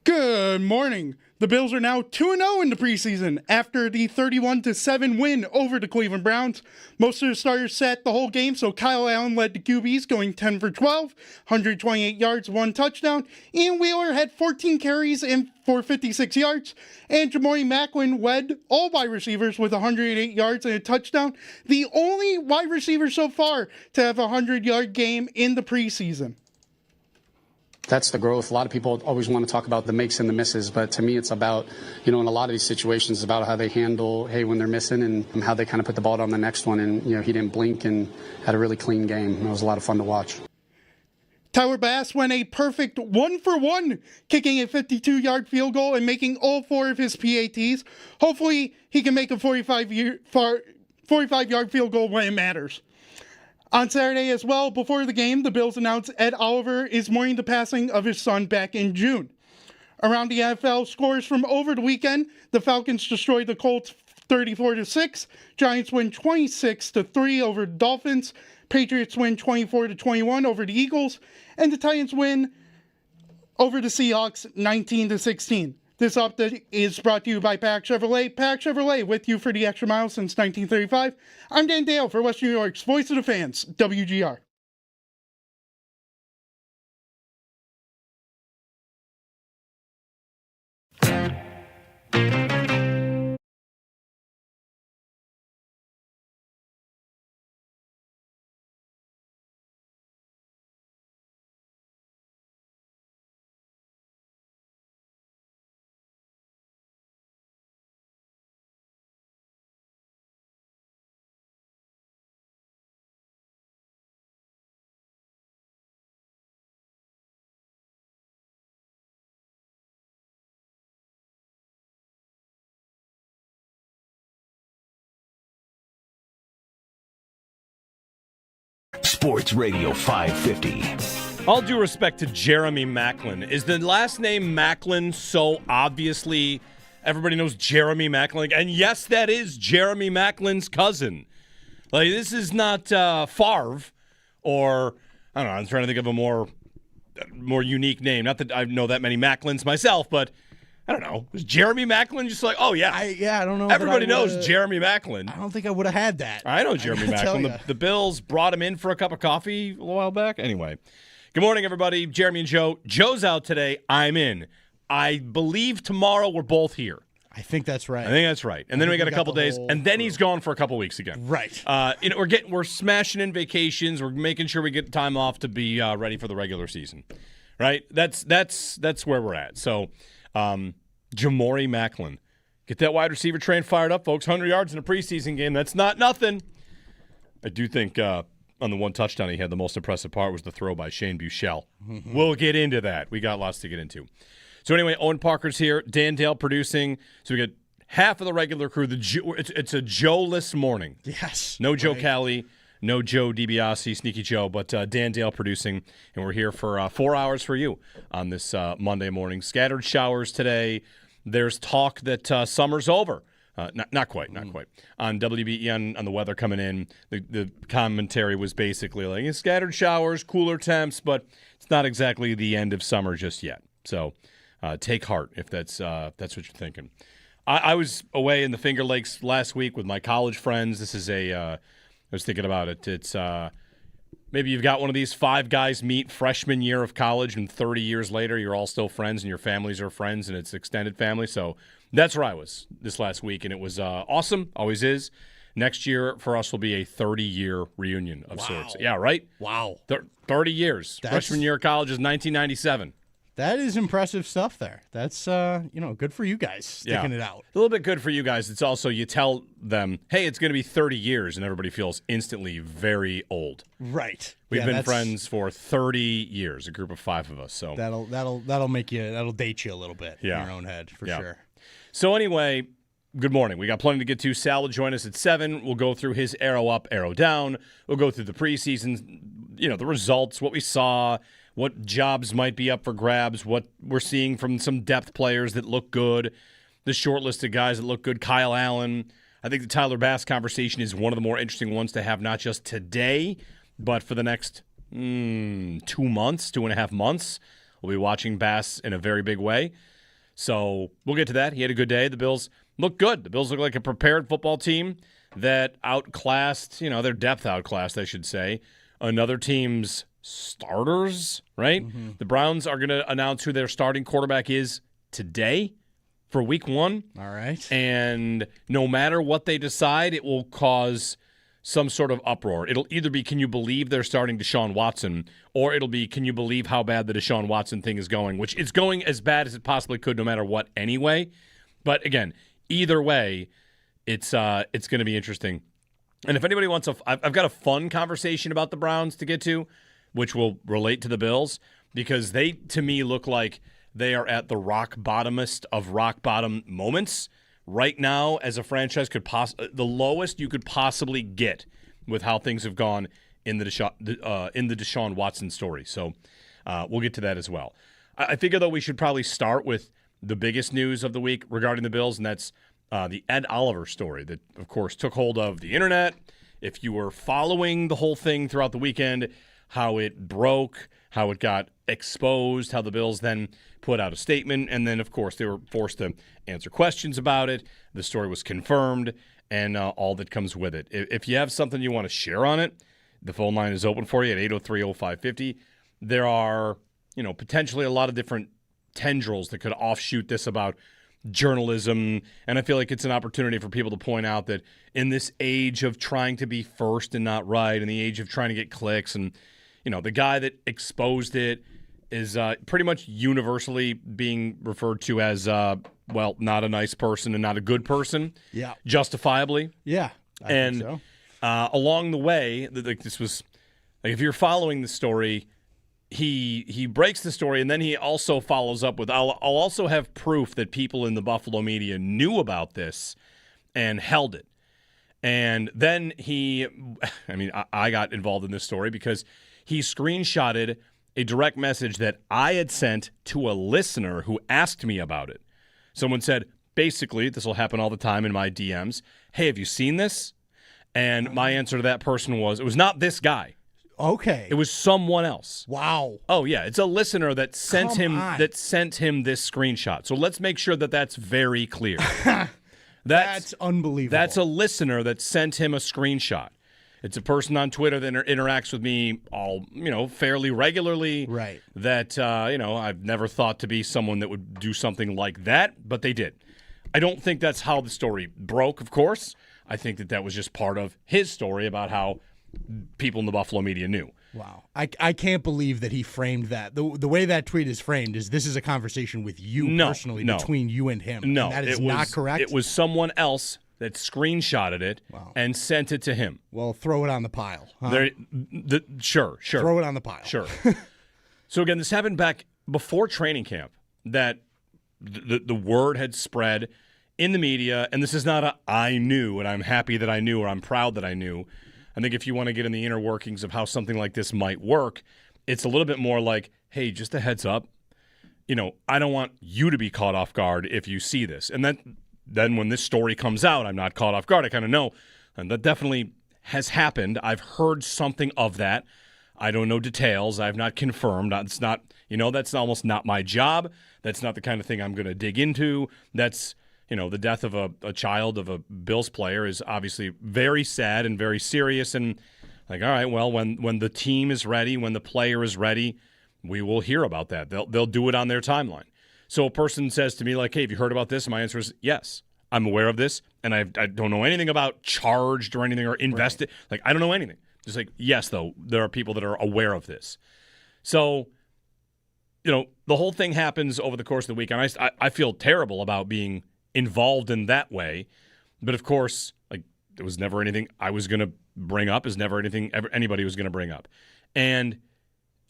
Good morning. The Bills are now 2-0 in the preseason after the 31-7 win over the Cleveland Browns. Most of the starters sat the whole game, so Kyle Allen led the QBs going 10 for 12, 128 yards, 1 touchdown. Ian Wheeler had 14 carries for 56 yards, and Jamori Macklin led all wide receivers with 108 yards and a touchdown. The only wide receiver so far to have a 100-yard game in the preseason. That's the growth. A lot of people always want to talk about the makes and the misses, but to me it's about, in a lot of these situations, it's about how they handle, when they're missing and how they kind of put the ball on the next one. And, he didn't blink and had a really clean game. It was a lot of fun to watch. Tyler Bass went a perfect 1-for-1, kicking a 52-yard field goal and making all 4 of his PATs. Hopefully he can make a 45-yard field goal when it matters. On Saturday as well, before the game, the Bills announced Ed Oliver is mourning the passing of his son back in June. Around the NFL scores from over the weekend, the Falcons destroyed the Colts 34-6, Giants win 26-3 over the Dolphins, Patriots win 24-21 over the Eagles, and the Titans win over the Seahawks 19-16. This update is brought to you by Pack Chevrolet. Pack Chevrolet, with you for the extra mile since 1935. I'm Dan Dale for Western New York's Voice of the Fans, WGR. Sports Radio 550. All due respect to Jeremy Macklin, is the last name Macklin so obviously everybody knows Jeremy Macklin? And yes, that is Jeremy Macklin's cousin. Like, this is not Favre or, I don't know, I'm trying to think of a more unique name. Not that I know that many Macklins myself, but I don't know. Was Jeremy Macklin just like, oh, yeah. I don't know. Everybody knows Jeremy Macklin. I don't think I would have had that. I know Jeremy Macklin. The Bills brought him in for a cup of coffee a while back. Anyway, good morning, everybody. Jeremy and Joe. Joe's out today. I'm in. I believe tomorrow we're both here. I think that's right. And then we got a couple days, and then he's gone for a couple weeks again. Right. We're smashing in vacations. We're making sure we get time off to be ready for the regular season. Right. That's where we're at. So. Jamori Macklin. Get that wide receiver train fired up, folks. 100 yards in a preseason game. That's not nothing. I do think on the one touchdown he had, the most impressive part was the throw by Shane Buechele. Mm-hmm. We'll get into that. We got lots to get into. So anyway, Owen Parker's here. Dan Dale producing. So we got half of the regular crew. It's a Joe-less morning. Yes. No Joe Kelly. No Joe DiBiase, Sneaky Joe, but Dan Dale producing, and we're here for 4 hours for you on this Monday morning. Scattered showers today. There's talk that summer's over. Not quite. On WBEN, on the weather coming in, the commentary was basically like scattered showers, cooler temps, but it's not exactly the end of summer just yet. So take heart if that's what you're thinking. I was away in the Finger Lakes last week with my college friends. This is I was thinking about it. It's maybe you've got one of these 5 guys meet freshman year of college, and 30 years later, you're all still friends, and your families are friends, and it's extended family. So that's where I was this last week, and it was awesome. Always is. Next year for us will be a 30-year reunion of sorts. Yeah, right? Wow. 30 years. Freshman year of college is 1997. That is impressive stuff there. That's, good for you guys sticking it out. A little bit good for you guys. It's also, you tell them, hey, it's going to be 30 years, and everybody feels instantly very old. Right. We've been friends for 30 years, a group of 5 of us. So that'll make you, that'll date you a little bit in your own head, for sure. So anyway, good morning. We got plenty to get to. Sal will join us at 7. We'll go through his arrow up, arrow down. We'll go through the preseason, the results, what we saw, what jobs might be up for grabs, what we're seeing from some depth players that look good, the short list of guys that look good. Kyle Allen. I think the Tyler Bass conversation is one of the more interesting ones to have, not just today, but for the next 2.5 months. We'll be watching Bass in a very big way. So we'll get to that. He had a good day. The Bills look good. The Bills look like a prepared football team that outclassed, their depth outclassed, I should say, another team's starters, right? Mm-hmm. The Browns are going to announce who their starting quarterback is today for week 1. All right. And no matter what they decide, it will cause some sort of uproar. It'll either be, can you believe they're starting Deshaun Watson, or it'll be, can you believe how bad the Deshaun Watson thing is going, which it's going as bad as it possibly could no matter what anyway. But again, either way, it's going to be interesting. And if anybody wants I've got a fun conversation about the Browns to get to, which will relate to the Bills, because they, to me, look like they are at the rock bottomest of rock bottom moments. Right now, as a franchise, the lowest you could possibly get with how things have gone in the Deshaun Watson story. So we'll get to that as well. I figure, though, we should probably start with the biggest news of the week regarding the Bills, and that's the Ed Oliver story that, of course, took hold of the internet. If you were following the whole thing throughout the weekend, how it broke, how it got exposed, how the Bills then put out a statement, and then, of course, they were forced to answer questions about it. The story was confirmed, and all that comes with it. If you have something you want to share on it, the phone line is open for you at 803-0550. There are, potentially a lot of different tendrils that could offshoot this about journalism, and I feel like it's an opportunity for people to point out that in this age of trying to be first and not right, in the age of trying to get clicks, and the guy that exposed it is pretty much universally being referred to as, not a nice person and not a good person. Yeah. Justifiably. Yeah. I think so. Along the way, this was, if you're following the story, he breaks the story, and then he also follows up with, I'll also have proof that people in the Buffalo media knew about this and held it. And then I got involved in this story because he screenshotted a direct message that I had sent to a listener who asked me about it. Someone said, basically, this will happen all the time in my DMs, hey, have you seen this? And my answer to that person was, it was not this guy. Okay. It was someone else. Wow. Oh, yeah. It's a listener that sent him this screenshot. So let's make sure that that's very clear. That's unbelievable. That's a listener that sent him a screenshot. It's a person on Twitter that interacts with me fairly regularly. Right. That, I've never thought to be someone that would do something like that, but they did. I don't think that's how the story broke, of course. I think that was just part of his story about how people in the Buffalo media knew. Wow. I can't believe that he framed that. The way that tweet is framed is this is a conversation with you personally, between you and him. No, and that is not correct. It was someone else that screenshotted it and sent it to him. Well, throw it on the pile. Huh? Sure. Throw it on the pile. Sure. So, again, this happened back before training camp, that the word had spread in the media, and this is not a I knew, and I'm happy that I knew, or I'm proud that I knew. I think if you want to get in the inner workings of how something like this might work, it's a little bit more like, hey, just a heads up. I don't want you to be caught off guard if you see this. And then when this story comes out, I'm not caught off guard. I kind of know. And that definitely has happened. I've heard something of that. I don't know details. I've not confirmed. It's not, that's almost not my job. That's not the kind of thing I'm going to dig into. That's, the death of a child of a Bills player is obviously very sad and very serious. And like, all right, well, when the team is ready, when the player is ready, we will hear about that. They'll do it on their timeline. So a person says to me, like, hey, have you heard about this? And my answer is yes. I'm aware of this, and I don't know anything about charged or anything or invested. Right. Like, I don't know anything. Just like, yes, though, there are people that are aware of this. So, the whole thing happens over the course of the week, and I feel terrible about being involved in that way. But, of course, like, there was never anything I was going to bring up, is never anything anybody was going to bring up. And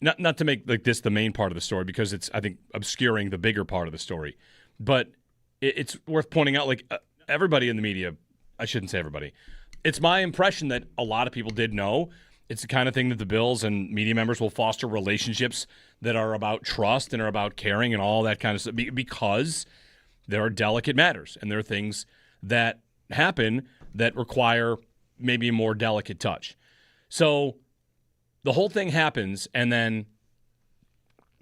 not to make like this the main part of the story, because it's, I think, obscuring the bigger part of the story. But it's worth pointing out, like, everybody in the media, I shouldn't say everybody, it's my impression that a lot of people did know. It's the kind of thing that the Bills and media members will foster relationships that are about trust and are about caring and all that kind of stuff, because there are delicate matters and there are things that happen that require maybe a more delicate touch. So the whole thing happens, and then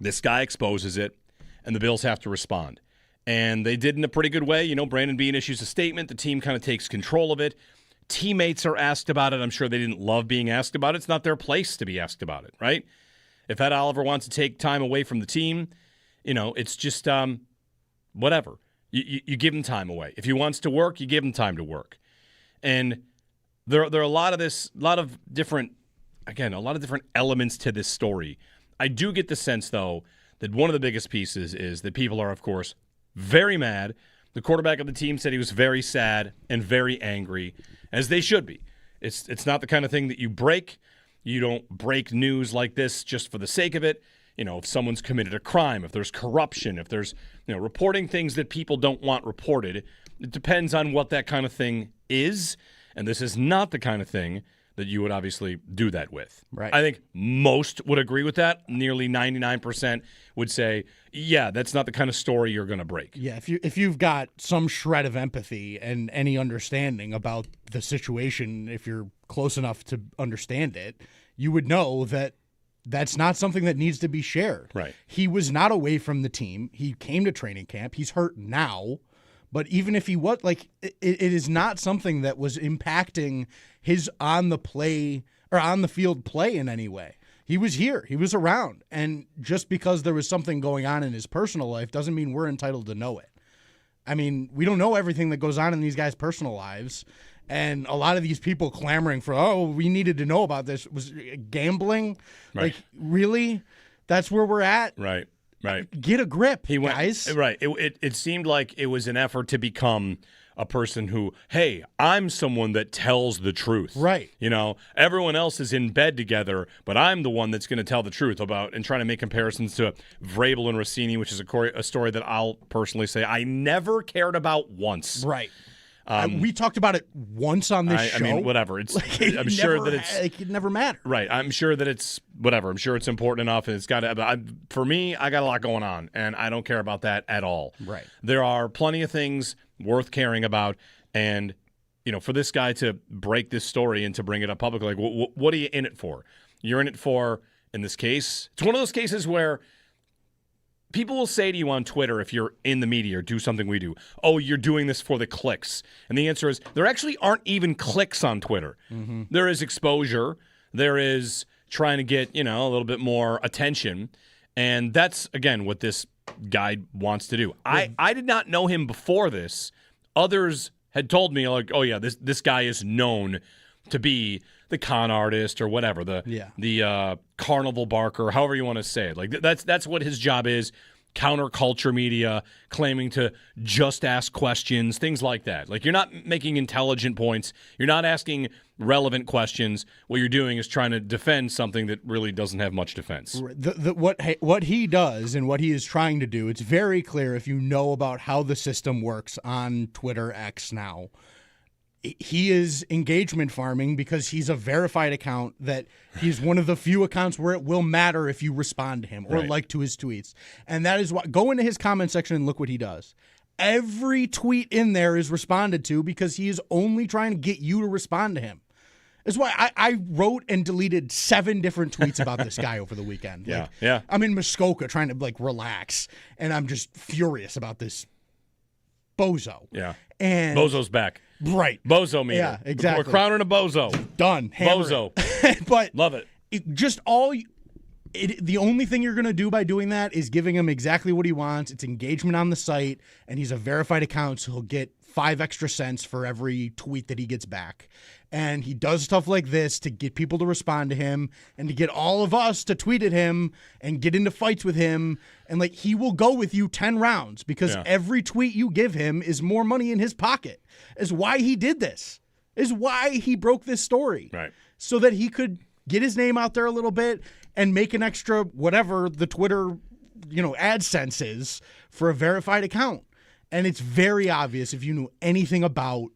This guy exposes it, and the Bills have to respond. And they did in a pretty good way. You know, Brandon Beane issues a statement. The team kind of takes control of it. Teammates are asked about it. I'm sure they didn't love being asked about it. It's not their place to be asked about it, right? If Ed Oliver wants to take time away from the team, you know, it's just whatever. You give him time away. If he wants to work, you give him time to work. And there are a lot of different elements to this story. I do get the sense, though, that one of the biggest pieces is that people are, of course, very mad. The quarterback of the team said he was very sad and very angry, as they should be. It's not the kind of thing that you break. You don't break news like this just for the sake of it. You know, if someone's committed a crime, if there's corruption, if there's, you know, reporting things that people don't want reported, it depends on what that kind of thing is. And this is not the kind of thing that you would obviously do that with. Right. I think most would agree with that. Nearly 99% would say, yeah, that's not the kind of story you're going to break. Yeah, if you've got some shred of empathy and any understanding about the situation, if you're close enough to understand it, you would know that that's not something that needs to be shared. Right. He was not away from the team. He came to training camp. He's hurt now. But even if he was, like, it is not something that was impacting his on the field play in any way. He was here. He was around. And just because there was something going on in his personal life doesn't mean we're entitled to know it. I mean, we don't know everything that goes on in these guys' personal lives. And a lot of these people clamoring for, oh, we needed to know about this, was gambling. Right. Like, really? That's where we're at? Right. Get a grip, guys. Right. It seemed like it was an effort to become a person who, hey, I'm someone that tells the truth. Right. You know, everyone else is in bed together, but I'm the one that's going to tell the truth about and trying to make comparisons to Vrabel and Rossini, which is a story that I'll personally say I never cared about once. Right. We talked about it once on this show. I mean, whatever. It's. Like, I'm sure that it's. Like, it never mattered. Right. I'm sure that it's whatever. I'm sure it's important enough, and it's got to. For me, I got a lot going on, and I don't care about that at all. Right. There are plenty of things worth caring about, and you know, for this guy to break this story and to bring it up publicly, like, what are you in it for? You're in it for, in this case, it's one of those cases where people will say to you on Twitter, if you're in the media or do something we do, oh, you're doing this for the clicks. And the answer is there actually aren't even clicks on Twitter. Mm-hmm. There is exposure. There is trying to get, you know, a little bit more attention. And that's, again, what this guy wants to do. I did not know him before this. Others had told me, like, oh, yeah, this guy is known to be the con artist or whatever, the carnival barker, however you want to say it. Like that's what his job is. Counterculture media, claiming to just ask questions, things like that. Like, you're not making intelligent points. You're not asking relevant questions. What you're doing is trying to defend something that really doesn't have much defense. What he does and what he is trying to do, it's very clear if you know about how the system works on Twitter X now. He is engagement farming because he's a verified account that he's one of the few accounts where it will matter if you respond to him or like to his tweets. And that is what, go into his comment section and look what he does. Every tweet in there is responded to because he is only trying to get you to respond to him. That's why I wrote and deleted 7 different tweets about this guy over the weekend. Yeah. I'm in Muskoka trying to like relax, and I'm just furious about this bozo. Yeah. And Bozo's back. Right. Bozo meter. Yeah, exactly. We're crowning a bozo. Done. Hammer Bozo. But love it. The only thing you're going to do by doing that is giving him exactly what he wants. It's engagement on the site, and he's a verified account, so he'll get 5 extra cents for every tweet that he gets back. And he does stuff like this to get people to respond to him and to get all of us to tweet at him and get into fights with him. And, like, he will go with you 10 rounds because every tweet you give him is more money in his pocket. Is why he did this. Is why he broke this story. Right. So that he could get his name out there a little bit and make an extra whatever the Twitter, AdSense is for a verified account. And it's very obvious if you knew anything about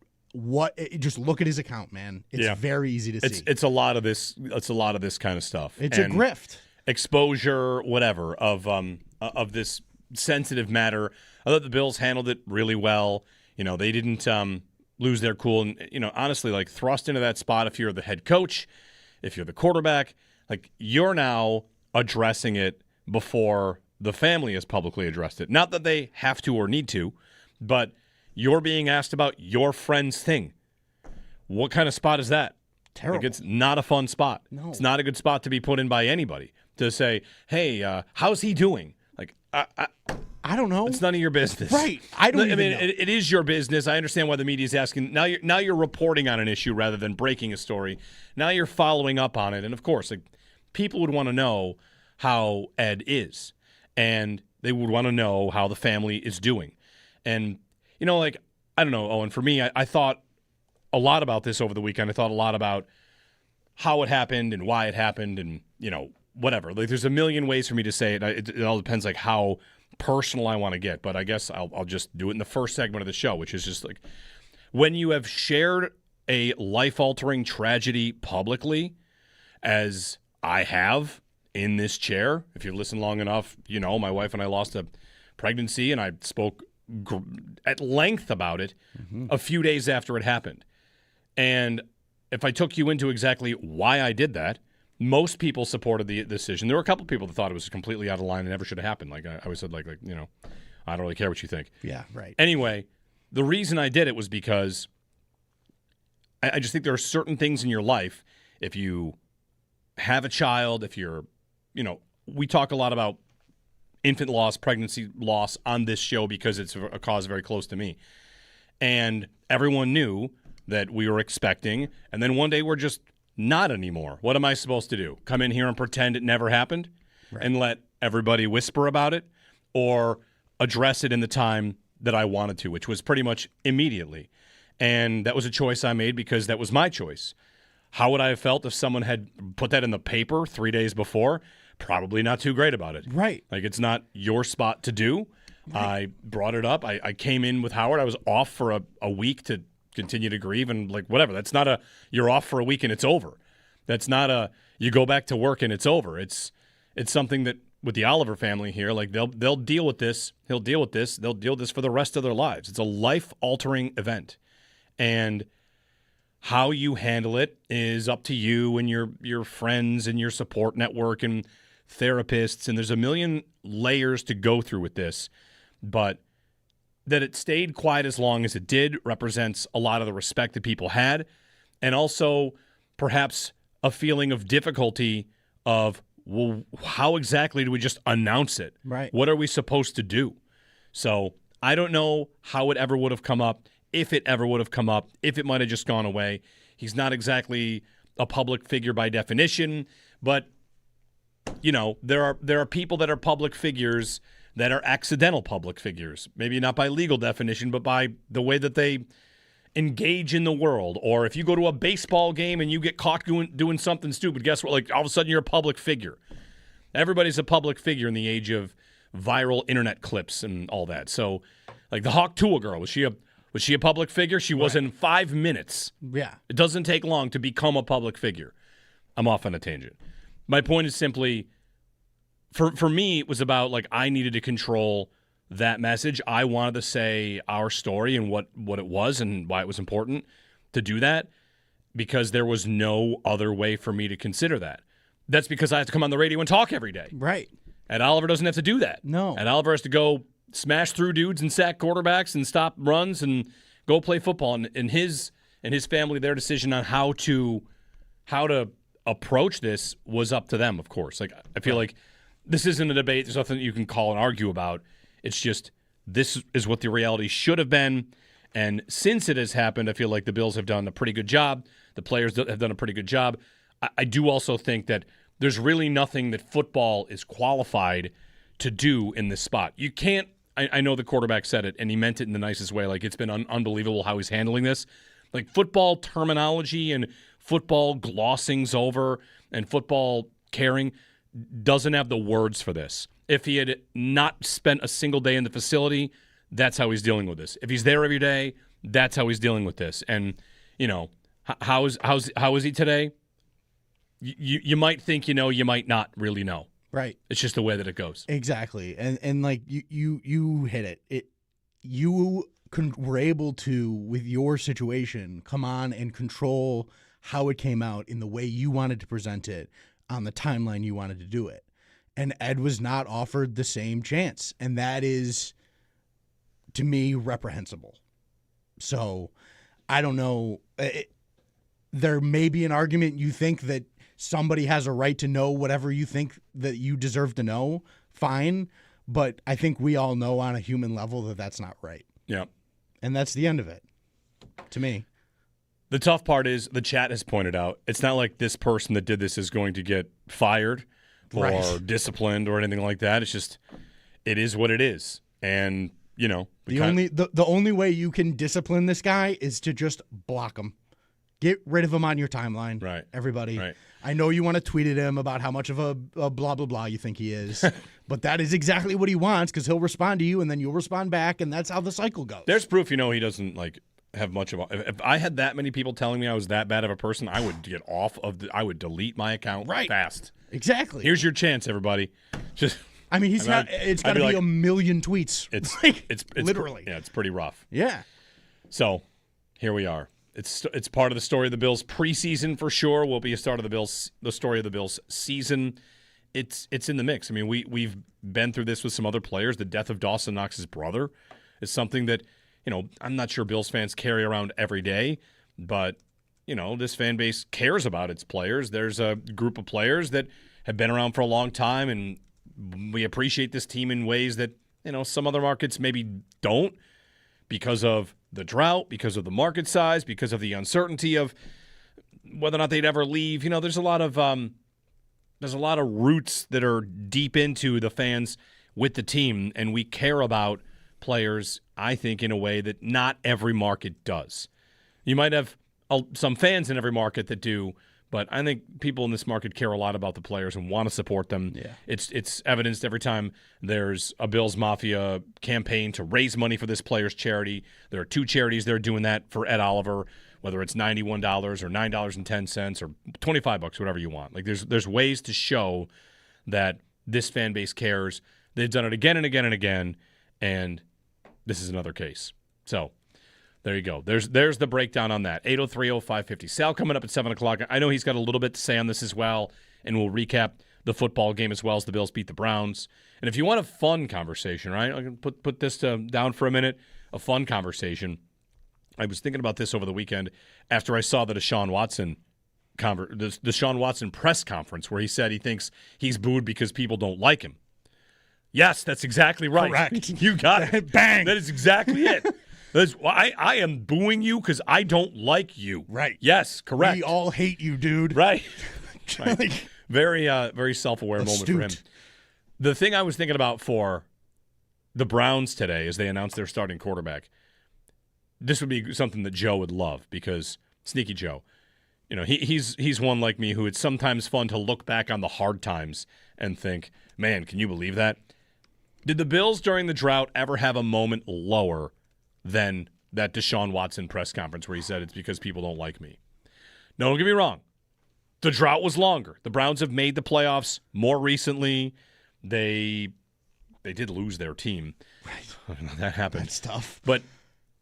just look at his account, man. It's very easy to see. It's a lot of this. It's a lot of this kind of stuff. It's a grift, exposure, whatever of this sensitive matter. I thought the Bills handled it really well. They didn't lose their cool, and honestly, like, thrust into that spot. If you're the head coach, if you're the quarterback, like, you're now addressing it before the family has publicly addressed it. Not that they have to or need to, but you're being asked about your friend's thing. What kind of spot is that? Terrible. Like, it's not a fun spot. No. It's not a good spot to be put in by anybody to say, hey, how's he doing? Like, I don't know. it's none of your business. Right. I don't even know. It is your business. I understand why the media is asking. Now you're reporting on an issue rather than breaking a story. Now you're following up on it. And, of course, like, people would want to know how Ed is. And they would want to know how the family is doing. And, like, I don't know, Owen, for me, I thought a lot about this over the weekend. I thought a lot about how it happened and why it happened and, whatever. Like, there's a million ways for me to say it. It all depends, like, how personal I want to get. But I guess I'll just do it in the first segment of the show, which is just like, when you have shared a life-altering tragedy publicly, as I have in this chair, if you've listened long enough, my wife and I lost a pregnancy, and I spoke at length about it a few days after it happened. And if I took you into exactly why I did that, most people supported the decision. There were a couple people that thought it was completely out of line and never should have happened. Like, I always said, like, I don't really care what you think. Yeah, right. Anyway, the reason I did it was because I just think there are certain things in your life, if you have a child, if you're, we talk a lot about infant loss, pregnancy loss on this show because it's a cause very close to me. And everyone knew that we were expecting, and then one day we're just not anymore. What am I supposed to do? Come in here and pretend it never happened and let everybody whisper about it, or address it in the time that I wanted to, which was pretty much immediately. And that was a choice I made because that was my choice. How would I have felt if someone had put that in the paper 3 days before? Probably not too great about it. Right. Like, it's not your spot to do. Right. I brought it up. I came in with Howard. I was off for a week to continue to grieve and, like, whatever. That's not you're off for a week and it's over. That's not you go back to work and it's over. It's something that with the Oliver family here, like, they'll deal with this. He'll deal with this. They'll deal with this for the rest of their lives. It's a life-altering event. And how you handle it is up to you and your friends and your support network and therapists. And there's a million layers to go through with this. But that it stayed quiet as long as it did represents a lot of the respect that people had, and also perhaps a feeling of difficulty of, well, how exactly do we just announce it? Right. What are we supposed to do? So I don't know how it ever would have come up, if it ever would have come up, if it might have just gone away. He's not exactly a public figure by definition, but, there are people that are public figures that are accidental public figures, maybe not by legal definition, but by the way that they engage in the world. Or if you go to a baseball game and you get caught doing something stupid, guess what? Like, all of a sudden you're a public figure. Everybody's a public figure in the age of viral internet clips and all that. So, like, the Hawk Tuah girl, was she a public figure? She was in 5 minutes. Yeah. It doesn't take long to become a public figure. I'm off on a tangent. My point is simply, For me, it was about, like, I needed to control that message. I wanted to say our story and what it was and why it was important to do that, because there was no other way for me to consider that. That's because I have to come on the radio and talk every day. Right. Ed Oliver doesn't have to do that. No. Ed Oliver has to go smash through dudes and sack quarterbacks and stop runs and go play football. And his family, their decision on how to approach this was up to them, of course. Like, I feel like this isn't a debate. There's nothing you can call and argue about. It's just, this is what the reality should have been. And since it has happened, I feel like the Bills have done a pretty good job. The players have done a pretty good job. I do also think that there's really nothing that football is qualified to do in this spot. You can't, I know the quarterback said it, and he meant it in the nicest way. Like, it's been unbelievable how he's handling this. Like, football terminology and football glossings over and football caring doesn't have the words for this. If he had not spent a single day in the facility, that's how he's dealing with this. If he's there every day, that's how he's dealing with this. And, how is he today? You might think you know, you might not really know. Right. It's just the way that it goes. Exactly. And like you hit it. You were able to, with your situation, come on and control how it came out in the way you wanted to present it on the timeline you wanted to do it. and Ed was not offered the same chance. And that is, to me, reprehensible. So I don't know. There may be an argument you think that somebody has a right to know whatever you think that you deserve to know. Fine. But I think we all know on a human level that that's not right. Yeah. And that's the end of it, to me. The tough part is the chat has pointed out it's not like this person that did this is going to get fired or disciplined or anything like that. It's just it is what it is. And, you know. The only way you can discipline this guy is to just block him. Get rid of him on your timeline. Right. Everybody. Right. I know you want to tweet at him about how much of a blah, blah, blah you think he is. But that is exactly what he wants because he'll respond to you and then you'll respond back, and that's how the cycle goes. There's proof, he doesn't, have much of a... If I had that many people telling me I was that bad of a person, I would get off of I would delete my account fast. Exactly. Here's your chance, everybody. Just... I mean, it's got to be a million tweets. It's literally. Yeah, it's pretty rough. Yeah. So, here we are. It's part of the story of the Bills preseason for sure. Will be a start of the story of the Bills season. It's in the mix. I mean, we've been through this with some other players. The death of Dawson Knox's brother is something that, I'm not sure Bills fans carry around every day, but this fan base cares about its players. There's a group of players that have been around for a long time, and we appreciate this team in ways that, some other markets maybe don't, because of the drought, because of the market size, because of the uncertainty of whether or not they'd ever leave. There's a lot of roots that are deep into the fans with the team, and we care about players, I think, in a way that not every market does. You might have some fans in every market that do, but I think people in this market care a lot about the players and want to support them. Yeah. It's evidenced every time there's a Bills Mafia campaign to raise money for this player's charity. There are two charities that are doing that for Ed Oliver, whether it's $91 or $9.10 or $25, whatever you want. There's ways to show that this fan base cares. They've done it again and again and again, and this is another case. So there you go. There's the breakdown on that. 803-0550. Sal coming up at 7 o'clock. I know he's got a little bit to say on this as well, and we'll recap the football game as well as the Bills beat the Browns. And if you want a fun conversation, right, I can put this down for a minute, a fun conversation. I was thinking about this over the weekend after I saw the Deshaun Watson press conference where he said he thinks he's booed because people don't like him. Yes, that's exactly right. Correct. You got it. Bang. That is exactly it. I am booing you because I don't like you. Right. Yes, correct. We all hate you, dude. Right. Right. Very self-aware moment for him. The thing I was thinking about for the Browns today as they announced their starting quarterback, this would be something that Joe would love because Sneaky Joe, he's one like me who it's sometimes fun to look back on the hard times and think, man, can you believe that? Did the Bills during the drought ever have a moment lower than that Deshaun Watson press conference where he said it's because people don't like me? No, don't get me wrong. The drought was longer. The Browns have made the playoffs more recently. They did lose their team. Right. That happened. That's tough. But,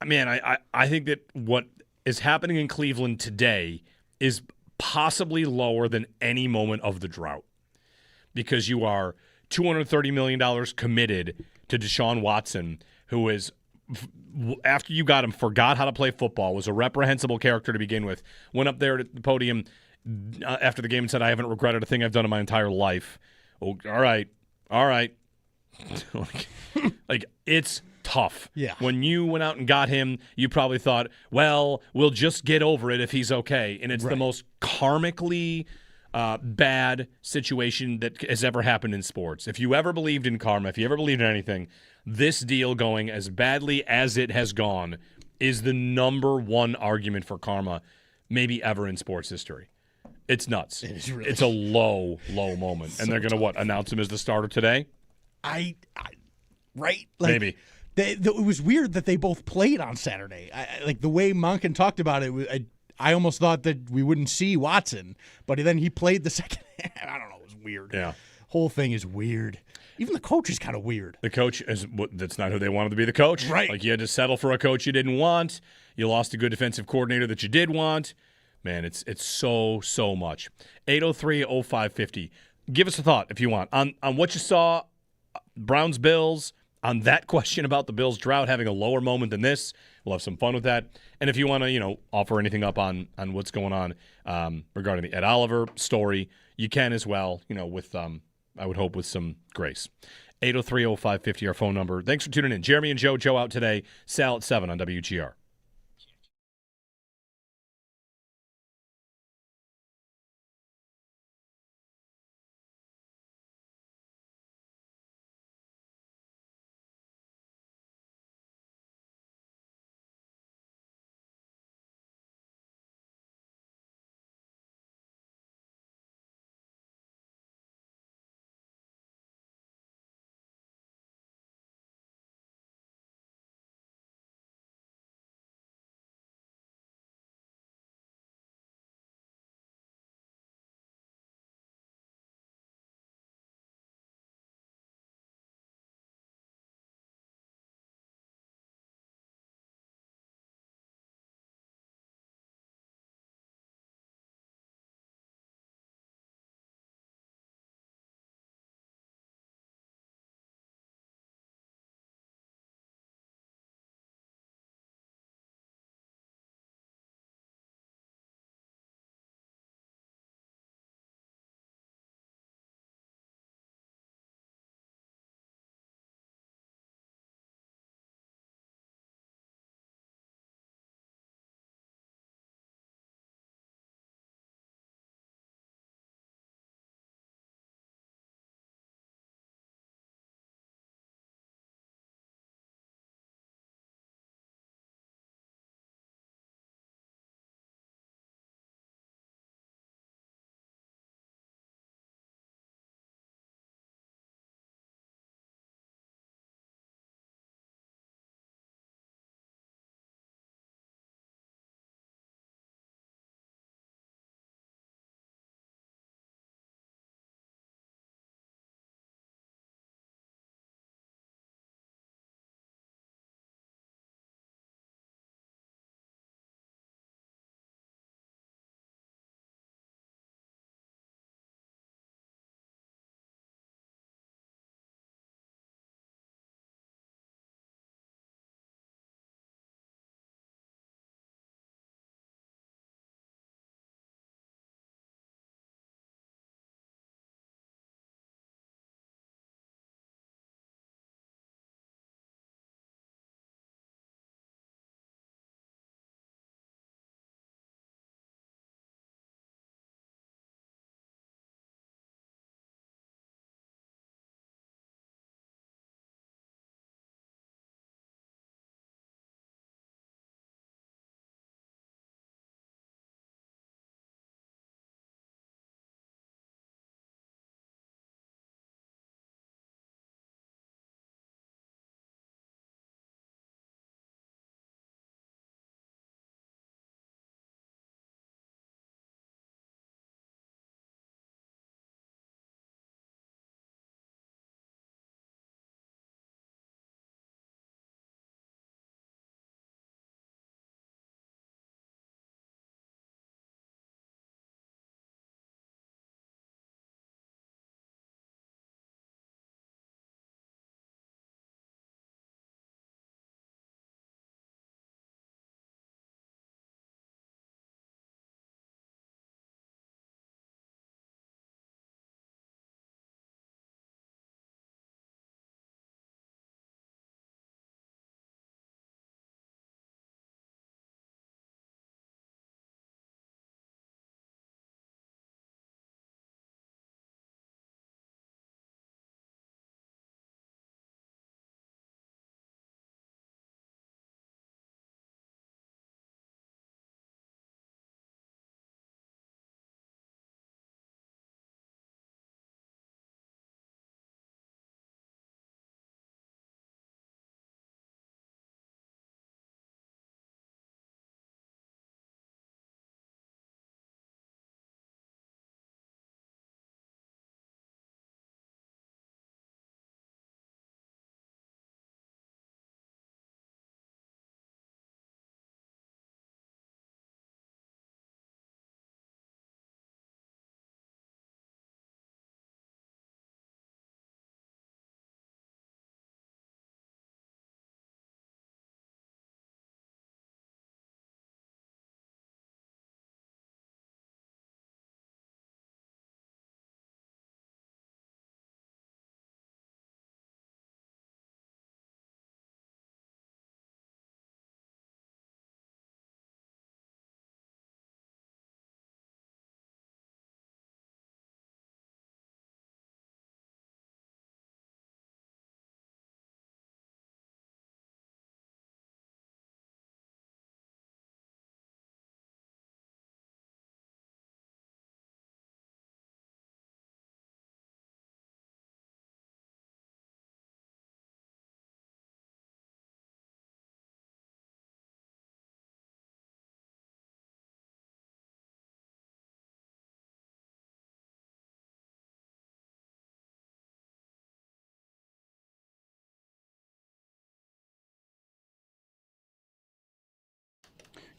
man, I think that what is happening in Cleveland today is possibly lower than any moment of the drought because you are $230 million committed to Deshaun Watson, who is, after you got him, forgot how to play football, was a reprehensible character to begin with, went up there at the podium after the game and said, I haven't regretted a thing I've done in my entire life. Oh, all right. like it's tough. Yeah. When you went out and got him, you probably thought, well, we'll just get over it if he's okay. And it's the most karmically bad situation that has ever happened in sports. If you ever believed in karma, if you ever believed in anything, this deal going as badly as it has gone is the number one argument for karma maybe ever in sports history. It's nuts. It is really. It's a low moment. And they're going to, announce him as the starter today? Right? Maybe. It was weird that they both played on Saturday. Like the way Monken talked about it, I almost thought that we wouldn't see Watson, but then he played the second half. I don't know. It was weird. Yeah. Whole thing is weird. Even the coach is kind of weird. The coach that's not who they wanted to be the coach. Right. Like you had to settle for a coach you didn't want. You lost a good defensive coordinator that you did want. Man, it's so much. 803-0550. give us a thought if you want on what you saw, Browns Bills, on that question about the Bills drought having a lower moment than this. We'll have some fun with that. And if you want to, offer anything up on what's going on regarding the Ed Oliver story, you can as well, with I would hope with some grace. 803-0550, our phone number. Thanks for tuning in. Jeremy and Joe out today. Sal at 7 on WGR.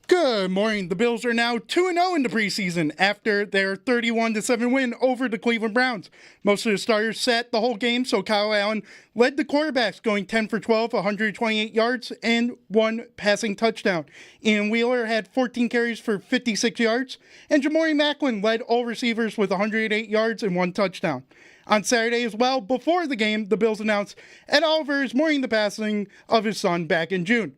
Good morning. The Bills are now 2-0 in the preseason after their 31-7 win over the Cleveland Browns. Most of the starters sat the whole game, so Kyle Allen led the quarterbacks, going 10 for 12, 128 yards, and 1 passing touchdown. Ian Wheeler had 14 carries for 56 yards, and Jamori Macklin led all receivers with 108 yards and 1 touchdown. On Saturday as well, before the game, the Bills announced Ed Oliver is mourning the passing of his son back in June.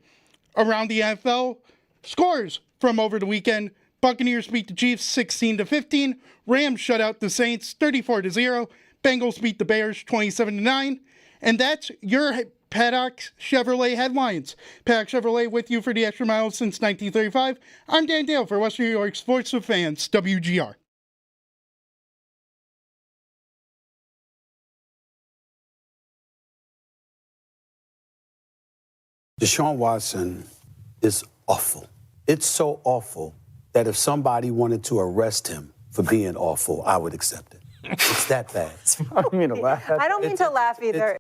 Around the NFL, scores from over the weekend: Buccaneers beat the Chiefs 16-15. Rams shut out the Saints 34-0. Bengals beat the Bears 27-9. And that's your Paddock Chevrolet headlines. Paddock Chevrolet with you for the extra mile since 1935. I'm Dan Dale for Western New York's Voice of Fans, WGR. Deshaun Watson is awful. It's so awful that if somebody wanted to arrest him for being awful, I would accept it. It's that bad. I don't mean to laugh. I don't mean to laugh either.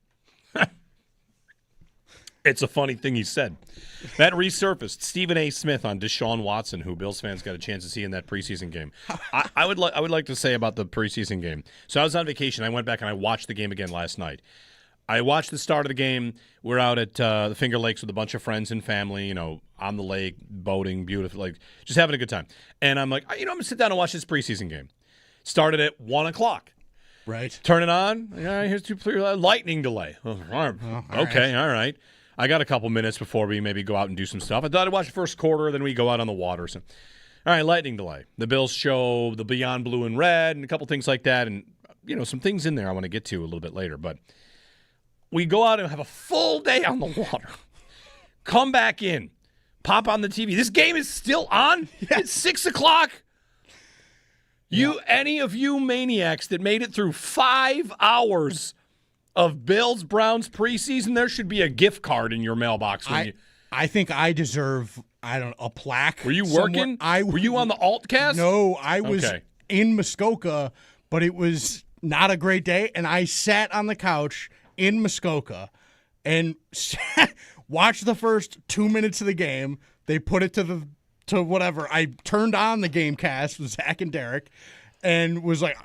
It's a funny thing he said. That resurfaced. Stephen A. Smith on Deshaun Watson, who Bills fans got a chance to see in that preseason game. I would like to say about the preseason game. So I was on vacation. I went back and I watched the game again last night. I watched the start of the game. We're out at the Finger Lakes with a bunch of friends and family, on the lake, boating, beautiful, just having a good time. And I'm like, I'm going to sit down and watch this preseason game. Started at 1 o'clock. Right. Turn it on. Here's lightning delay. All right. I got a couple minutes before we maybe go out and do some stuff. I thought I'd watch the first quarter, then we go out on the water. So, all right, lightning delay. The Bills show the Beyond Blue and Red and a couple things like that. And, some things in there I want to get to a little bit later. But we go out and have a full day on the water. Come back in. Pop on the TV. This game is still on? Yeah. It's 6 o'clock. Any of you maniacs that made it through 5 hours of Bills-Browns preseason, there should be a gift card in your mailbox. I think I deserve, a plaque. Were you working? Were you on the Altcast? No, I was in Muskoka, but it was not a great day, and I sat on the couch in Muskoka and watched the first 2 minutes of the game. They put it to whatever. I turned on the game cast with Zach and Derek and was like,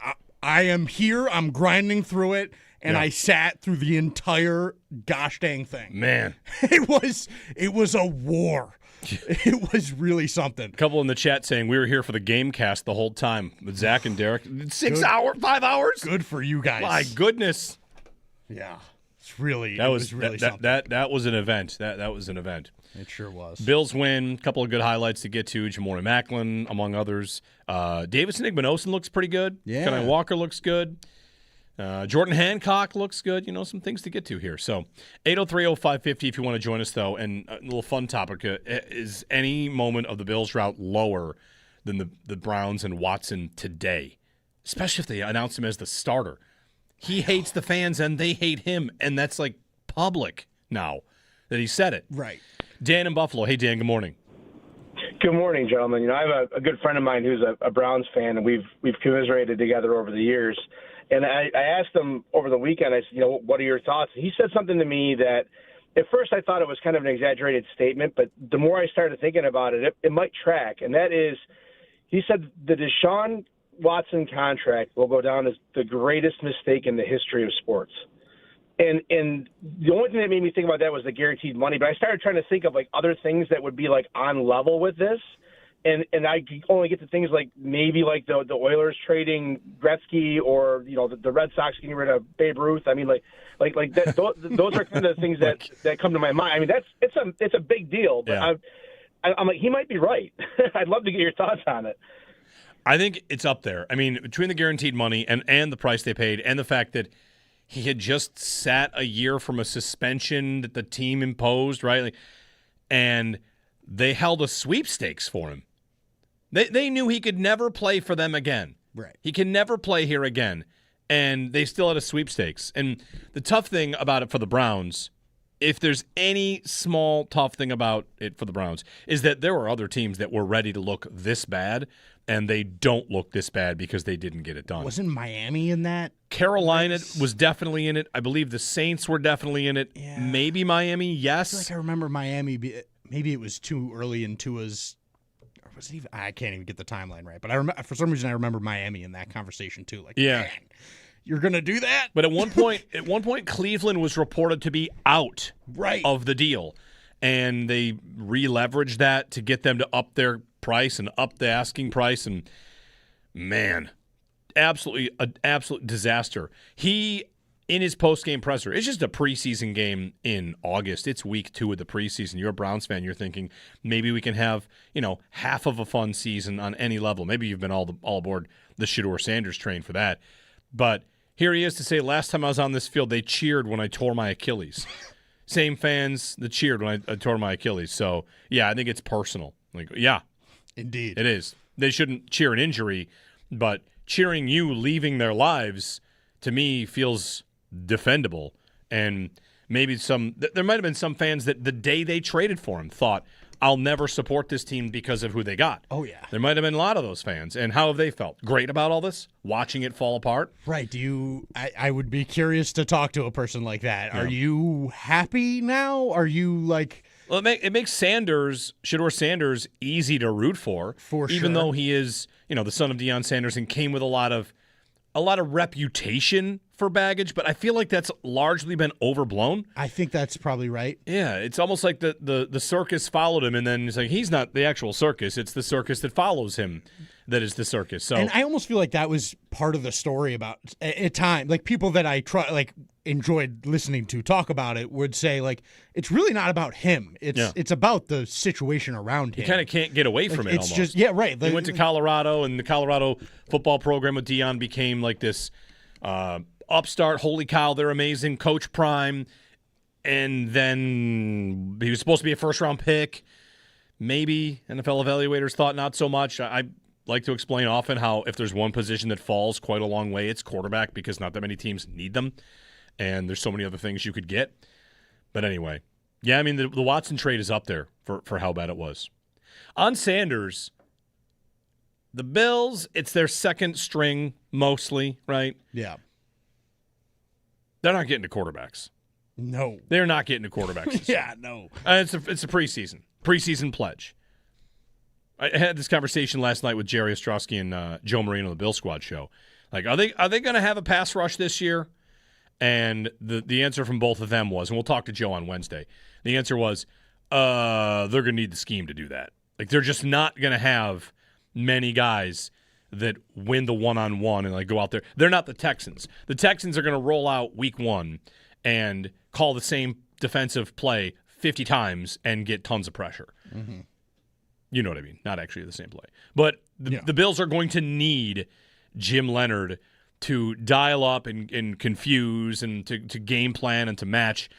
I am here. I'm grinding through it. And I sat through the entire gosh dang thing. Man. It was a war. It was really something. A couple in the chat saying we were here for the game cast the whole time with Zach and Derek. 6 hours, 5 hours? Good for you guys. My goodness. Yeah. It's really that was really something. That was an event. That was an event. It sure was. Bills win. A couple of good highlights to get to. Jamori Macklin, among others. Davis Igbenogson looks pretty good. Yeah. Kenny Walker looks good. Jordan Hancock looks good. Some things to get to here. So 803-0550 if you want to join us, though. And a little fun topic, is any moment of the Bills route lower than the Browns and Watson today? Especially if they announce him as the starter. He hates the fans and they hate him, and that's public now that he said it. Right. Dan in Buffalo. Hey, Dan, good morning. Good morning, gentlemen. I have a good friend of mine who's a Browns fan, and we've commiserated together over the years. And I asked him over the weekend, I said, what are your thoughts? He said something to me that at first I thought it was kind of an exaggerated statement, but the more I started thinking about it, it might track. And that is, he said the Deshaun Watson contract will go down as the greatest mistake in the history of sports. And the only thing that made me think about that was the guaranteed money. But I started trying to think of other things that would be on level with this. And I could only get to things maybe the Oilers trading Gretzky or the Red Sox getting rid of Babe Ruth. I mean that, those are kind of the things that come to my mind. I mean it's a big deal, but yeah. I'm he might be right. I'd love to get your thoughts on it. I think it's up there. I mean, between the guaranteed money and the price they paid and the fact that he had just sat a year from a suspension that the team imposed, right? And they held a sweepstakes for him. They knew he could never play for them again. Right. He can never play here again. And they still had a sweepstakes. And the tough thing about it for the Browns, if there's any small tough thing about it for the Browns, is that there were other teams that were ready to look this bad, and they don't look this bad because they didn't get it done. Wasn't Miami in that? Carolina was definitely in it. I believe the Saints were definitely in it. Yeah. Maybe Miami, yes. I feel like I remember Miami. Maybe it was too early in Tua's was it even? I can't even get the timeline right, but I remember for some reason I remember Miami in that conversation too. Like, yeah, man, you're gonna do that? But at one point, Cleveland was reported to be out of the deal, and they re-leveraged that to get them to up their price and up the asking price. And man, absolute disaster. He, in his post-game presser, it's just a preseason game in August. It's week 2 of the preseason. You're a Browns fan. You're thinking maybe we can have, half of a fun season on any level. Maybe you've been all aboard the Shedeur Sanders train for that. But here he is to say, last time I was on this field, they cheered when I tore my Achilles. Same fans that cheered when I tore my Achilles. So, yeah, I think it's personal. Like, yeah. Indeed. It is. They shouldn't cheer an injury, but cheering you leaving their lives, to me, feels defendable. And maybe there might have been some fans that the day they traded for him thought, I'll never support this team because of who they got. Oh, yeah. There might have been a lot of those fans. And how have they felt? Great about all this? Watching it fall apart? Right. I would be curious to talk to a person like that. Yeah. Are you happy now? Are you like... Well, it makes Shedeur Sanders, easy to root for. For sure. Even though he is, the son of Deion Sanders and came with a lot of reputation for baggage, but I feel like that's largely been overblown. I think that's probably right. Yeah, it's almost like the circus followed him, and then it's like he's not the actual circus; it's the circus that follows him that is the circus. So, and I almost feel like that was part of the story about at time, like people that I enjoyed listening to talk about it would say like it's really not about him. It's about the situation around him. You kind of can't get away from it. It's almost. just right. He went to Colorado, and the Colorado football program with Deion became like this upstart. Holy cow, they're amazing. Coach Prime, and then he was supposed to be a first-round pick. Maybe NFL evaluators thought not so much. I like to explain often how if there's one position that falls quite a long way, it's quarterback because not that many teams need them, and there's so many other things you could get. But anyway, yeah, I mean, the Watson trade is up there for how bad it was. On Sanders, the Bills, it's their second string mostly, right? Yeah. They're not getting to quarterbacks. No. They're not getting to quarterbacks. Yeah, no. It's a preseason pledge. I had this conversation last night with Jerry Ostrowski and Joe Marino on the Bill Squad show. Like, are they going to have a pass rush this year? And the answer from both of them was, and we'll talk to Joe on Wednesday, the answer was, they're going to need the scheme to do that. Like, they're just not going to have many guys that win the one-on-one and, like, go out there. They're not the Texans. The Texans are going to roll out week 1 and call the same defensive play 50 times and get tons of pressure. Mm-hmm. You know what I mean? Not actually the same play. But the Bills are going to need Jim Leonard to dial up and confuse and to game plan and to match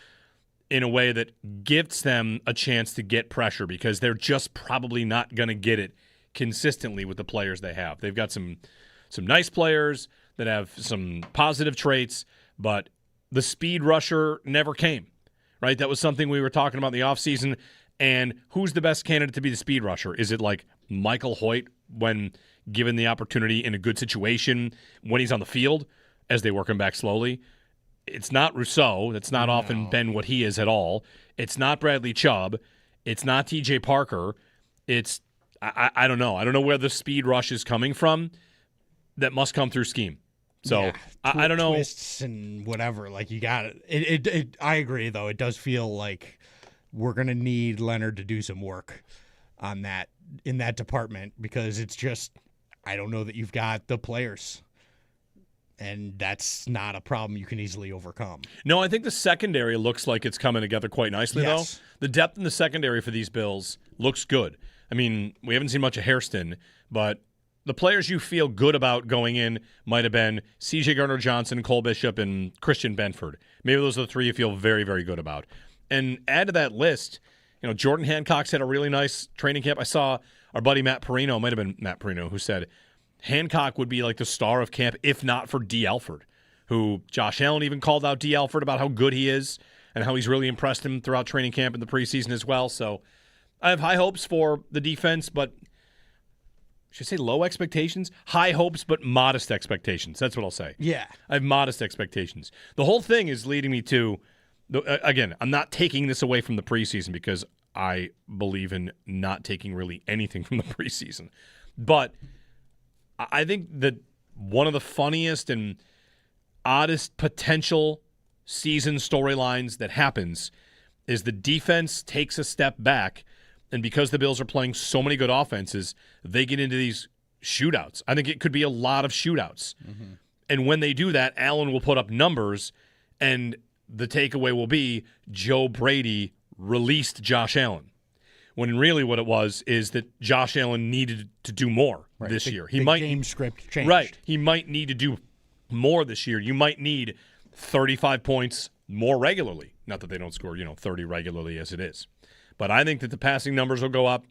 in a way that gives them a chance to get pressure because they're just probably not going to get it consistently with the players they have. They've got some nice players that have some positive traits, but the speed rusher never came, right? That was something we were talking about in the offseason. And who's the best candidate to be the speed rusher? Is it like Michael Hoyt when given the opportunity in a good situation when he's on the field as they work him back slowly? It's not Rousseau. That's not often been what he is at all. It's not Bradley Chubb. It's not TJ Parker. It's I don't know. I don't know where the speed rush is coming from. That must come through scheme. So yeah, I don't know. Twists and whatever. Like you got it. I agree though. It does feel like we're gonna need Leonard to do some work on that in that department because it's just I don't know that you've got the players. And that's not a problem you can easily overcome. No, I think the secondary looks like it's coming together quite nicely, though. The depth in the secondary for these Bills looks good. I mean, we haven't seen much of Hairston, but the players you feel good about going in might have been C.J. Gardner-Johnson, Cole Bishop, and Christian Benford. Maybe those are the three you feel very, very good about. And add to that list, Jordan Hancock's had a really nice training camp. I saw our buddy Matt Perino, might have been Matt Perino, who said Hancock would be like the star of camp if not for D. Alford, who Josh Allen even called out D. Alford about how good he is and how he's really impressed him throughout training camp in the preseason as well. So I have high hopes for the defense, but should I say low expectations? High hopes, but modest expectations. That's what I'll say. Yeah. I have modest expectations. The whole thing is leading me to, again, I'm not taking this away from the preseason because I believe in not taking really anything from the preseason. But I think that one of the funniest and oddest potential season storylines that happens is the defense takes a step back, and because the Bills are playing so many good offenses, they get into these shootouts. I think it could be a lot of shootouts. Mm-hmm. And when they do that, Allen will put up numbers, and the takeaway will be Joe Brady released Josh Allen. When really what it was is that Josh Allen needed to do more this year. The game script changed. Right. He might need to do more this year. You might need 35 points more regularly. Not that they don't score, 30 regularly as it is. But I think that the passing numbers will go up.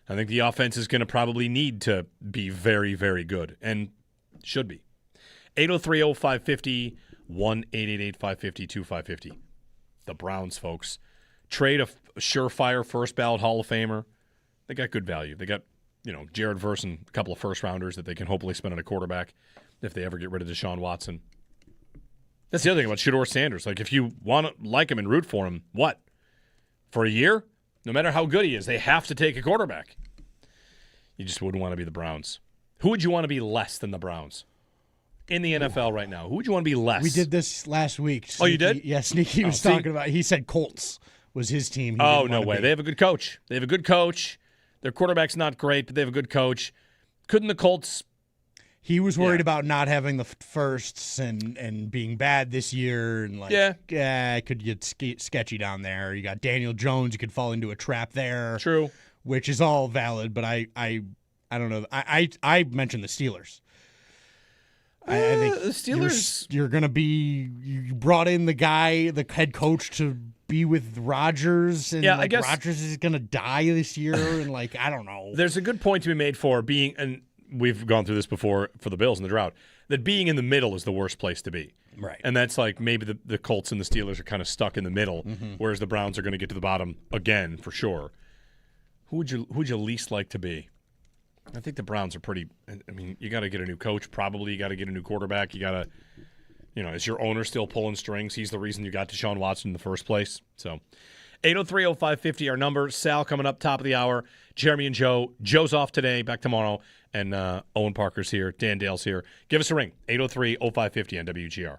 I think the offense is going to probably need to be very, very good, and should be. 803-0550, 1-888-550-2550. The Browns, folks. Trade a surefire first-ballot Hall of Famer. They got good value. They got, Jared Verse and a couple of first-rounders that they can hopefully spend on a quarterback if they ever get rid of Deshaun Watson. That's the other thing about Shedeur Sanders. Like, if you want to like him and root for him, what? For a year? No matter how good he is, they have to take a quarterback. You just wouldn't want to be the Browns. Who would you want to be less than the Browns? In the NFL right now, who would you want to be less? We did this last week. Oh, you did? Yeah, Sneaky was talking about. He said Colts was his team. Oh, no way. They have a good coach. Their quarterback's not great, but they have a good coach. Couldn't the Colts? He was worried about not having the firsts and being bad this year, and it could get sketchy down there. You got Daniel Jones. You could fall into a trap there. True. Which is all valid, but I don't know. I mentioned the Steelers. I think the Steelers. You're going to be. You brought in the head coach to be with Rodgers, and I guess Rodgers is going to die this year, and I don't know. There's a good point to be made for being, and we've gone through this before for the Bills in the drought, that being in the middle is the worst place to be. Right. And that's like maybe the Colts and the Steelers are kind of stuck in the middle, whereas the Browns are going to get to the bottom again for sure. Who would you least like to be? I think the Browns are pretty. I mean, you got to get a new coach. Probably you got to get a new quarterback. You got to, is your owner still pulling strings? He's the reason you got Deshaun Watson in the first place. So, 803-0550, our number. Sal coming up top of the hour. Jeremy and Joe. Joe's off today. Back tomorrow. And Owen Parker's here. Dan Dale's here. Give us a ring. 803-0550 on WGR.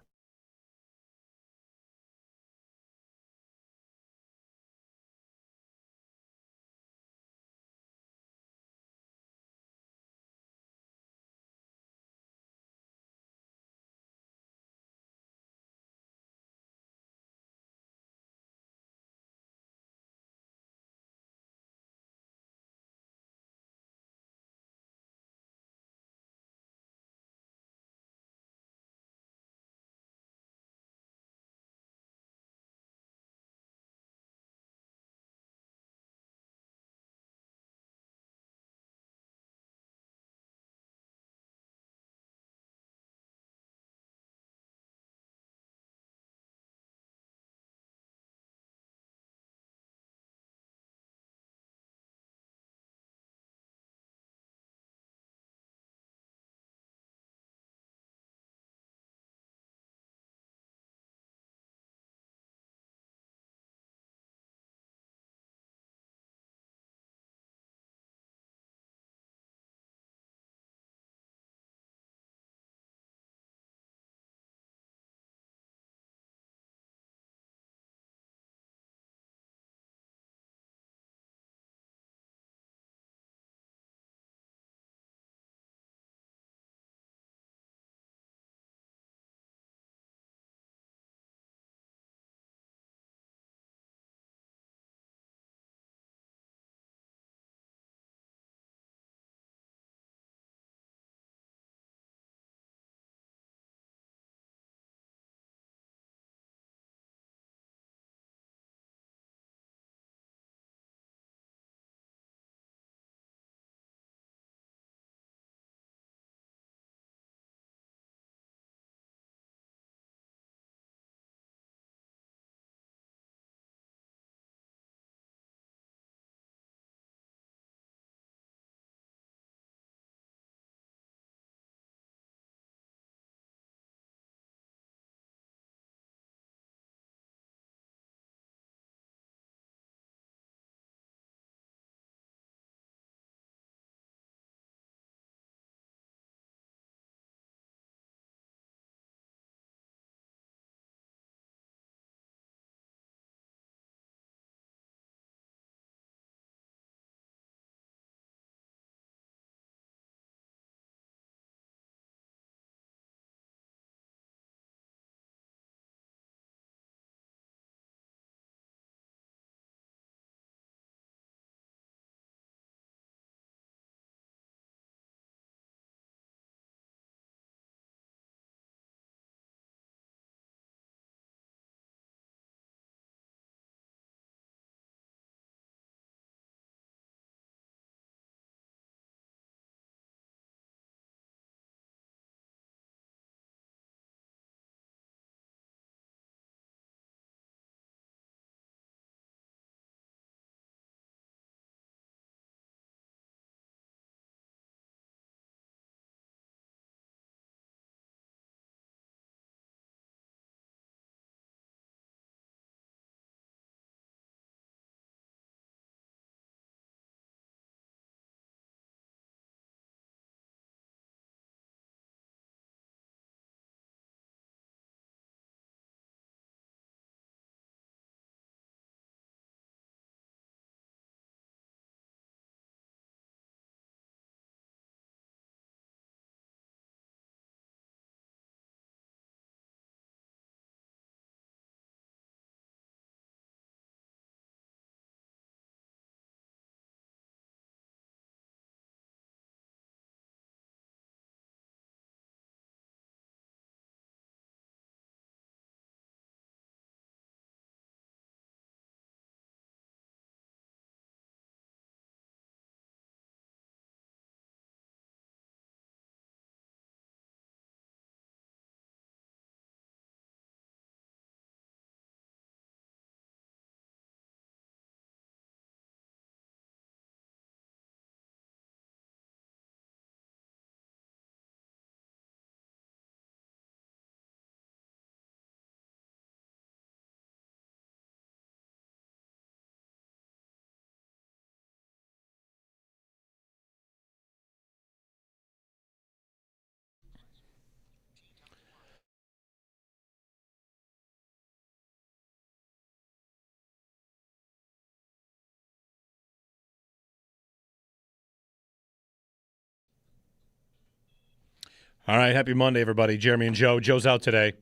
All right, happy Monday, everybody. Jeremy and Joe. Joe's out today.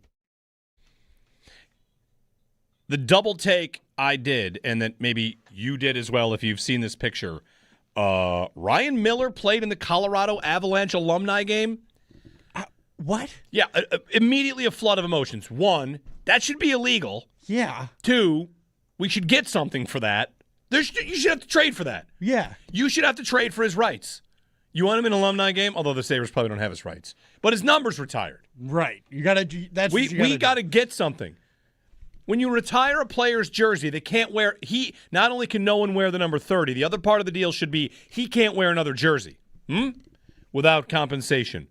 The double take I did, and that maybe you did as well if you've seen this picture. Ryan Miller played in the Colorado Avalanche alumni game. What? Yeah, immediately a flood of emotions. One, that should be illegal. Yeah. Two, we should get something for that. You should have to trade for that. Yeah. You should have to trade for his rights. You want him in an alumni game, although the Sabres probably don't have his rights. But his number's retired. Right. You got to. That's what you we got to get something. When you retire a player's jersey, they can't wear. He not only can no one wear the number 30. The other part of the deal should be he can't wear another jersey without compensation.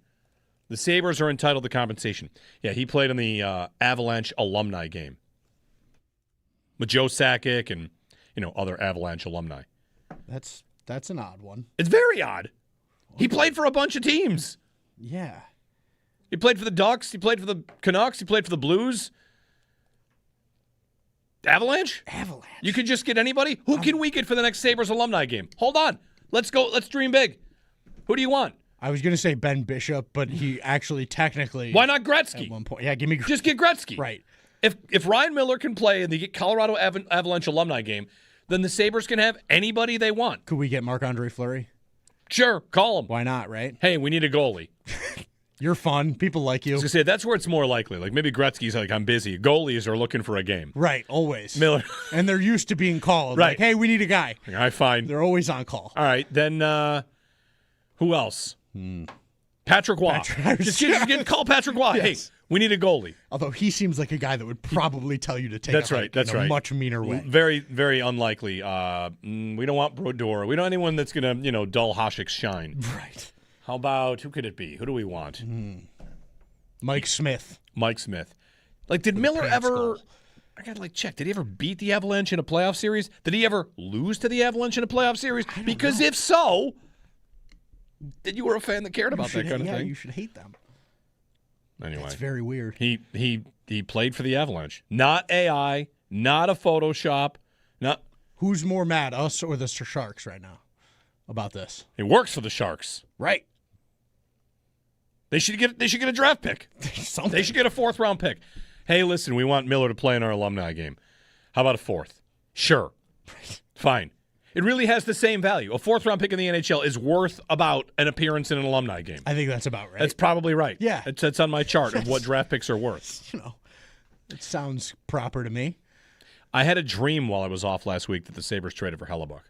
The Sabres are entitled to compensation. Yeah, he played in the Avalanche alumni game with Joe Sakic and other Avalanche alumni. That's an odd one. It's very odd. He played for a bunch of teams. Yeah. He played for the Ducks. He played for the Canucks. He played for the Blues. Avalanche? You could just get anybody? Who can we get for the next Sabres alumni game? Hold on. Let's go. Let's dream big. Who do you want? I was going to say Ben Bishop, but he actually technically... Why not Gretzky? At one point. Yeah, give me... Just get Gretzky. Right. If Ryan Miller can play in the Colorado Avalanche alumni game, then the Sabres can have anybody they want. Could we get Marc-Andre Fleury? Sure. Call him. Why not, right? Hey, we need a goalie. You're fun. People like you. I was gonna say, that's where it's more likely. Like maybe Gretzky's like, I'm busy. Goalies are looking for a game. Right, always. Miller. And they're used to being called. Right. Like, hey, we need a guy. All right, fine. They're always on call. All right, then who else? Patrick Waugh. Just call Patrick Waugh. Yes. Hey, we need a goalie. Although he seems like a guy that would probably tell you to take that's a right. hike That's in a right. much meaner way. Very, very unlikely. We don't want Brodeur. We don't want anyone that's going to, dull Hasek's shine. Right. How about, who could it be? Who do we want? Mike Smith. Like, did Miller ever... I got to, check. Did he ever beat the Avalanche in a playoff series? Did he ever lose to the Avalanche in a playoff series? Because if so, then you were a fan that cared about that kind of thing. Yeah, you should hate them. Anyway. That's very weird. He played for the Avalanche. Not AI, not a Photoshop, not... Who's more mad, us or the Sharks right now about this? He works for the Sharks. Right. They should get a draft pick. Something. They should get a 4th-round pick. Hey, listen, we want Miller to play in our alumni game. How about a 4th? Sure. Fine. It really has the same value. A 4th-round pick in the NHL is worth about an appearance in an alumni game. I think that's about right. That's probably right. Yeah. That's on my chart of what draft picks are worth. It sounds proper to me. I had a dream while I was off last week that the Sabres traded for Hellebuck.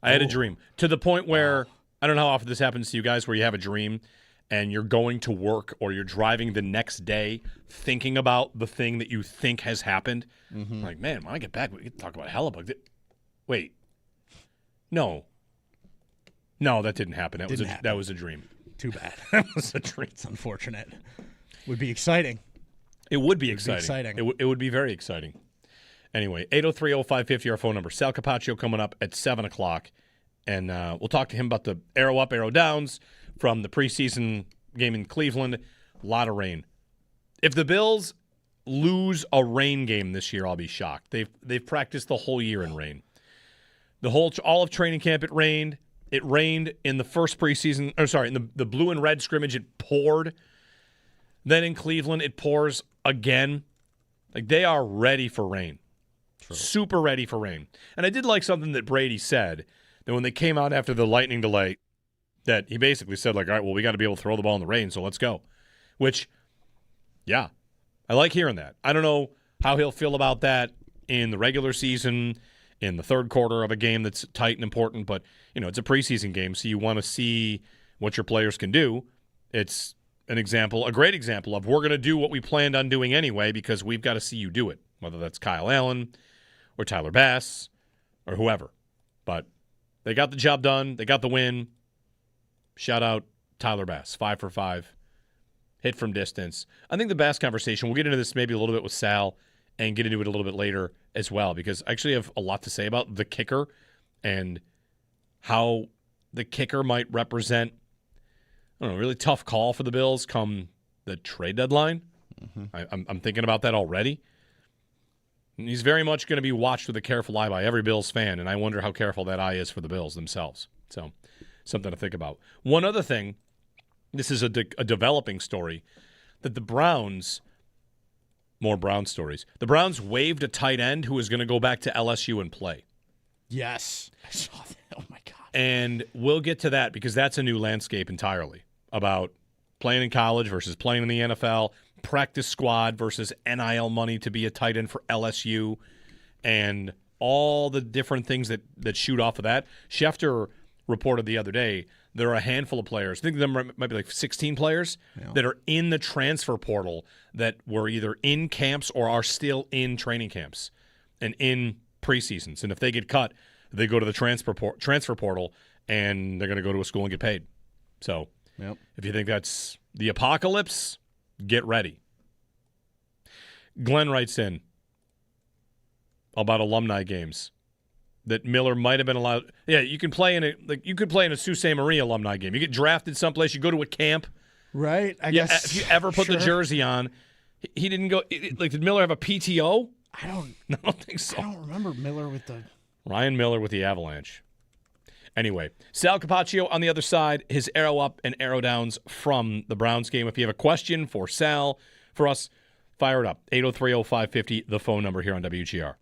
I had a dream to the point where, I don't know how often this happens to you guys, where you have a dream and you're going to work or you're driving the next day thinking about the thing that you think has happened. Like, man, when I get back, we can talk about Hellebuck. Wait. No, that didn't happen. That was a dream. Too bad. That was a dream. It's unfortunate. Would be exciting. It would be exciting. It would be very exciting. Anyway, 803-0550, our phone number. Sal Capaccio coming up at 7 o'clock, and we'll talk to him about the arrow up, arrow downs from the preseason game in Cleveland. A lot of rain. If the Bills lose a rain game this year, I'll be shocked. They've practiced the whole year in rain. All of training camp, it rained. It rained in the first preseason, in the blue and red scrimmage, it poured. Then in Cleveland, it pours again. Like, they are ready for rain. True. Super ready for rain. And I did like something that Brady said, that when they came out after the lightning delay, that he basically said, all right, well, we got to be able to throw the ball in the rain, so let's go. Which, yeah, I like hearing that. I don't know how he'll feel about that in the regular season, in the third quarter of a game that's tight and important, but, it's a preseason game, so you want to see what your players can do. It's a great example of we're going to do what we planned on doing anyway because we've got to see you do it, whether that's Kyle Allen or Tyler Bass or whoever. But they got the job done. They got the win. Shout out Tyler Bass, 5 for 5, hit from distance. I think the Bass conversation, we'll get into this maybe a little bit with Sal and get into it a little bit later as well because I actually have a lot to say about the kicker and how the kicker might represent, a really tough call for the Bills come the trade deadline. I'm thinking about that already. And he's very much going to be watched with a careful eye by every Bills fan, and I wonder how careful that eye is for the Bills themselves. So, something to think about. One other thing this is a developing story, that the Browns, more Brown stories, the Browns waived a tight end who was going to go back to LSU and play. Yes. I saw that. Oh, my God. And we'll get to that because that's a new landscape entirely about playing in college versus playing in the NFL, practice squad versus NIL money to be a tight end for LSU, and all the different things that shoot off of that. Schefter reported the other day there are a handful of players, I think there might be like 16 players, that are in the transfer portal that were either in camps or are still in training camps and in preseasons. And if they get cut, they go to the transfer portal, and they're going to go to a school and get paid. So if you think that's the apocalypse, get ready. Glenn writes in about alumni games that Miller might have been allowed. Yeah, you can play in you could play in a Sault Ste. Marie alumni game. You get drafted someplace, you go to a camp. Right. I guess if you ever put the jersey on, he didn't go. Did Miller have a PTO? I don't think so. I don't remember Miller with the Ryan Miller with the Avalanche. Anyway, Sal Capaccio on the other side, his arrow up and arrow downs from the Browns game. If you have a question for Sal, for us, fire it up. 803-0550, the phone number here on WGR.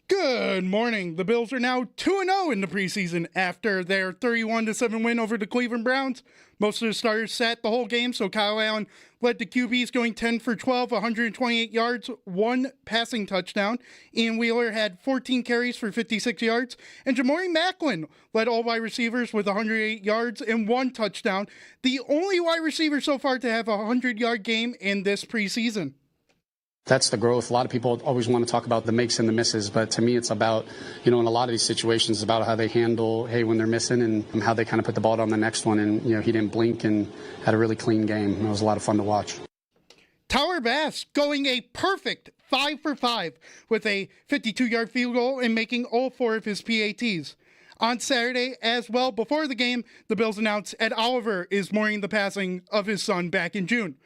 Good morning. The Bills are now 2-0 in the preseason after their 31-7 win over the Cleveland Browns. Most of the starters sat the whole game, so Kyle Allen led the QBs going 10 for 12, 128 yards, 1 passing touchdown. Ian Wheeler had 14 carries for 56 yards, and Jamori Macklin led all wide receivers with 108 yards and 1 touchdown, the only wide receiver so far to have a 100-yard game in this preseason. That's the growth. A lot of people always want to talk about the makes and the misses, but to me, it's about, in a lot of these situations, about how they handle, hey, when they're missing and how they kind of put the ball on the next one. And, he didn't blink and had a really clean game. It was a lot of fun to watch. Tyler Bass going a perfect 5 for 5 with a 52-yard field goal and making all 4 of his PATs. On Saturday as well, before the game, the Bills announced Ed Oliver is mourning the passing of his son back in June.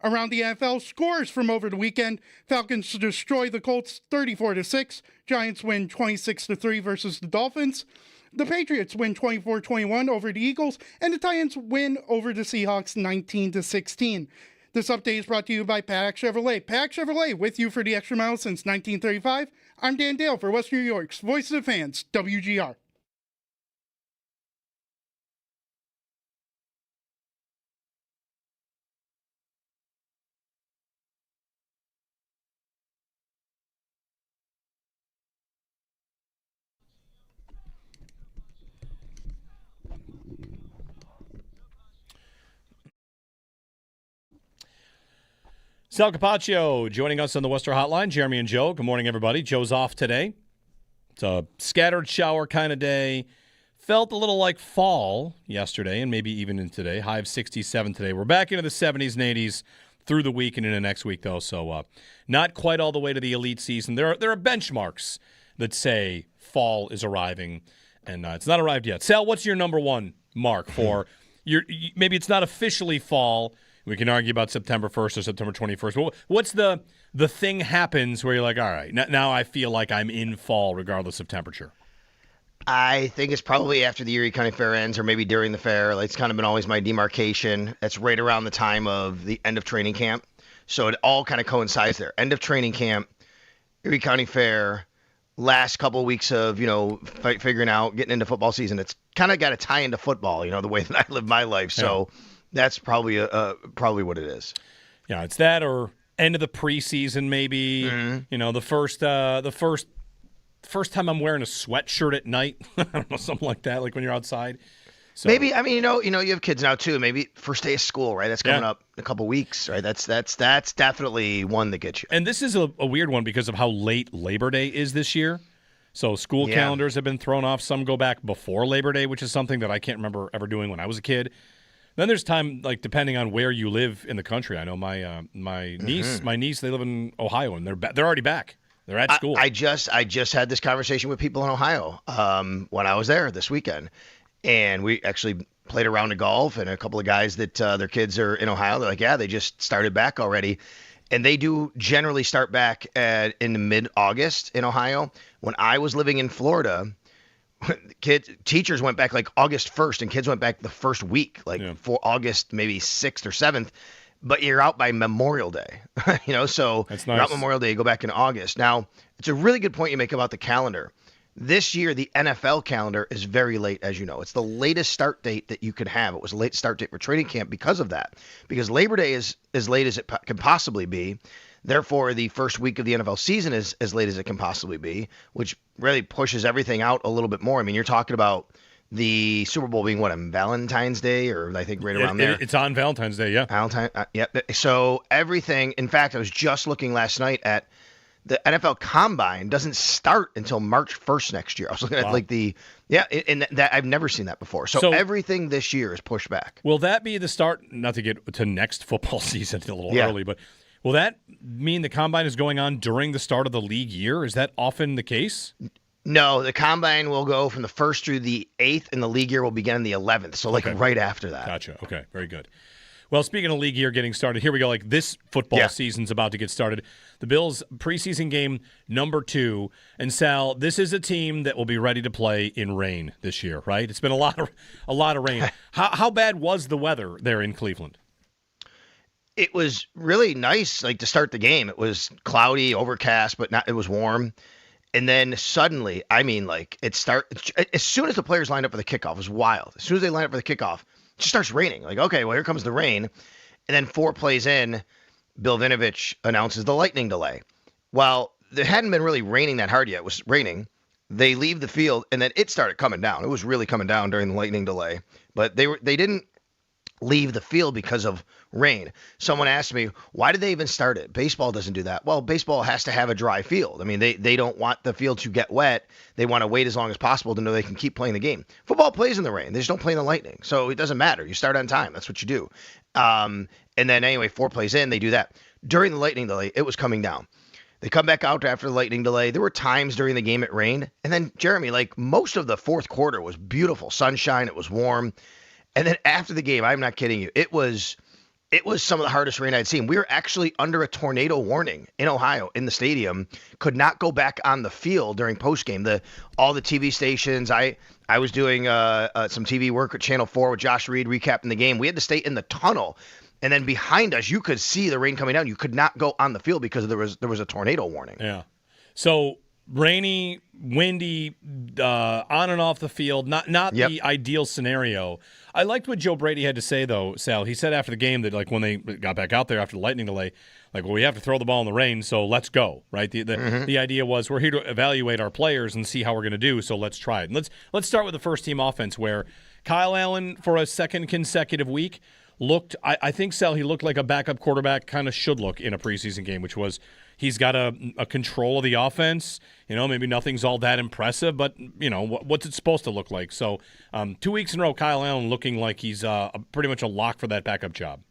Around the NFL, scores from over the weekend. Falcons destroy the Colts 34-6. Giants win 26-3 versus the Dolphins. The Patriots win 24-21 over the Eagles. And the Titans win over the Seahawks 19-16. This update is brought to you by Paddock Chevrolet. Paddock Chevrolet with you for the extra mile since 1935. I'm Dan Dale for West New York's Voice of the Fans, WGR. Sal Capaccio joining us on the Western Hotline. Jeremy and Joe. Good morning, everybody. Joe's off today. It's a scattered shower kind of day. Felt a little like fall yesterday and maybe even in today. High of 67 today. We're back into the 70s and 80s through the week and into next week, though. So not quite all the way to the elite season. There are benchmarks that say fall is arriving, and it's not arrived yet. Sal, what's your number one mark for maybe it's not officially fall. We can argue about September 1st or September 21st. But what's the thing happens where you're like, all right, now I feel like I'm in fall regardless of temperature? I think it's probably after the Erie County Fair ends or maybe during the fair. Like, it's kind of been always my demarcation. That's right around the time of the end of training camp. So it all kind of coincides there. End of training camp, Erie County Fair, last couple of weeks of, figuring out, getting into football season. It's kind of got to tie into football, the way that I live my life. So that's probably probably what it is. Yeah, it's that or end of the preseason maybe. Mm-hmm. The first time I'm wearing a sweatshirt at night. I don't know, something like that, like when you're outside. So, maybe, you have kids now too. Maybe first day of school, right? That's coming up in a couple weeks, right? That's definitely one that gets you. And this is a weird one because of how late Labor Day is this year. So school calendars have been thrown off. Some go back before Labor Day, which is something that I can't remember ever doing when I was a kid. Then there's time, like, depending on where you live in the country. I know my niece, they live in Ohio, and they're already back. They're at school. I just had this conversation with people in Ohio when I was there this weekend, and we actually played a round of golf. And a couple of guys that their kids are in Ohio, they're like, yeah, they just started back already, and they do generally start back in mid-August in Ohio. When I was living in Florida, teachers went back like August 1st, and kids went back the first week, for August maybe 6th or 7th. But you're out by Memorial Day, so that's nice. You're out Memorial Day, you go back in August. Now, it's a really good point you make about the calendar. This year, the NFL calendar is very late, as you know. It's the latest start date that you could have. It was a late start date for training camp because of that, because Labor Day is as late as it can possibly be. Therefore, the first week of the NFL season is as late as it can possibly be, which really pushes everything out a little bit more. I mean, you're talking about the Super Bowl being, on Valentine's Day, or I think right around there. It's on Valentine's Day, yeah. Yep. So everything, in fact, I was just looking last night at the NFL Combine doesn't start until March 1st next year. I was looking at and that I've never seen that before. So everything this year is pushed back. Will that be the start, not to get to next football season a little early, but will that mean the Combine is going on during the start of the league year? Is that often the case? No, the Combine will go from the 1st through the 8th, and the league year will begin the 11th. So, right after that. Gotcha. Okay, very good. Well, speaking of league year getting started, here we go. Like, this football season's about to get started. The Bills' preseason game number 2. And, Sal, this is a team that will be ready to play in rain this year, right? It's been a lot of rain. How bad was the weather there in Cleveland? It was really nice, to start the game. It was cloudy, overcast, but it was warm. And then suddenly, I mean, like as soon as the players lined up for the kickoff, it was wild. As soon as they lined up for the kickoff, it just starts raining. Like, okay, well, here comes the rain. And then 4 plays in, Bill Vinovich announces the lightning delay. Well, it hadn't been really raining that hard yet. It was raining. They leave the field, and then it started coming down. It was really coming down during the lightning delay. But they didn't leave the field because of rain. Someone asked me, why did they even start it? Baseball doesn't do that. Well, baseball has to have a dry field. I mean, they don't want the field to get wet. They want to wait as long as possible to know they can keep playing the game. Football plays in the rain. They just don't play in the lightning. So it doesn't matter. You start on time. That's what you do. And then anyway, 4 plays in, they do that. During the lightning delay, it was coming down. They come back out after the lightning delay. There were times during the game it rained. And then, Jeremy, like most of the fourth quarter was beautiful. Sunshine. It was warm. And then after the game, I'm not kidding you, it was some of the hardest rain I'd seen. We were actually under a tornado warning in Ohio in the stadium. Could not go back on the field during postgame. All the TV stations. I was doing some TV work at Channel 4 with Josh Reed recapping the game. We had to stay in the tunnel. And then behind us, you could see the rain coming down. You could not go on the field because there was a tornado warning. Yeah. So rainy, windy, on and off the field. Not the ideal scenario. I liked what Joe Brady had to say, though, Sal. He said after the game that, like, when they got back out there after the lightning delay, like, well, we have to throw the ball in the rain, so let's go, right? The idea was we're here to evaluate our players and see how we're going to do, so let's try it. And let's start with the first-team offense, where Kyle Allen, for a second consecutive week, looked, I think, Sal, he looked like a backup quarterback kind of should look in a preseason game, which was he's got a control of the offense. Maybe nothing's all that impressive, but, what's it supposed to look like? So 2 weeks in a row, Kyle Allen looking like he's pretty much a lock for that backup job.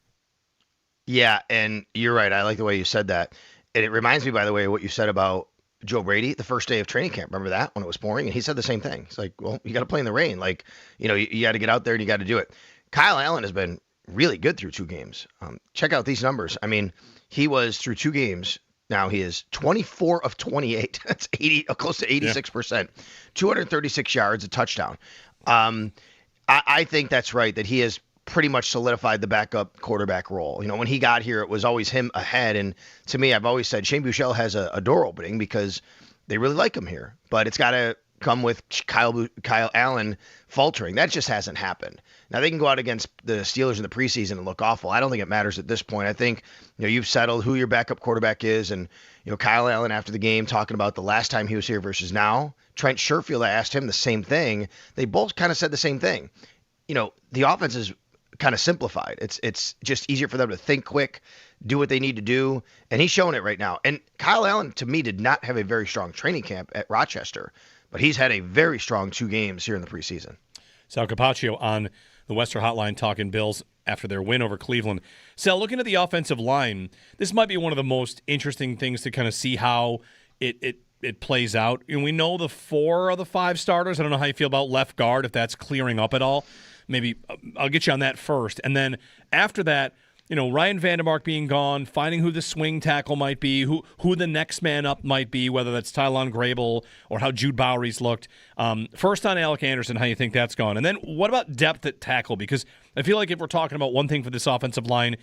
Yeah, and you're right. I like the way you said that. And it reminds me, by the way, of what you said about Joe Brady the first day of training camp. Remember that when it was pouring? And he said the same thing. It's like, well, you got to play in the rain. Like, you got to get out there and you got to do it. Kyle Allen has been really good through 2 games. Check out these numbers. I mean, he was through 2 games. Now he is 24 of 28. That's close to 86%. 236 yards, a touchdown. I think that's right, that he has pretty much solidified the backup quarterback role. When he got here, it was always him ahead. And to me, I've always said Shane Buechele has a door opening because they really like him here. But it's got to come with Kyle Allen faltering. That just hasn't happened. Now, they can go out against the Steelers in the preseason and look awful. I don't think it matters at this point. I think, you've settled who your backup quarterback is. And, Kyle Allen after the game talking about the last time he was here versus now. Trent Sherfield, I asked him the same thing. They both kind of said the same thing. The offense is kind of simplified. It's just easier for them to think quick, do what they need to do. And he's showing it right now. And Kyle Allen, to me, did not have a very strong training camp at Rochester. But he's had a very strong 2 games here in the preseason. Sal Capaccio on the Western Hotline talking Bills after their win over Cleveland. Sal, looking at the offensive line, this might be one of the most interesting things to kind of see how it plays out. And we know the 4 of the 5 starters. I don't know how you feel about left guard, if that's clearing up at all. Maybe I'll get you on that first. And then after that, Ryan Vandermark being gone, finding who the swing tackle might be, who the next man up might be, whether that's Tylon Grable or how Jude Bowery's looked. First on Alec Anderson, how you think that's gone. And then what about depth at tackle? Because I feel like if we're talking about one thing for this offensive line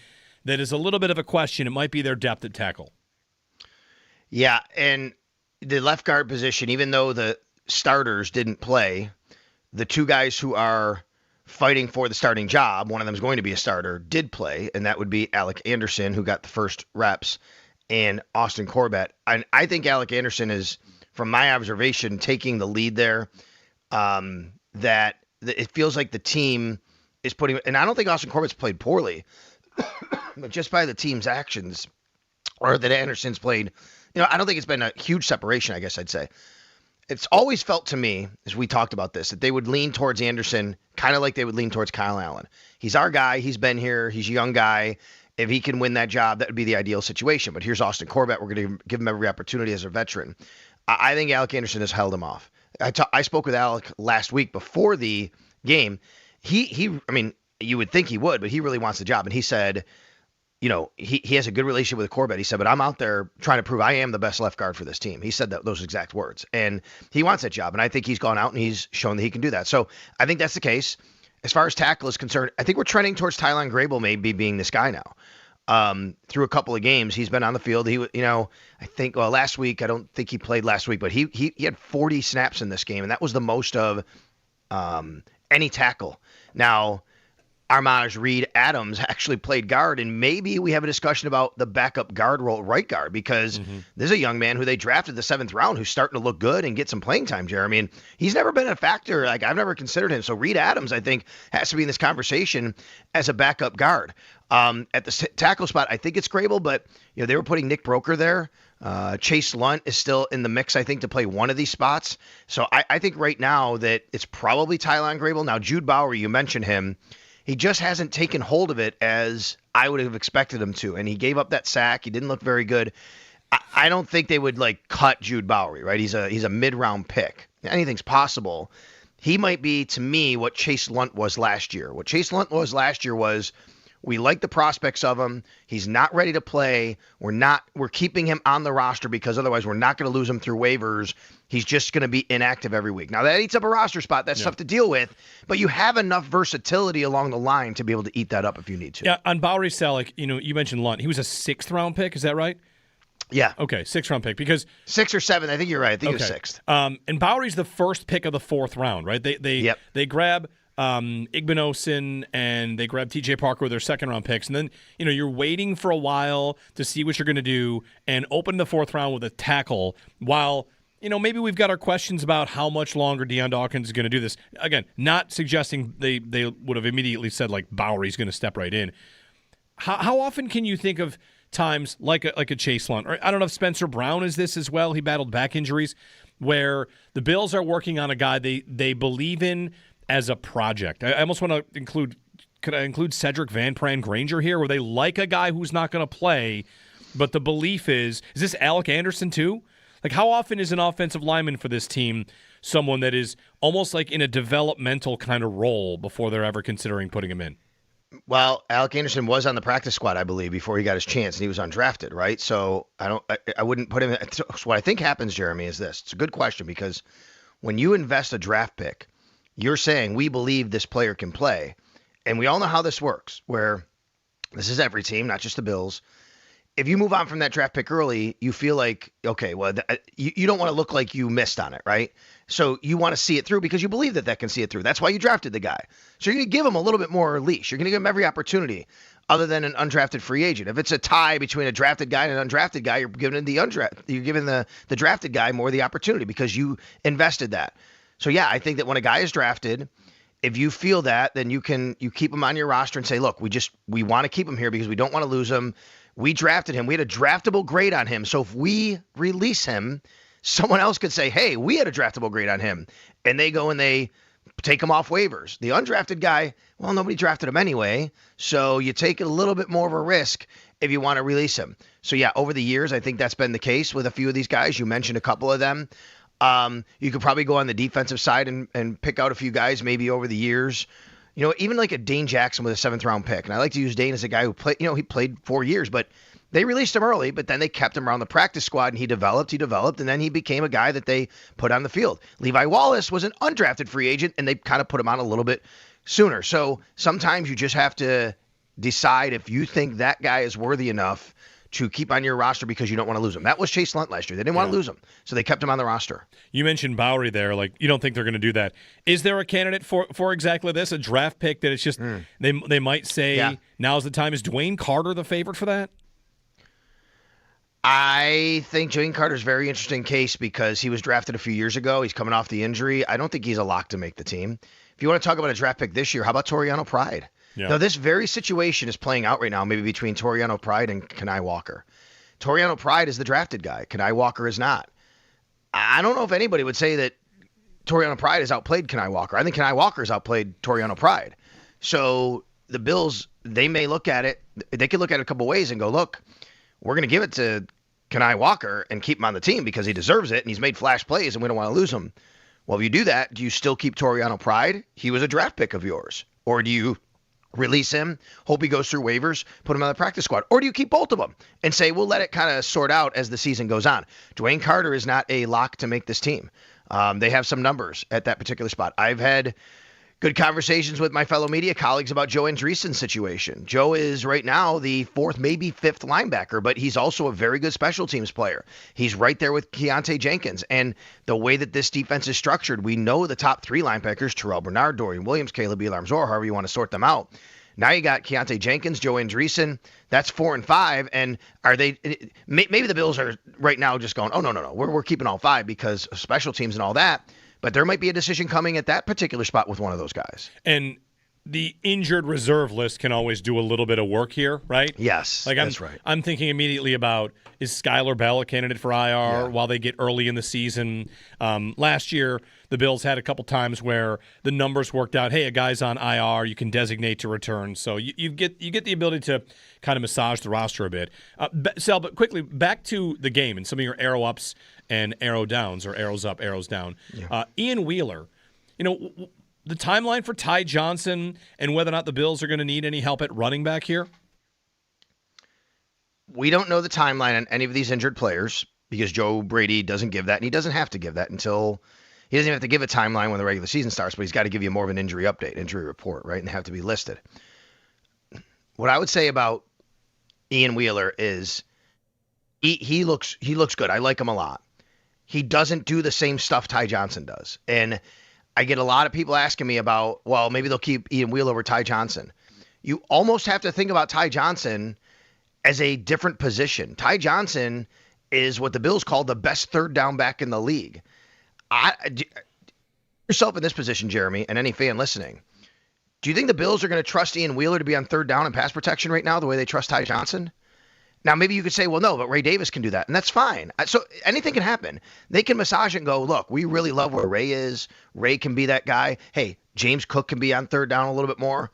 that is a little bit of a question, it might be their depth at tackle. Yeah, and the left guard position, even though the starters didn't play, the 2 guys who are fighting for the starting job, one of them is going to be a starter, did play, and that would be Alec Anderson, who got the first reps, and Austin Corbett. And I think Alec Anderson is, from my observation, taking the lead there. That it feels like the team is putting, and I don't think Austin Corbett's played poorly, but just by the team's actions, or that Anderson's played, I don't think it's been a huge separation, I guess I'd say. It's always felt to me, as we talked about this, that they would lean towards Anderson kind of like they would lean towards Kyle Allen. He's our guy. He's been here. He's a young guy. If he can win that job, that would be the ideal situation. But here's Austin Corbett. We're going to give him every opportunity as a veteran. I think Alec Anderson has held him off. I spoke with Alec last week before the game. I mean, you would think he would, but he really wants the job. And he said, he has a good relationship with Corbett. He said, but I'm out there trying to prove I am the best left guard for this team. He said those exact words. And he wants that job. And I think he's gone out and he's shown that he can do that. So I think that's the case. As far as tackle is concerned, I think we're trending towards Tylon Grable maybe being this guy now. through a couple of games. He's been on the field. I think, last week, I don't think he played last week, but he had 40 snaps in this game, and that was the most of any tackle. Now, Armaj Reed Adams actually played guard, and maybe we have a discussion about the backup guard role, right guard, because there's a young man who they drafted the 7th round who's starting to look good and get some playing time, Jeremy. And he's never been a factor. Like, I've never considered him. So Reed Adams, I think, has to be in this conversation as a backup guard. At the tackle spot, I think it's Grable, but they were putting Nick Broker there. Chase Lunt is still in the mix, I think, to play one of these spots. So I think right now that it's probably Tylon Grable. Now, Jude Bowery, you mentioned him. He just hasn't taken hold of it as I would have expected him to. And he gave up that sack. He didn't look very good. I don't think they would cut Jude Bowery, right? He's a mid-round pick. Anything's possible. He might be, to me, what Chase Lunt was last year. What Chase Lunt was last year was, we like the prospects of him. He's not ready to play. We're keeping him on the roster because otherwise we're not going to lose him through waivers. He's just going to be inactive every week. Now, that eats up a roster spot. That's tough to deal with, but you have enough versatility along the line to be able to eat that up if you need to. Yeah, on Bowery's sell, you mentioned Lunt. He was a 6th-round pick. Is that right? Yeah. Okay, 6th-round pick. Because 6 or 7, I think you're right. I think it was 6th. And Bowery's the first pick of the 4th round, right? They grab Igbinosin and they grab TJ Parker with their 2nd-round picks, and then you're waiting for a while to see what you're going to do and open the 4th round with a tackle while maybe we've got our questions about how much longer Deion Dawkins is going to do this. Again, not suggesting they would have immediately said Bowery's going to step right in. How often can you think of times like a Chase Lunt, or I don't know if Spencer Brown is this as well, he battled back injuries, where the Bills are working on a guy they believe in as a project? I almost want to include Cedric Van Pran Granger here, where they like a guy who's not going to play, but the belief is this Alec Anderson too? How often is an offensive lineman for this team someone that is almost in a developmental kind of role before they're ever considering putting him in? Well, Alec Anderson was on the practice squad, I believe, before he got his chance, and he was undrafted, right? So I wouldn't put him in. So what I think happens, Jeremy, is this. It's a good question, because when you invest a draft pick, you're saying we believe this player can play. And we all know how this works, where this is every team, not just the Bills. If you move on from that draft pick early, you feel like, okay, well, you don't want to look like you missed on it, right? So you want to see it through because you believe that can see it through. That's why you drafted the guy. So you're going to give him a little bit more leash. You're going to give him every opportunity other than an undrafted free agent. If it's a tie between a drafted guy and an undrafted guy, you're giving the drafted guy more of the opportunity because you invested that. So, yeah, I think that when a guy is drafted, if you feel that, then you keep him on your roster and say, look, we want to keep him here because we don't want to lose him. We drafted him. We had a draftable grade on him. So if we release him, someone else could say, hey, we had a draftable grade on him. And they go and they take him off waivers. The undrafted guy, well, nobody drafted him anyway. So you take a little bit more of a risk if you want to release him. So, yeah, over the years, I think that's been the case with a few of these guys. You mentioned a couple of them. You could probably go on the defensive side and pick out a few guys maybe over the years. Even like a Dane Jackson with a 7th-round pick. And I like to use Dane as a guy who played, he played 4 years, but they released him early, but then they kept him around the practice squad, and he developed, and then he became a guy that they put on the field. Levi Wallace was an undrafted free agent, and they kind of put him on a little bit sooner. So sometimes you just have to decide if you think that guy is worthy enough to keep on your roster because you don't want to lose him. That was Chase Lunt last year. They didn't want to lose him, so they kept him on the roster. You mentioned Bowery there. You don't think they're going to do that. Is there a candidate for exactly this, a draft pick that it's just they might say now's the time? Is Dwayne Carter the favorite for that? I think Dwayne Carter's a very interesting case because he was drafted a few years ago. He's coming off the injury. I don't think he's a lock to make the team. If you want to talk about a draft pick this year, how about Toriano Pride? Yeah. Now, this very situation is playing out right now, maybe between Toriano Pride and Kenai Walker. Toriano Pride is the drafted guy. Kenai Walker is not. I don't know if anybody would say that Toriano Pride has outplayed Kenai Walker. I think Kenai Walker has outplayed Toriano Pride. So the Bills, they may look at it. They could look at it a couple ways and go, look, we're going to give it to Kenai Walker and keep him on the team because he deserves it and he's made flash plays and we don't want to lose him. Well, if you do that, do you still keep Toriano Pride? He was a draft pick of yours. Or do you release him, hope he goes through waivers, put him on the practice squad? Or do you keep both of them and say, we'll let it kind of sort out as the season goes on? Dwayne Carter is not a lock to make this team. They have some numbers at that particular spot. I've had good conversations with my fellow media colleagues about Joe Andreessen's situation. Joe is right now the fourth, maybe fifth linebacker, but he's also a very good special teams player. He's right there with Keontae Jenkins. And the way that this defense is structured, we know the top three linebackers, Terrell Bernard, Dorian Williams, Caleb Elam-Zor, however you want to sort them out. Now you got Keontae Jenkins, Joe Andreessen. That's 4 and 5. And are they? Maybe the Bills are right now just going, oh no, we're keeping all 5 because of special teams and all that. But there might be a decision coming at that particular spot with one of those guys. And the injured reserve list can always do a little bit of work here, right? Yes, that's right. I'm thinking immediately about, is Skylar Bell a candidate for IR while they get early in the season? Last year, the Bills had a couple times where the numbers worked out. Hey, a guy's on IR, you can designate to return. So you get the ability to kind of massage the roster a bit. Sal, but quickly, back to the game and some of your arrow ups and arrow downs, or arrows up, arrows down. Yeah. Ian Wheeler, the timeline for Ty Johnson and whether or not the Bills are going to need any help at running back here? We don't know the timeline on any of these injured players because Joe Brady doesn't give that, and he doesn't have to give that until he doesn't have to give a timeline when the regular season starts, but he's got to give you more of an injury update, injury report, right? And they have to be listed. What I would say about Ian Wheeler is he looks good. I like him a lot. He doesn't do the same stuff Ty Johnson does. And I get a lot of people asking me about, well, maybe they'll keep Ian Wheeler over Ty Johnson. You almost have to think about Ty Johnson as a different position. Ty Johnson is what the Bills call the best third down back in the league. Yourself in this position, Jeremy, and any fan listening, do you think the Bills are going to trust Ian Wheeler to be on third down and pass protection right now the way they trust Ty Johnson? Now, maybe you could say, well, no, but Ray Davis can do that, and that's fine. So anything can happen. They can massage it and go, look, we really love where Ray is. Ray can be that guy. Hey, James Cook can be on third down a little bit more.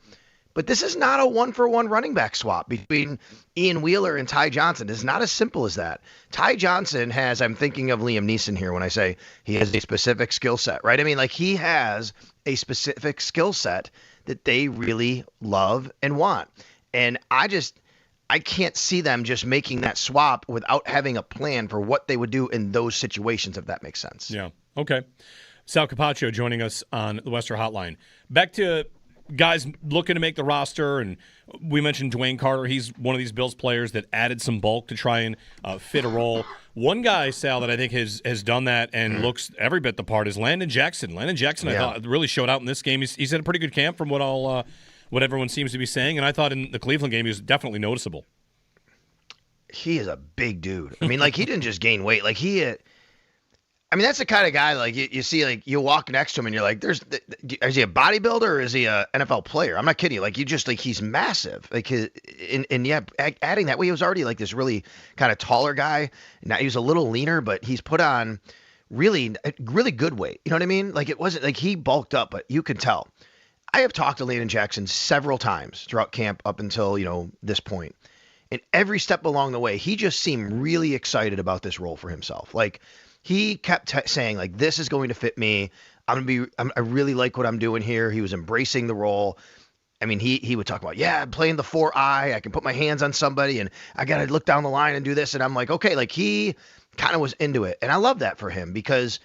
But this is not a one-for-one running back swap between Ian Wheeler and Ty Johnson. It's not as simple as that. Ty Johnson has, I'm thinking of Liam Neeson here when I say he has a specific skill set, right? I mean, like, he has a specific skill set that they really love and want. And I can't see them just making that swap without having a plan for what they would do in those situations, if that makes sense. Yeah. Okay. Sal Capaccio joining us on the Western Hotline. Back to guys looking to make the roster, and we mentioned Dwayne Carter. He's one of these Bills players that added some bulk to try and fit a role. One guy, Sal, that I think has done that and looks every bit the part is Landon Jackson. Landon Jackson, I thought, really showed out in this game. He's had a pretty good camp from what everyone seems to be saying, and I thought in the Cleveland game he was definitely noticeable. He is a big dude. I mean, like, he didn't just gain weight. Like, that's the kind of guy, like, you see, like, you walk next to him and you're like, is he a bodybuilder or is he a NFL player? I'm not kidding you. Like, he's massive. Like, adding that way, he was already, like, this really kind of taller guy. Now he was a little leaner, but he's put on really, really good weight. You know what I mean? Like, it wasn't like he bulked up, but you could tell. I have talked to Landon Jackson several times throughout camp up until, this point. And every step along the way, he just seemed really excited about this role for himself. Like, he kept saying, like, this is going to fit me. I really like what I'm doing here. He was embracing the role. I mean, he would talk about, I'm playing the 4-eye. I can put my hands on somebody, and I got to look down the line and do this. And I'm like, okay, like, he kind of was into it. And I love that for him because,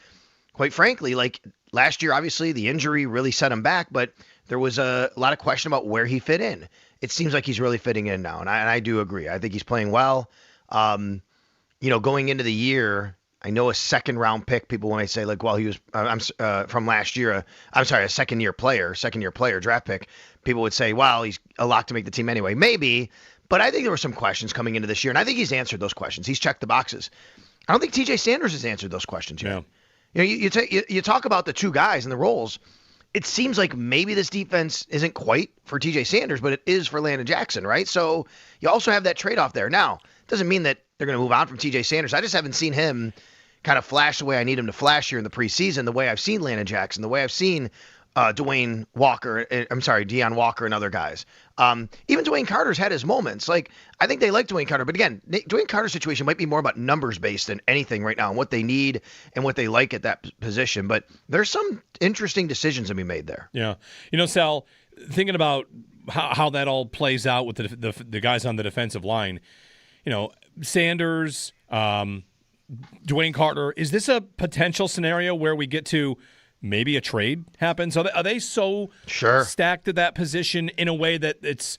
quite frankly, like, last year, obviously, the injury really set him back, but there was a lot of question about where he fit in. It seems like he's really fitting in now, and I do agree. I think he's playing well. Going into the year, I know a second-round pick, people when I say, like, well, he was from last year, a second-year player, draft pick, people would say, well, he's a lock to make the team anyway. Maybe, but I think there were some questions coming into this year, and I think he's answered those questions. He's checked the boxes. I don't think TJ Sanders has answered those questions yet. Yeah. You talk about the two guys and the roles. It seems like maybe this defense isn't quite for TJ Sanders, but it is for Landon Jackson, right? So you also have that trade-off there. Now, it doesn't mean that they're going to move on from TJ Sanders. I just haven't seen him kind of flash the way I need him to flash here in the preseason, the way I've seen Landon Jackson, the way I've seen Deontay Walker and other guys. Even Dwayne Carter's had his moments. Like, I think they like Dwayne Carter. But again, Dwayne Carter's situation might be more about numbers based than anything right now and what they need and what they like at that position. But there's some interesting decisions to be made there. Yeah. Sal, thinking about how that all plays out with the guys on the defensive line, Sanders, Dwayne Carter, is this a potential scenario where we get to maybe a trade happens? Are they so Sure. stacked at that position in a way that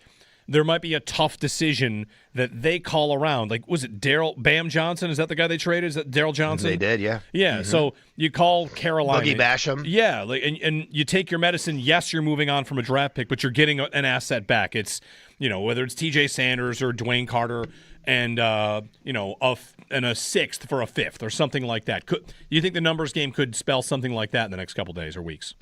there might be a tough decision that they call around? Like, was it Bam Johnson? Is that the guy they traded? Is that Daryl Johnson? They did, yeah. Yeah, So you call Carolina. Boogie Basham. Yeah, and you take your medicine. Yes, you're moving on from a draft pick, but you're getting an asset back. It's, whether it's TJ Sanders or Dwayne Carter and, a sixth for a fifth or something like that. Do you think the numbers game could spell something like that in the next couple days or weeks?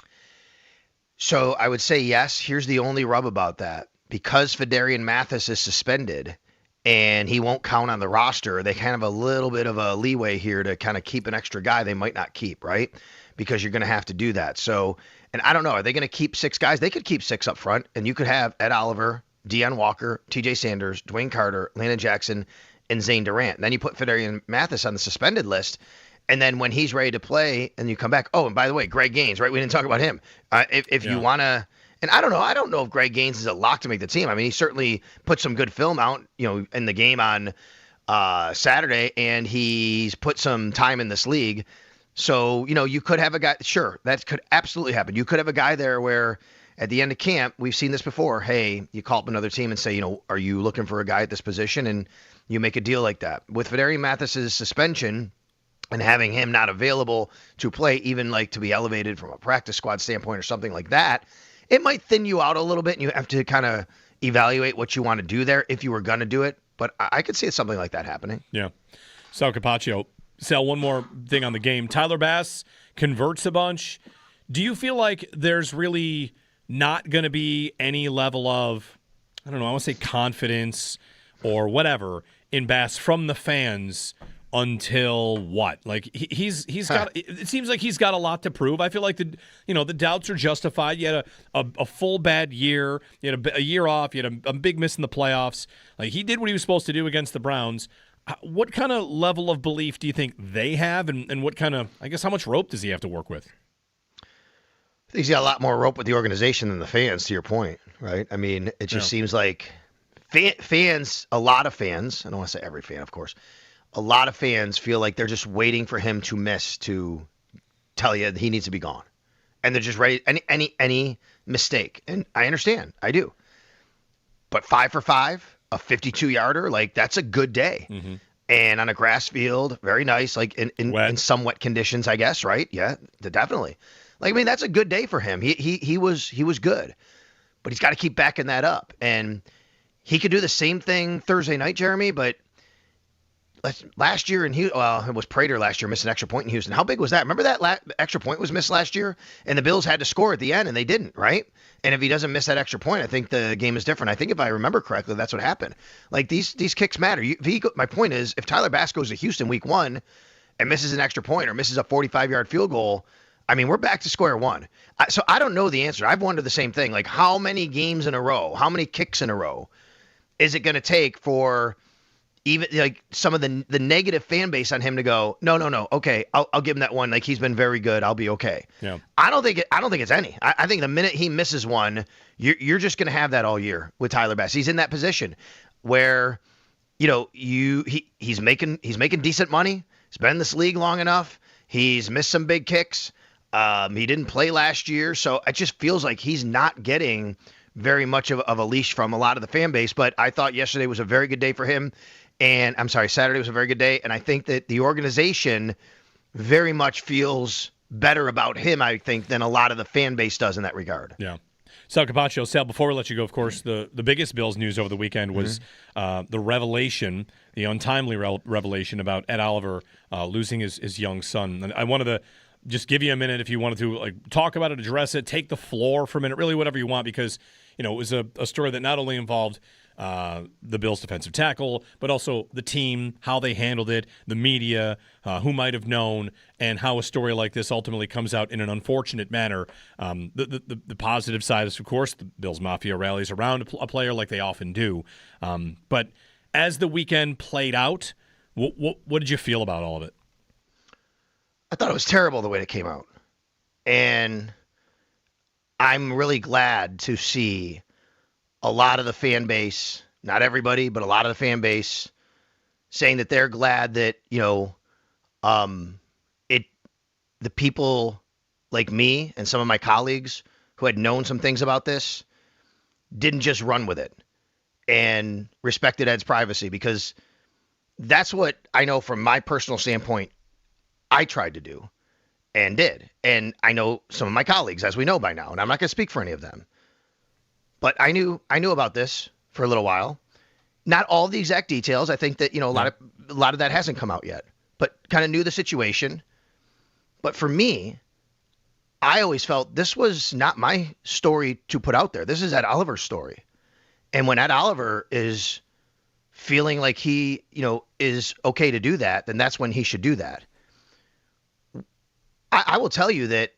So I would say yes. Here's the only rub about that. Because Fedarian Mathis is suspended and he won't count on the roster, they kind of a little bit of a leeway here to kind of keep an extra guy they might not keep, right? Because you're going to have to do that. So, and I don't know, are they going to keep 6 guys? They could keep 6 up front, and you could have Ed Oliver, Deion Walker, TJ Sanders, Dwayne Carter, Landon Jackson, and Zane Durant. And then you put Fedarian Mathis on the suspended list, and then when he's ready to play and you come back, oh, and by the way, Greg Gaines, right? We didn't talk about him. If you want to, and I don't know if Greg Gaines is a lock to make the team. I mean, he certainly put some good film out, in the game on Saturday, and he's put some time in this league. So, you could have a guy, sure, that could absolutely happen. You could have a guy there where at the end of camp, we've seen this before. Hey, you call up another team and say, are you looking for a guy at this position? And you make a deal like that. With Fedarian Mathis's suspension and having him not available to play, even like to be elevated from a practice squad standpoint or something like that, it might thin you out a little bit, and you have to kind of evaluate what you want to do there if you were going to do it. But I could see something like that happening. Yeah. Sal Capaccio, one more thing on the game. Tyler Bass converts a bunch. Do you feel like there's really not going to be any level of, I don't know, I want to say confidence or whatever in Bass from the fans until what? Like he's got. It seems like he's got a lot to prove. I feel like the doubts are justified. You had a full bad year. You had a year off. You had a big miss in the playoffs. Like he did what he was supposed to do against the Browns. What kind of level of belief do you think they have, and what kind of, I guess, how much rope does he have to work with? I think he's got a lot more rope with the organization than the fans. To your point, right? I mean, it just seems like fans, a lot of fans. I don't want to say every fan, of course. A lot of fans feel like they're just waiting for him to miss to tell you that he needs to be gone. And they're just ready any mistake. And I understand. I do. But 5 for 5, a 52-yarder, like that's a good day. Mm-hmm. And on a grass field, very nice, like in some wet conditions, I guess, right? Yeah, definitely. Like, I mean, that's a good day for him. He was good. But he's got to keep backing that up. And he could do the same thing Thursday night, Jeremy, but last year it was Prater last year, missed an extra point in Houston. How big was that? Remember that extra point was missed last year? And the Bills had to score at the end, and they didn't, right? And if he doesn't miss that extra point, I think the game is different. I think if I remember correctly, that's what happened. Like, these kicks matter. My point is, if Tyler Bass goes to Houston week 1 and misses an extra point or misses a 45-yard field goal, I mean, we're back to square one. So I don't know the answer. I've wondered the same thing. Like, how many games in a row, how many kicks in a row is it going to take for even like some of the negative fan base on him to go, no, okay, I'll give him that one. Like, he's been very good. I'll be okay. Yeah. I don't think it's any. I think the minute he misses one, you're just going to have that all year with Tyler Bass. He's in that position where, he's making decent money. He's been in this league long enough. He's missed some big kicks. He didn't play last year, so it just feels like he's not getting very much of a leash from a lot of the fan base. But I thought yesterday was a very good day for him. And Saturday was a very good day. And I think that the organization very much feels better about him, I think, than a lot of the fan base does in that regard. Yeah. Sal Capaccio, Sal, before we let you go, of course, the biggest Bills news over the weekend was the revelation, the untimely revelation about Ed Oliver losing his young son. And I wanted to just give you a minute if you wanted to talk about it, address it, take the floor for a minute, really whatever you want, because it was a story that not only involved the Bills' defensive tackle, but also the team, how they handled it, the media, who might have known, and how a story like this ultimately comes out in an unfortunate manner. The positive side is, of course, the Bills Mafia rallies around a player like they often do. But as the weekend played out, what did you feel about all of it? I thought it was terrible the way it came out. And I'm really glad to see a lot of the fan base, not everybody, but a lot of the fan base saying that they're glad that, the people like me and some of my colleagues who had known some things about this didn't just run with it and respected Ed's privacy, because that's what I know from my personal standpoint I tried to do and did. And I know some of my colleagues, as we know by now, and I'm not going to speak for any of them. But I knew about this for a little while. Not all the exact details. I think that, a lot of that hasn't come out yet, but kind of knew the situation. But for me, I always felt this was not my story to put out there. This is Ed Oliver's story. And when Ed Oliver is feeling like he, is okay to do that, then that's when he should do that. I will tell you that,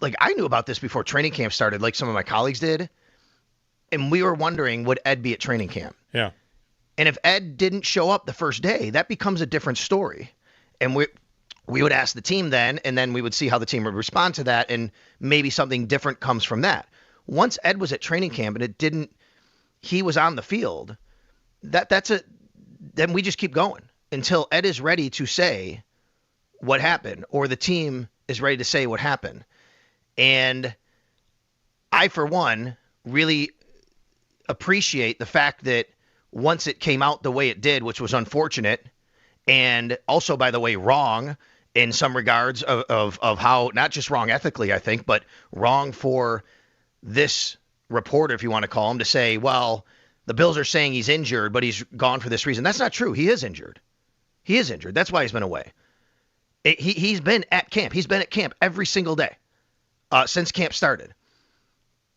like, I knew about this before training camp started, like some of my colleagues did. And we were wondering, would Ed be at training camp? Yeah. And if Ed didn't show up the first day, that becomes a different story. And we would ask the team then, and then we would see how the team would respond to that, and maybe something different comes from that. Once Ed was at training camp and he was on the field, then we just keep going until Ed is ready to say what happened, or the team is ready to say what happened. And I, for one, really appreciate the fact that once it came out the way it did, which was unfortunate, and also, by the way, wrong in some regards of how, not just wrong ethically, I think, but wrong for this reporter, if you want to call him, to say, well, the Bills are saying he's injured, but he's gone for this reason. That's not true. He is injured. He is injured. That's why he's been away. He's been at camp. He's been at camp every single day since camp started.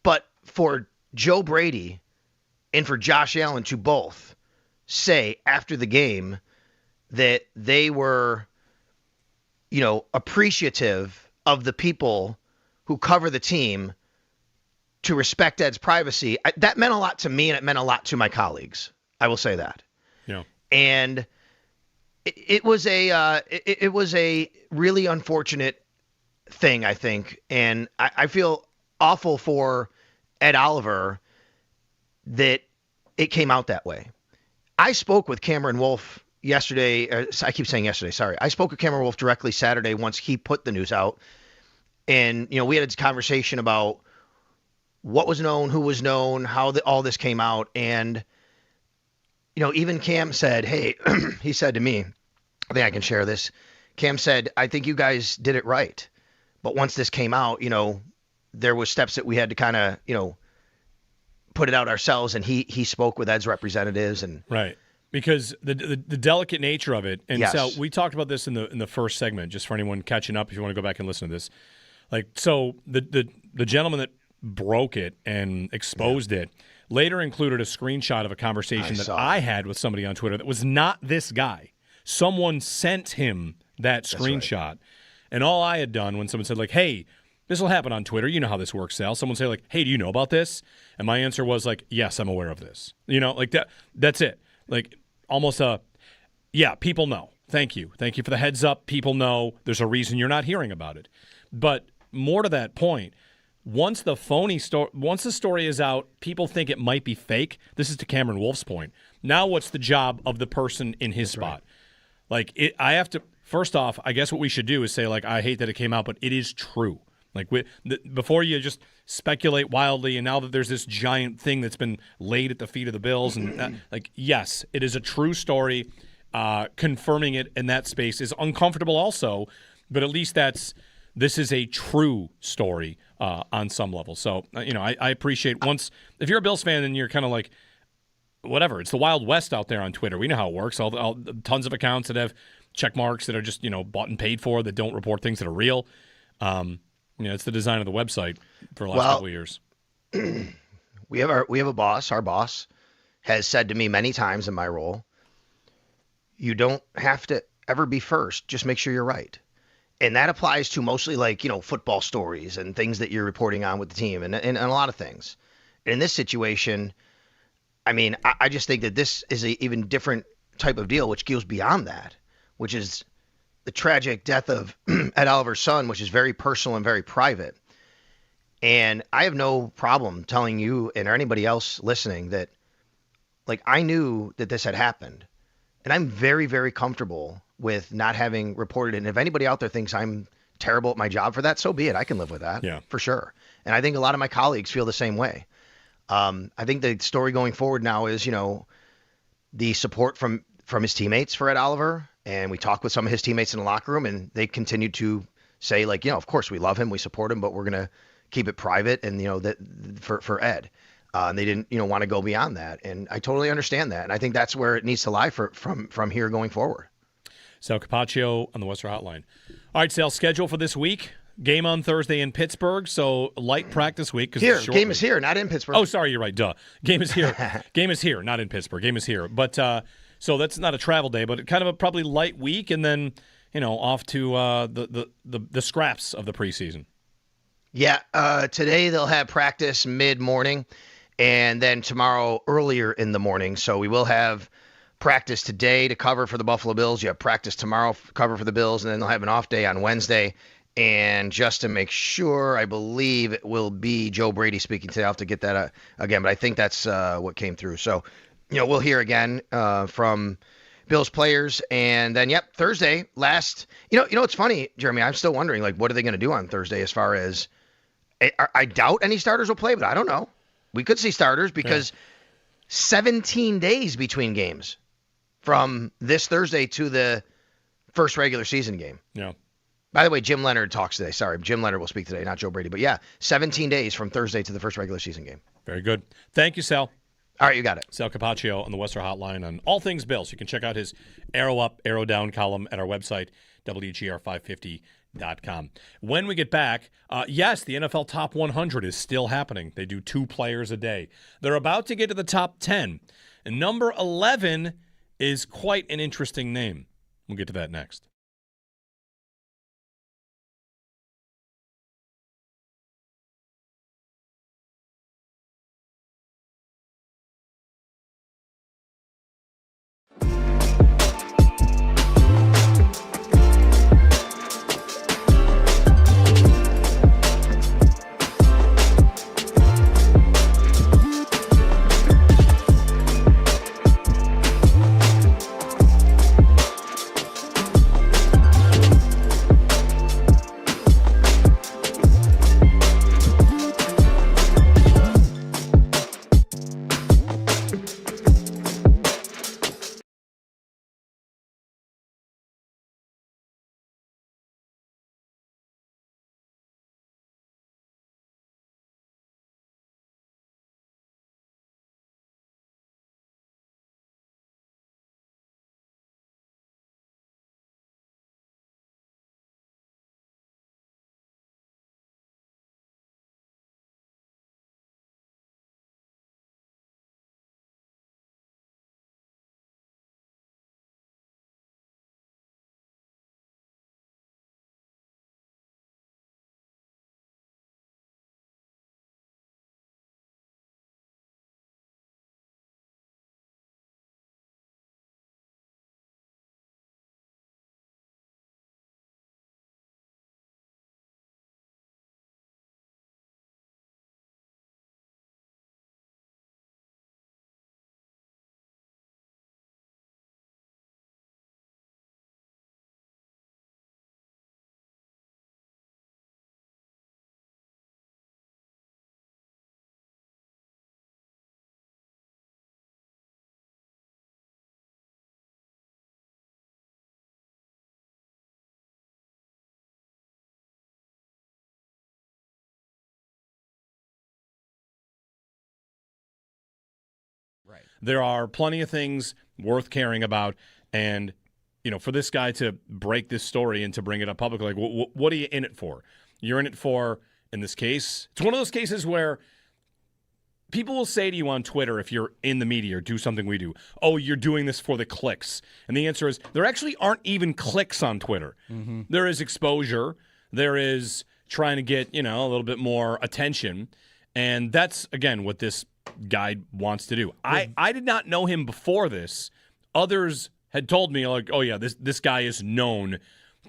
But for Joe Brady and for Josh Allen to both say after the game that they were, appreciative of the people who cover the team to respect Ed's privacy, that meant a lot to me, and it meant a lot to my colleagues. I will say that. Yeah. And it was a really unfortunate thing, I think. And I feel awful for Ed Oliver that it came out that way. I spoke with Cameron Wolf yesterday. I keep saying yesterday, sorry. I spoke with Cameron Wolf directly Saturday once he put the news out. And, we had a conversation about what was known, who was known, how all this came out. And, even Cam said, hey, he said to me, I think I can share this. Cam said, I think you guys did it right. But once this came out, there was steps that we had to kind of, put it out ourselves. And he spoke with Ed's representatives. And right. Because the delicate nature of it. And yes. So we talked about this in the first segment, just for anyone catching up, if you want to go back and listen to this. Like, so the gentleman that broke it and exposed it later included a screenshot of a conversation that I had with somebody on Twitter that was not this guy. Someone sent him that screenshot. Right. And all I had done when someone said, like, hey, this will happen on Twitter. You know how this works, Sal. Someone say, like, hey, do you know about this? And my answer was, like, yes, I'm aware of this. Like that. That's it. Like, almost yeah, people know. Thank you. Thank you for the heads up. People know there's a reason you're not hearing about it. But more to that point, once the story is out, people think it might be fake. This is to Cameron Wolf's point. Now what's the job of the person in his spot? Right. Like, I have to, first off, I guess what we should do is say, like, I hate that it came out, but it is true. Like, before you just speculate wildly, and now that there's this giant thing that's been laid at the feet of the Bills, and yes, it is a true story. Confirming it in that space is uncomfortable also, but at least this is a true story on some level. So, I appreciate if you're a Bills fan and you're kind of like, whatever, it's the Wild West out there on Twitter. We know how it works. All tons of accounts that have check marks that are just, bought and paid for, that don't report things that are real. It's the design of the website for the last couple of years. We have a boss. Our boss has said to me many times in my role, you don't have to ever be first. Just make sure you're right. And that applies to mostly football stories and things that you're reporting on with the team and a lot of things. And in this situation, I mean, I just think that this is an even different type of deal, which goes beyond that, which is the tragic death of Ed Oliver's son, which is very personal and very private. And I have no problem telling you and anybody else listening that, I knew that this had happened. And I'm very, very comfortable with not having reported it. And if anybody out there thinks I'm terrible at my job for that, so be it. I can live with that, for sure. And I think a lot of my colleagues feel the same way. I think the story going forward now is, the support from his teammates for Ed Oliver. And we talked with some of his teammates in the locker room, and they continued to say, like, of course we love him, we support him, but we're going to keep it private and, that for Ed. And they didn't, want to go beyond that. And I totally understand that. And I think that's where it needs to lie from here going forward. Sal Capaccio on the Western Hotline. All right, Sal, schedule for this week. Game on Thursday in Pittsburgh, so light practice week. Game is here, not in Pittsburgh. Oh, sorry, you're right. Duh. Game is here. Game is here, not in Pittsburgh. Game is here. But so that's not a travel day, but kind of a probably light week, and then off to the scraps of the preseason. Yeah, today they'll have practice mid-morning, and then tomorrow earlier in the morning. So we will have practice today to cover for the Buffalo Bills. You have practice tomorrow cover for the Bills, and then they'll have an off day on Wednesday. And just to make sure, I believe it will be Joe Brady speaking today. I'll have to get that again, but I think that's what came through. So, we'll hear again from Bills players. And then, Thursday, it's funny, Jeremy, I'm still wondering, like, what are they going to do on Thursday as far as I doubt any starters will play, but I don't know. We could see starters because 17 days between games from this Thursday to the first regular season game. Yeah. By the way, Jim Leonard talks today. Sorry, Jim Leonard will speak today, not Joe Brady. But 17 days from Thursday to the first regular season game. Very good. Thank you, Sal. All right, you got it. Sal Capaccio on the Western Hotline on all things Bills. You can check out his Arrow Up, Arrow Down column at our website, WGR550.com. When we get back, yes, the NFL Top 100 is still happening. They do 2 players a day. They're about to get to the top 10. And number 11 is quite an interesting name. We'll get to that next. Right. There are plenty of things worth caring about, and for this guy to break this story and to bring it up publicly, like, what are you in it for? You're in it for, in this case, it's one of those cases where people will say to you on Twitter, if you're in the media or do something we do, oh, you're doing this for the clicks. And the answer is there actually aren't even clicks on Twitter. Mm-hmm. There is exposure. There is trying to get, a little bit more attention. And that's, again, what this guy wants to do. I did not know him before this. Others had told me, like, oh, yeah, this guy is known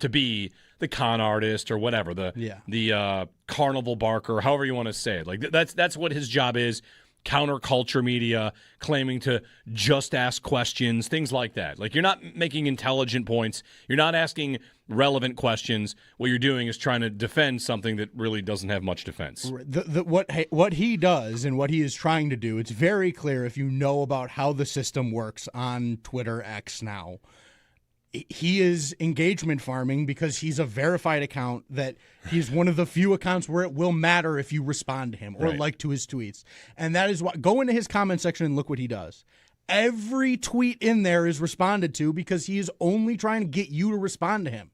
to be the con artist or whatever, the carnival barker, however you want to say it. Like that's what his job is. counterculture media claiming to just ask questions, things like that. Like, you're not making intelligent points. You're not asking relevant questions. What you're doing is trying to defend something that really doesn't have much defense. What he does and what he is trying to do, it's very clear if you know about how the system works on Twitter X now. He is engagement farming because he's a verified account that he's one of the few accounts where it will matter if you respond to him or like to his tweets. And that is what, go into his comment section and look what he does. Every tweet in there is responded to because he is only trying to get you to respond to him.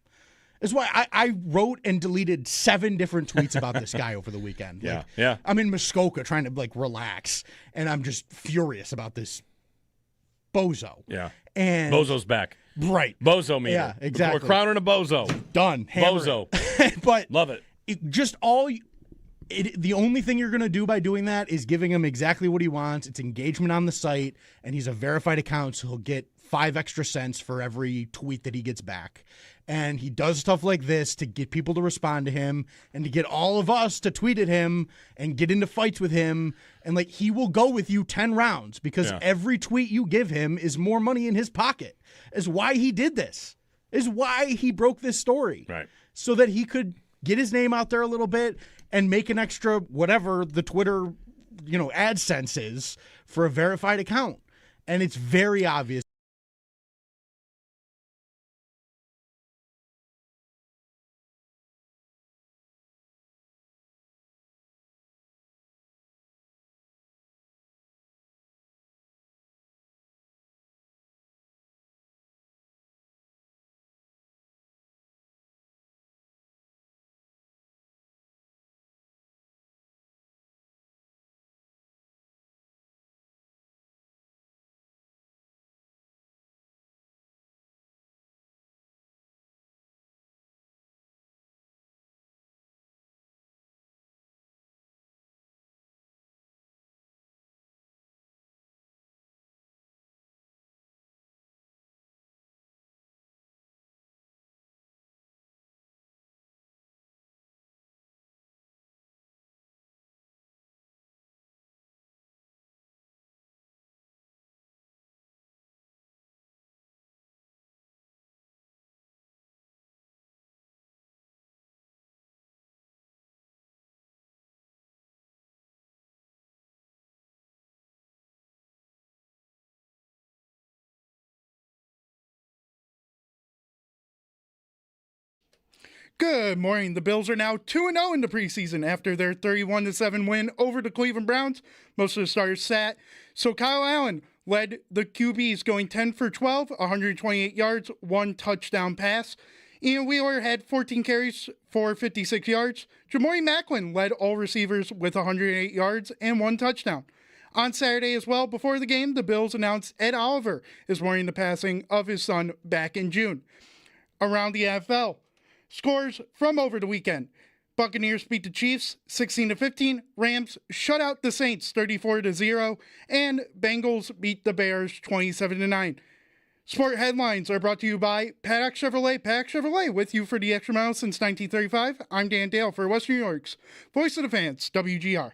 That's why I wrote and deleted 7 different tweets about this guy over the weekend. Yeah. I'm in Muskoka trying to relax, and I'm just furious about this bozo. Yeah. And Bozo's back. Right. Bozo meter. Yeah, exactly. We're crowning a bozo. Done. Hammer Bozo. But love it. The only thing you're going to do by doing that is giving him exactly what he wants. It's engagement on the site, and he's a verified account, so he'll get 5 extra cents for every tweet that he gets back. And he does stuff like this to get people to respond to him and to get all of us to tweet at him and get into fights with him. And he will go with you 10 rounds because every tweet you give him is more money in his pocket. Is why he did this. Is why he broke this story. Right. So that he could get his name out there a little bit and make an extra whatever the Twitter, AdSense is for a verified account. And it's very obvious. Good morning. The Bills are now 2-0 in the preseason after their 31-7 win over the Cleveland Browns. Most of the starters sat. So Kyle Allen led the QBs going 10 for 12, 128 yards, 1 touchdown pass. Ian Wheeler had 14 carries for 56 yards. Jamori Macklin led all receivers with 108 yards and 1 touchdown. On Saturday as well, before the game, the Bills announced Ed Oliver is mourning the passing of his son back in June. Around the NFL, scores from over the weekend. Buccaneers beat the Chiefs 16-15. Rams shut out the Saints 34-0. And Bengals beat the Bears 27-9. Sport headlines are brought to you by Paddock Chevrolet. Paddock Chevrolet with you for the extra mile since 1935. I'm Dan Dale for West New York's Voice of the Fans, WGR.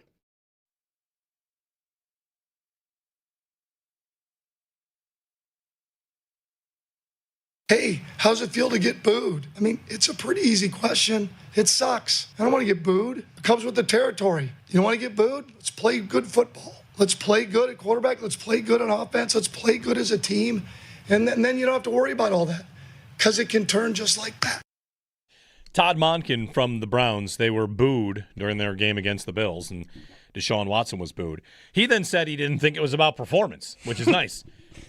Hey, how's it feel to get booed? I mean, it's a pretty easy question. It sucks. I don't want to get booed. It comes with the territory. You want to get booed? Let's play good football. Let's play good at quarterback. Let's play good on offense. Let's play good as a team. And then you don't have to worry about all that because it can turn just like that. Todd Monken from the Browns, they were booed during their game against the Bills, and Deshaun Watson was booed. He then said he didn't think it was about performance, which is nice.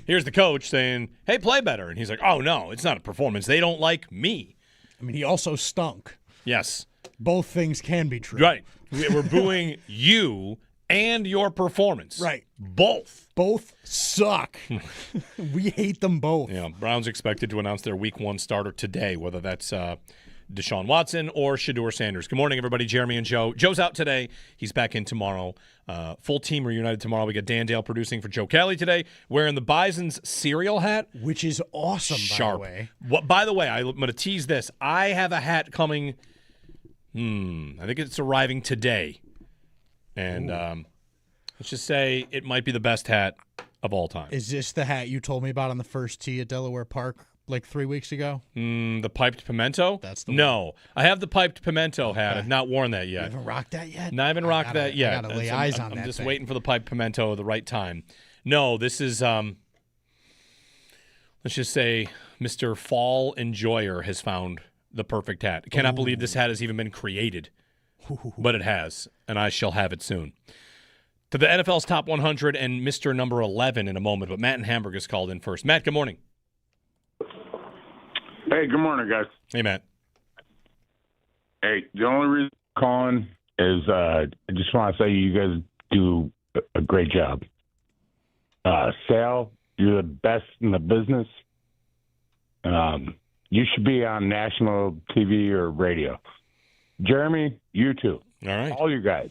Here's the coach saying, hey, play better. And he's like, oh, no, it's not a performance. They don't like me. I mean, he also stunk. Yes. Both things can be true. Right. We're booing you and your performance. Right. Both. Both suck. We hate them both. Yeah. Browns expected to announce their week 1 starter today, whether that's Deshaun Watson or Shedeur Sanders. Good morning, everybody. Jeremy and Joe. Joe's out today. He's back in tomorrow. Full team reunited tomorrow. We got Dan Dale producing for Joe Kelly today, wearing the Bison's cereal hat. Which is awesome, Sharp. by the way. By the way, I'm going to tease this. I have a hat coming. I think it's arriving today. And Let's just say it might be the best hat of all time. Is this the hat you told me about on the first tee at Delaware Park like 3 weeks ago? The piped pimento? That's the No. one. I have the piped pimento hat. I've not worn that You yet. haven't rocked that yet? No, I haven't rocked that yet. I gotta lay eyes on I'm that just thing. waiting for the piped pimento at the right time. No, this is let's just say Mr. Fall Enjoyer has found the perfect hat. I cannot believe this hat has even been created. But it has, and I shall have it soon. To the NFL's top 100 and Mr. Number 11 in a moment, but Matt in Hamburg is called in first. Matt, good morning. Hey, good morning, guys. Hey, Matt. Hey, the only reason I'm calling is I just want to say you guys do a great job. Sal, you're the best in the business. You should be on national TV or radio. Jeremy, you too. All right. All you guys.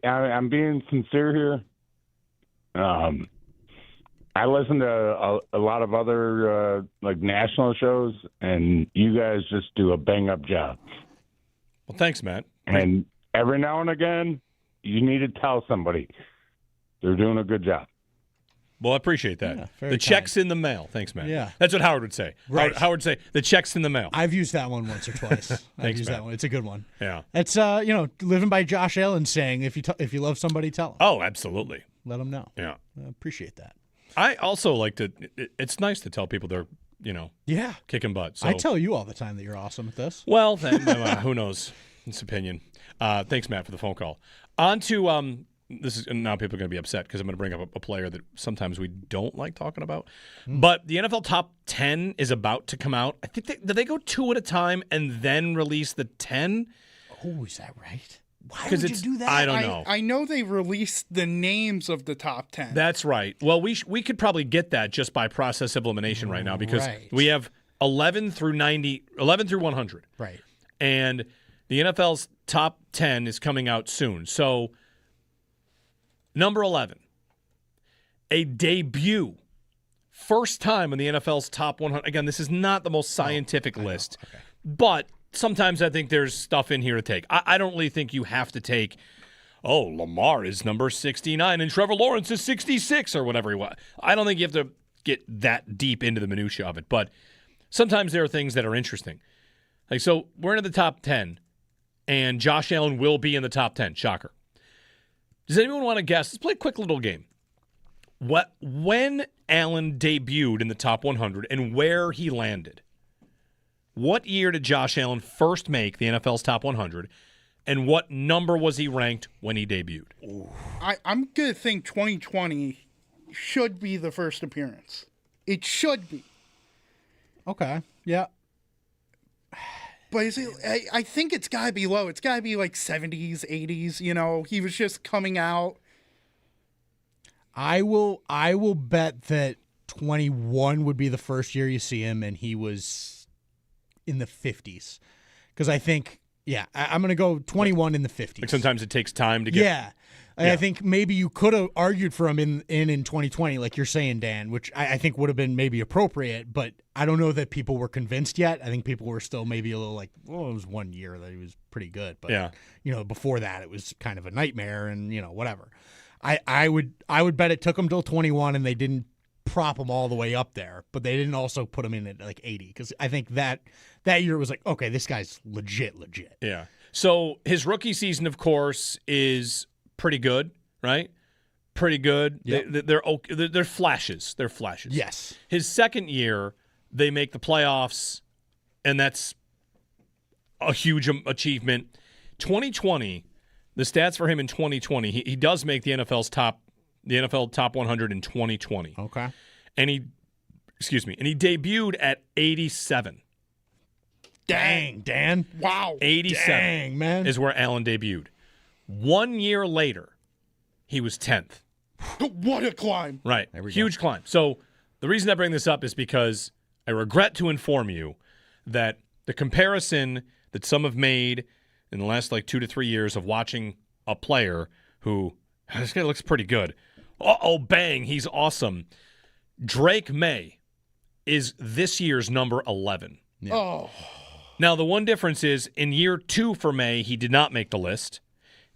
I'm being sincere here. I listen to a lot of other like national shows, and you guys just do a bang-up job. Well, thanks, Matt. And every now and again, you need to tell somebody they're doing a good job. Well, I appreciate that. Yeah, the very check's in the mail. Thanks, Matt. Yeah. That's what Howard would say. Right. Howard would say, the check's in the mail. I've used that one once or twice. I've Thanks, used Matt. that one. It's a good one. Yeah. It's living by Josh Allen saying, if you love somebody, tell them. Oh, absolutely. Let them know. Yeah. I appreciate that. I also like to, it's nice to tell people they're, Yeah. kicking butt. So. I tell you all the time that you're awesome at this. Well, who knows? It's opinion. Thanks, Matt, for the phone call. On to this is now people are going to be upset because I'm going to bring up a player that sometimes we don't like talking about. But the NFL top 10 is about to come out. I think did they go 2 at a time and then release the 10? Oh, is that right? Why 'Cause would you do that? I don't know. I know they released the names of the top 10. That's right. Well, we could probably get that just by process of elimination right now because Right. we have 11 through 100. Right. And the NFL's top 10 is coming out soon. So, number 11, a debut. First time in the NFL's top 100. Again, this is not the most scientific list, but sometimes I think there's stuff in here to take. I don't really think you have to take, Lamar is number 69 and Trevor Lawrence is 66 or whatever he was. I don't think you have to get that deep into the minutia of it, but sometimes there are things that are interesting. Like, so we're into the top 10, and Josh Allen will be in the top 10. Shocker. Does anyone want to guess? Let's play a quick little game. When Allen debuted in the top 100 and where he landed? What year did Josh Allen first make the NFL's top 100, and what number was he ranked when he debuted? I'm going to think 2020 should be the first appearance. It should be. Okay. Yeah. But I think it's got to be low. It's got to be like 70s, 80s. He was just coming out. I will bet that 21 would be the first year you see him, and he was in the 50s. Because I think, I'm going to go 21 in the 50s. Like sometimes it takes time to get. Yeah. I think maybe you could have argued for him in 2020, like you're saying, Dan, which I think would have been maybe appropriate, but I don't know that people were convinced yet. I think people were still maybe a little like, well, it was 1 year that he was pretty good. But, before that, it was kind of a nightmare and, whatever. I would bet it took him till 21 and they didn't prop him all the way up there, but they didn't also put him in at like 80 because I think that year was like, okay, this guy's legit. Yeah. So his rookie season, of course, is pretty good, right? Pretty good. Yep. They're flashes. They're flashes. Yes. His second year, they make the playoffs, and that's a huge achievement. 2020, the stats for him in 2020, he does make the NFL top 100 in 2020. Okay. And he debuted at 87. Dang, Dan. Wow. 87 Dang, man. is where Allen debuted. 1 year later, he was 10th. What a climb. Right. Huge climb. So the reason I bring this up is because I regret to inform you that the comparison that some have made in the last 2 to 3 years of watching a player who, this guy looks pretty good. Oh, bang, he's awesome. Drake May is this year's number 11. Yeah. Oh. Now, the one difference is in year 2 for May, he did not make the list.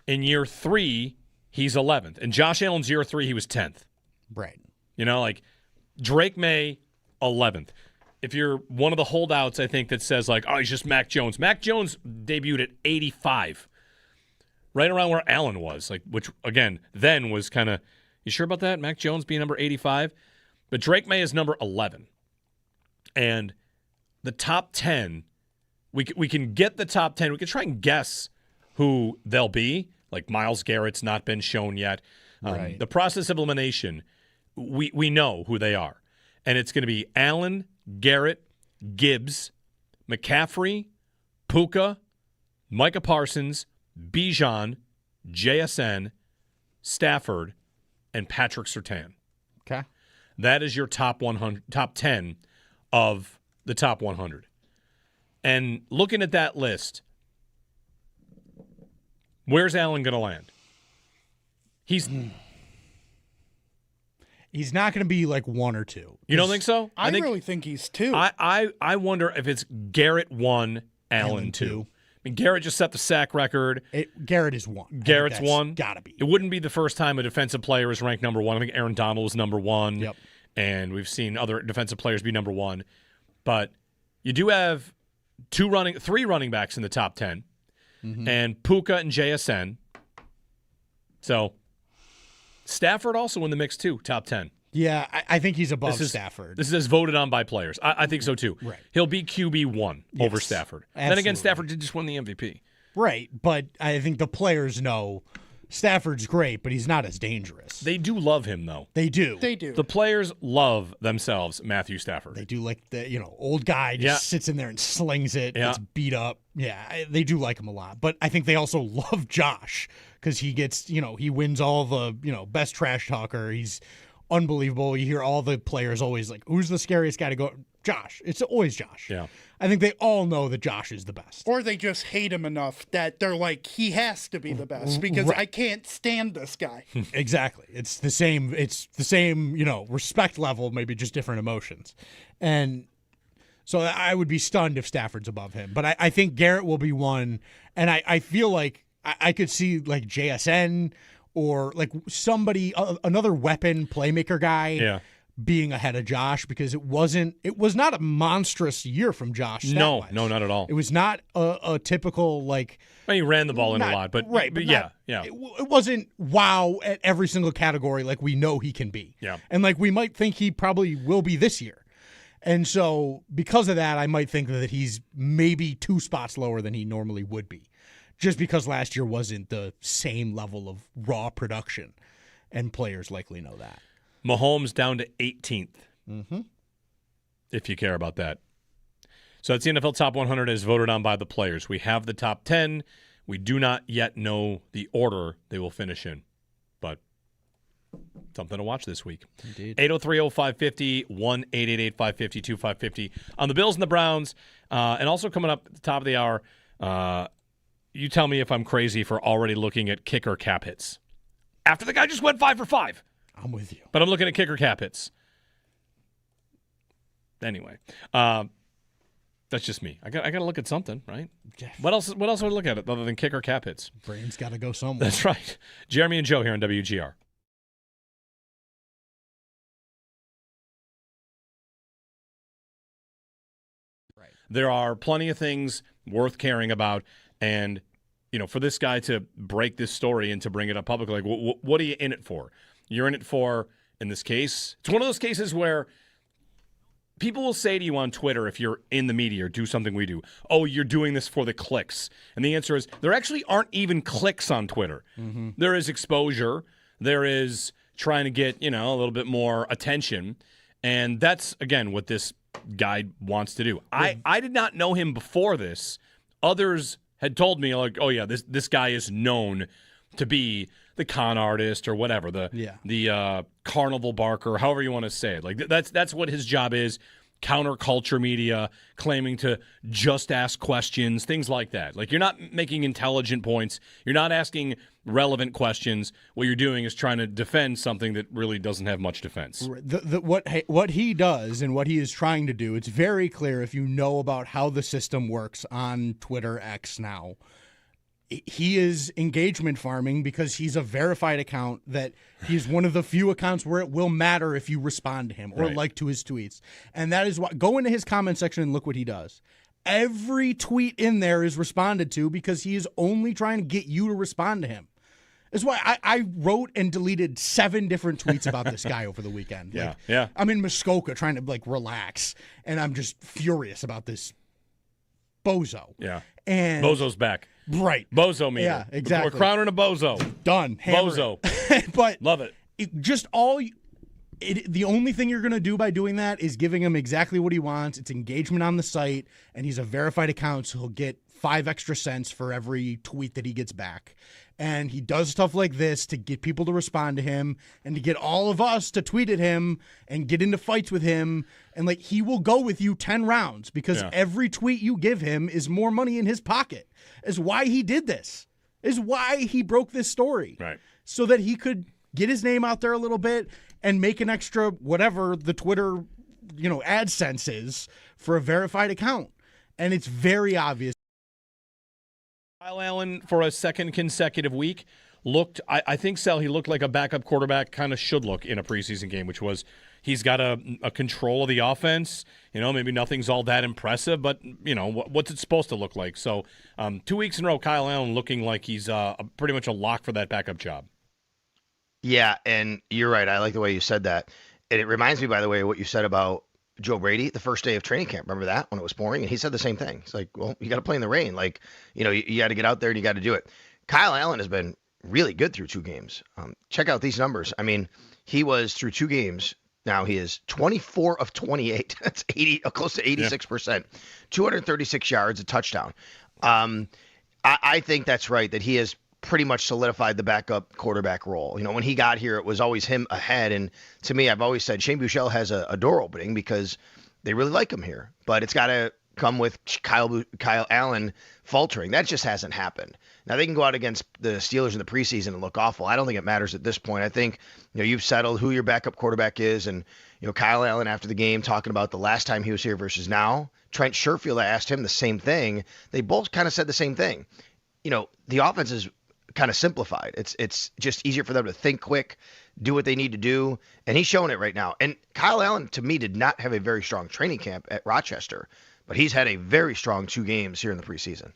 In year 3, he's 11th. And Josh Allen's year 3, he was 10th. Right. You know, like Drake May, 11th. If you're one of the holdouts, I think, that says, like, oh, he's just Mac Jones. Mac Jones debuted at 85, right around where Allen was, like, which, again, then was kind of, you sure about that? Mac Jones being number 85? But Drake May is number 11. And the top 10, we can get the top 10. We can try and guess who they'll be. Like Myles Garrett's not been shown yet. Right. The process of elimination, we know who they are. And it's going to be Allen, Garrett, Gibbs, McCaffrey, Puka, Micah Parsons, Bijan, JSN, Stafford, and Patrick Surtain. Okay. That is your top 10 of the top 100. And looking at that list, where's Allen going to land? He's not going to be like 1 or 2. You don't think so? I really think he's 2. I wonder if it's Garrett 1, Allen 2. I mean, Garrett just set the sack record. Garrett is 1. Garrett's 1. Gotta be. It wouldn't be the first time a defensive player is ranked number 1. I think Aaron Donald was number 1. Yep. And we've seen other defensive players be number 1. But you do have 3 running backs in the top 10. Mm-hmm. And Puka and JSN. So Stafford also in the mix too, top 10. Yeah, I think he's above Stafford. This is as voted on by players. I think so too. Right. He'll be QB1 over Stafford. Absolutely. Then again, Stafford did just win the MVP. Right, but I think the players know Stafford's great, but he's not as dangerous. They do love him, though. They do. They do. The players love themselves, Matthew Stafford. They do, like the old guy just sits in there and slings it. Yeah. Gets beat up. Yeah, they do like him a lot. But I think they also love Josh because he gets, he wins all the, best trash talker. He's unbelievable. You hear all the players always like, who's the scariest guy to go? Josh. It's always Josh. Yeah. I think they all know that Josh is the best. Or they just hate him enough that they're like, he has to be the best because I can't stand this guy. Exactly. It's the same, respect level, maybe just different emotions. And so I would be stunned if Stafford's above him. But I think Garrett will be 1. And I feel like I could see like JSN or like somebody, another weapon playmaker guy being ahead of Josh because it was not a monstrous year from Josh. No, not at all. It was not a typical like. Well, he ran the ball in a lot, but yeah. It wasn't wow at every single category like we know he can be. Yeah, and like we might think he probably will be this year. And so because of that, I might think that he's maybe 2 spots lower than he normally would be. Just because last year wasn't the same level of raw production, and players likely know that. Mahomes down to 18th, if you care about that. So that's the NFL Top 100 as voted on by the players. We have the top 10. We do not yet know the order they will finish in, but something to watch this week. Indeed. 803-0550, 1-888-550-2550. On the Bills and the Browns, and also coming up at the top of the hour, you tell me if I'm crazy for already looking at kicker cap hits. After the guy just went 5 for 5. I'm with you. But I'm looking at kicker cap hits. Anyway, that's just me. I got to look at something, right? What else would I look at it other than kicker cap hits? Brain's got to go somewhere. That's right. Jeremy and Joe here on WGR. Right. There are plenty of things worth caring about, and for this guy to break this story and to bring it up publicly, like, what are you in it for? You're in it for, in this case, it's one of those cases where people will say to you on Twitter, if you're in the media or do something we do, oh, you're doing this for the clicks. And the answer is there actually aren't even clicks on Twitter. Mm-hmm. There is exposure. There is trying to get, a little bit more attention. And that's, again, what this guy wants to do. I did not know him before this. Others had told me, like, oh, yeah, this guy is known to be the con artist or whatever, the carnival barker, however you want to say it. Like that's what his job is. Counterculture media, claiming to just ask questions, things like that. Like, you're not making intelligent points. You're not asking relevant questions. What you're doing is trying to defend something that really doesn't have much defense. What he does and what he is trying to do, it's very clear if you know about how the system works on Twitter X now. he is engagement farming because he's a verified account that he's one of the few accounts where it will matter if you respond to him or like to his tweets. And that is why go into his comment section and look what he does. Every tweet in there is responded to because he is only trying to get you to respond to him. That's why I wrote and deleted 7 different tweets about this guy over the weekend. Yeah. I'm in Muskoka trying to relax, and I'm just furious about this bozo. Yeah. And Bozo's back. Right. Bozo meter. Yeah, exactly. We're crowning a bozo. Done. Hammer Bozo. it. But love it. The only thing you're going to do by doing that is giving him exactly what he wants. It's engagement on the site, and he's a verified account, so he'll get 5 extra cents for every tweet that he gets back. And he does stuff like this to get people to respond to him and to get all of us to tweet at him and get into fights with him. And he will go with you 10 rounds because every tweet you give him is more money in his pocket. Is why he did this. Is why he broke this story. Right. So that he could get his name out there a little bit and make an extra whatever the Twitter, AdSense is for a verified account. And it's very obvious. Kyle Allen, for a second consecutive week, I think, Sal, he looked like a backup quarterback kind of should look in a preseason game, which was he's got a control of the offense. Maybe nothing's all that impressive, but, what's it supposed to look like? So 2 weeks in a row, Kyle Allen looking like he's pretty much a lock for that backup job. Yeah, and you're right. I like the way you said that. And it reminds me, by the way, what you said about Joe Brady, the first day of training camp. Remember that when it was pouring? And he said the same thing. It's like, well, you got to play in the rain. You got to get out there and you got to do it. Kyle Allen has been really good through 2 games. Check out these numbers. I mean, he was through 2 games. Now he is 24 of 28. That's close to 86%. 236 yards, a touchdown. I think that's right, that he has pretty much solidified the backup quarterback role. When he got here, it was always him ahead. And to me, I've always said Shane Buechele has a door opening because they really like him here. But it's got to come with Kyle Allen faltering. That just hasn't happened. Now, they can go out against the Steelers in the preseason and look awful. I don't think it matters at this point. I think you've settled who your backup quarterback is. And Kyle Allen, after the game, talking about the last time he was here versus now. Trent Sherfield, I asked him the same thing. They both kind of said the same thing. The offense is kind of simplified. It's just easier for them to think quick, do what they need to do, and he's showing it right now. And Kyle Allen, to me, did not have a very strong training camp at Rochester, but he's had a very strong 2 games here in the preseason.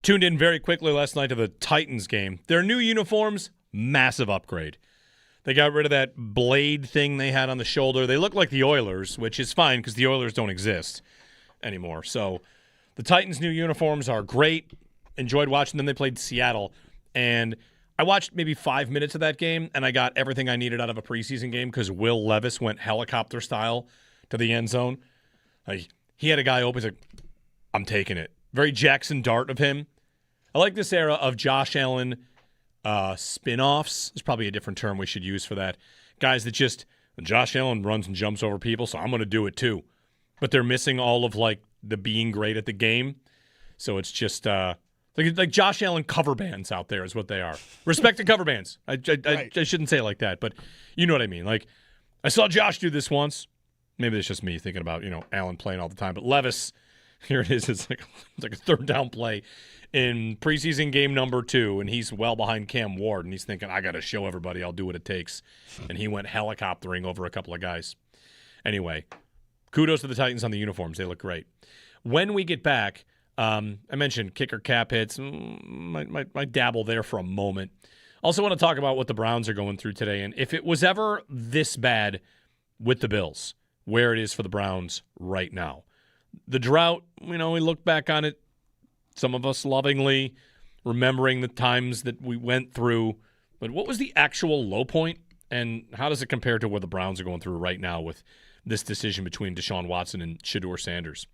Tuned in very quickly last night to the Titans game. Their new uniforms, massive upgrade. They got rid of that blade thing they had on the shoulder. They look like the Oilers, which is fine because the Oilers don't exist anymore. So the Titans' new uniforms are great. Enjoyed watching them. They played Seattle. And I watched maybe 5 minutes of that game, and I got everything I needed out of a preseason game because Will Levis went helicopter style to the end zone. Like, he had a guy open. He's like, I'm taking it. Very Jackson Dart of him. I like this era of Josh Allen spin-offs. There's probably a different term we should use for that. Guys that just, Josh Allen runs and jumps over people, so I'm going to do it too. But they're missing all of, like, the being great at the game. So it's just like Josh Allen cover bands out there is what they are. Respect to cover bands. I shouldn't say it like that, but you know what I mean. Like, I saw Josh do this once. Maybe it's just me thinking about, Allen playing all the time. But Levis, here it is. It's like a third down play in preseason game number 2, and he's well behind Cam Ward, and he's thinking, I got to show everybody I'll do what it takes. And he went helicoptering over a couple of guys. Anyway, kudos to the Titans on the uniforms. They look great. When we get back, I mentioned kicker cap hits. Might dabble there for a moment. Also want to talk about what the Browns are going through today, and if it was ever this bad with the Bills, where it is for the Browns right now. The drought, we look back on it, some of us lovingly, remembering the times that we went through. But what was the actual low point, and how does it compare to what the Browns are going through right now with this decision between Deshaun Watson and Shedeur Sanders?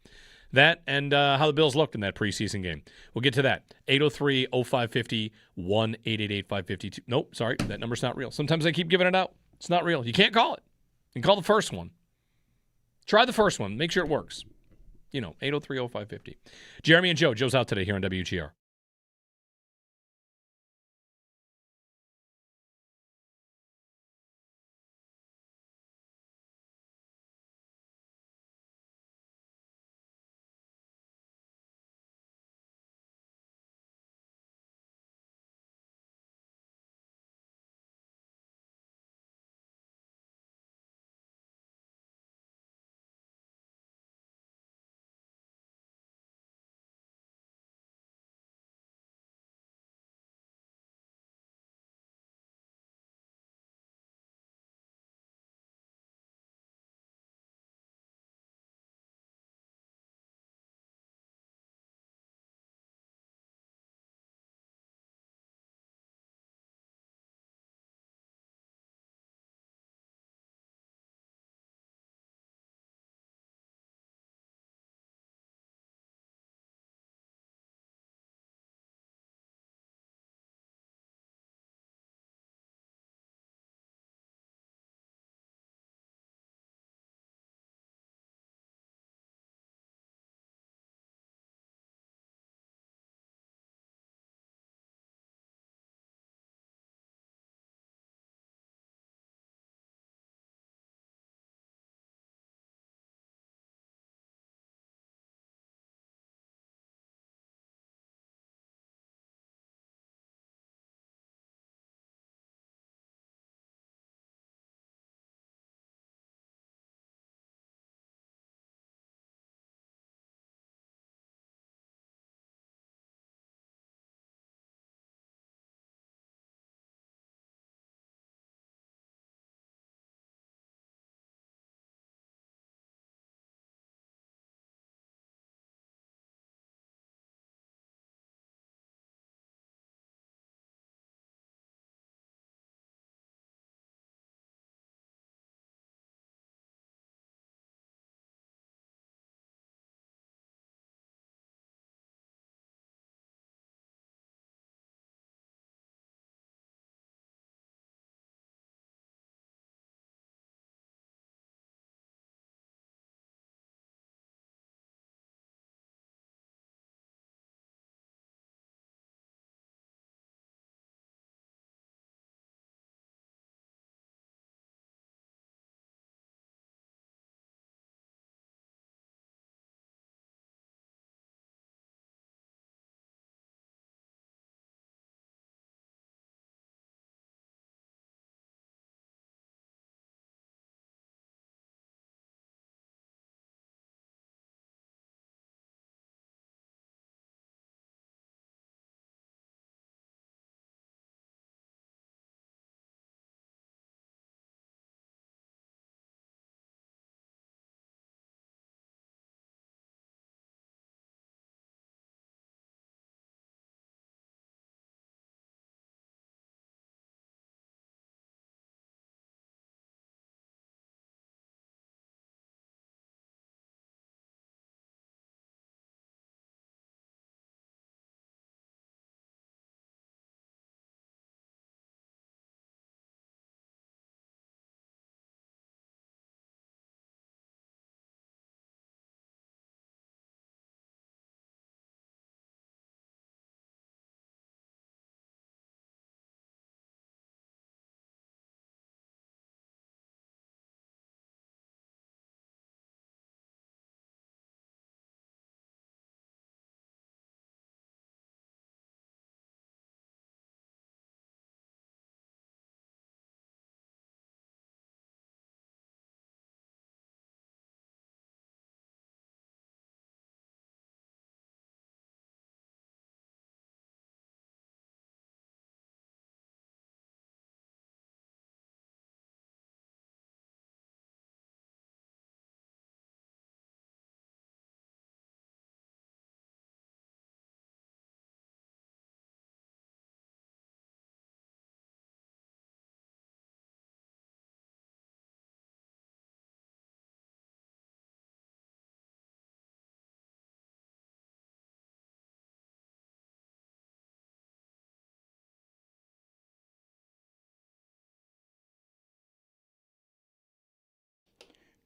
That and how the Bills looked in that preseason game. We'll get to that. 803-0550, 1-888-552. Nope, sorry, that number's not real. Sometimes I keep giving it out. It's not real. You can't call it. You can call the first one. Try the first one. Make sure it works. 803-0550. Jeremy and Joe. Joe's out today here on WGR.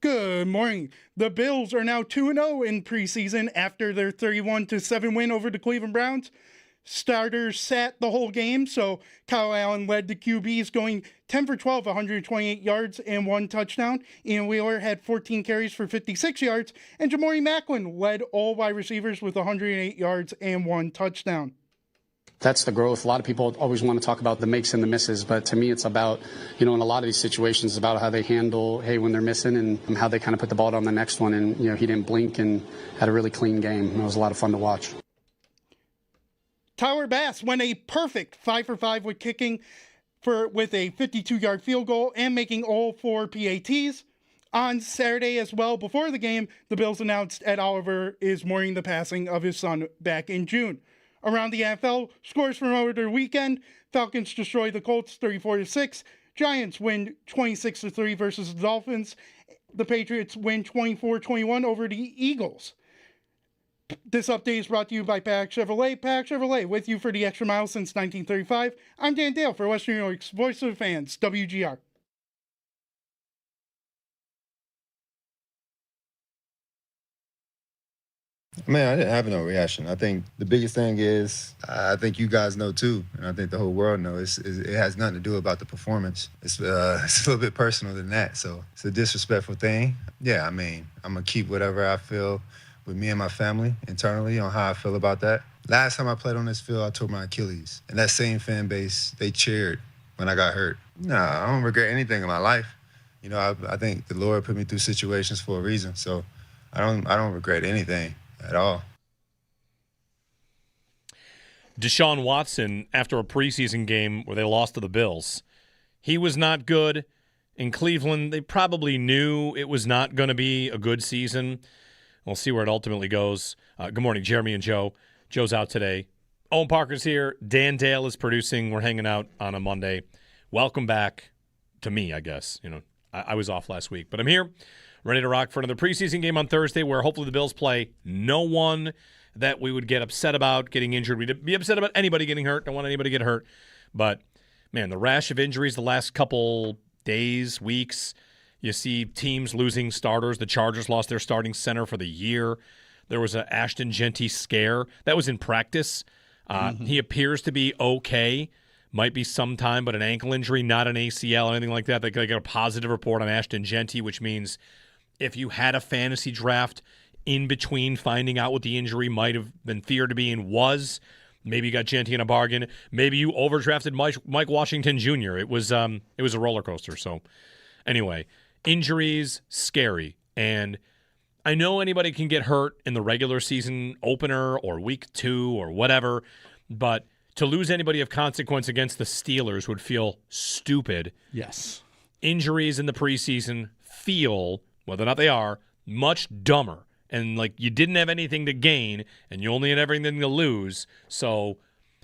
Good morning. The Bills are now 2-0 in preseason after their 31-7 win over the Cleveland Browns. Starters sat the whole game, so Kyle Allen led the QBs going 10 for 12, 128 yards and 1 touchdown. Ian Wheeler had 14 carries for 56 yards, and Jamori Macklin led all wide receivers with 108 yards and 1 touchdown. That's the growth. A lot of people always want to talk about the makes and the misses, but to me it's about, in a lot of these situations, it's about how they handle, when they're missing and how they kind of put the ball on the next one. And, he didn't blink and had a really clean game. It was a lot of fun to watch. Tyler Bass went a perfect 5 for 5 with kicking with a 52-yard field goal and making all 4 PATs. On Saturday as well, before the game, the Bills announced Ed Oliver is mourning the passing of his son back in June. Around the NFL, scores from over the weekend: Falcons destroy the Colts 34-6. Giants win 26-3 versus the Dolphins. The Patriots win 24-21 over the Eagles. This update is brought to you by Paddock Chevrolet. Paddock Chevrolet, with you for the extra mile since 1935. I'm Dan Dale for Western New York's Voice of the Fans, WGR. Man, I didn't have no reaction. I think the biggest thing is, I think you guys know too, and I think the whole world knows, it has nothing to do about the performance. It's a little bit personal than that, so it's a disrespectful thing. Yeah, I mean, I'm going to keep whatever I feel with me and my family internally on how I feel about that. Last time I played on this field, I tore my Achilles, and that same fan base, they cheered when I got hurt. No, I don't regret anything in my life. I think the Lord put me through situations for a reason, so I don't regret anything at all. Deshaun Watson, after a preseason game where they lost to the Bills, he was not good. In Cleveland, they probably knew it was not going to be a good season. We'll see where it ultimately goes. Good morning, Jeremy and Joe. Joe's out today. Owen Parker's here. Dan Dale is producing. We're hanging out on a Monday. Welcome back to me, I guess. I was off last week, but I'm here, ready to rock for another preseason game on Thursday where hopefully the Bills play no one that we would get upset about getting injured. We'd be upset about anybody getting hurt. Don't want anybody to get hurt. But, man, the rash of injuries the last couple days, weeks, you see teams losing starters. The Chargers lost their starting center for the year. There was an Ashton Genty scare. That was in practice. He appears to be okay. Might be some time, but an ankle injury, not an ACL or anything like that. They got a positive report on Ashton Genty, which means if you had a fantasy draft in between finding out what the injury might have been feared to be and was, maybe you got Genty in a bargain. Maybe you overdrafted Mike Washington Jr. It was a roller coaster. So anyway, injuries, scary. And I know anybody can get hurt in the regular season opener or week 2 or whatever, but to lose anybody of consequence against the Steelers would feel stupid. Yes. Injuries in the preseason feel, whether or not they are, much dumber. And like you didn't have anything to gain and you only had everything to lose. So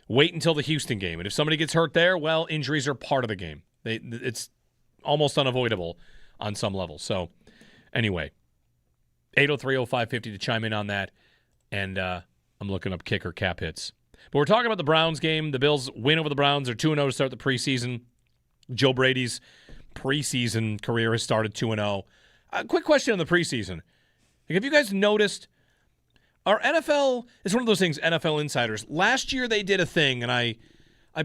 wait until the Houston game. And if somebody gets hurt there, well, injuries are part of the game. It's almost unavoidable on some level. So anyway, 803-0550 to chime in on that. And I'm looking up kicker cap hits. But we're talking about the Browns game. The Bills win over the Browns. They're 2-0 to start the preseason. Joe Brady's preseason career has started 2-0. A quick question on the preseason. Have you guys noticed our NFL is one of those things, NFL insiders. Last year they did a thing, and I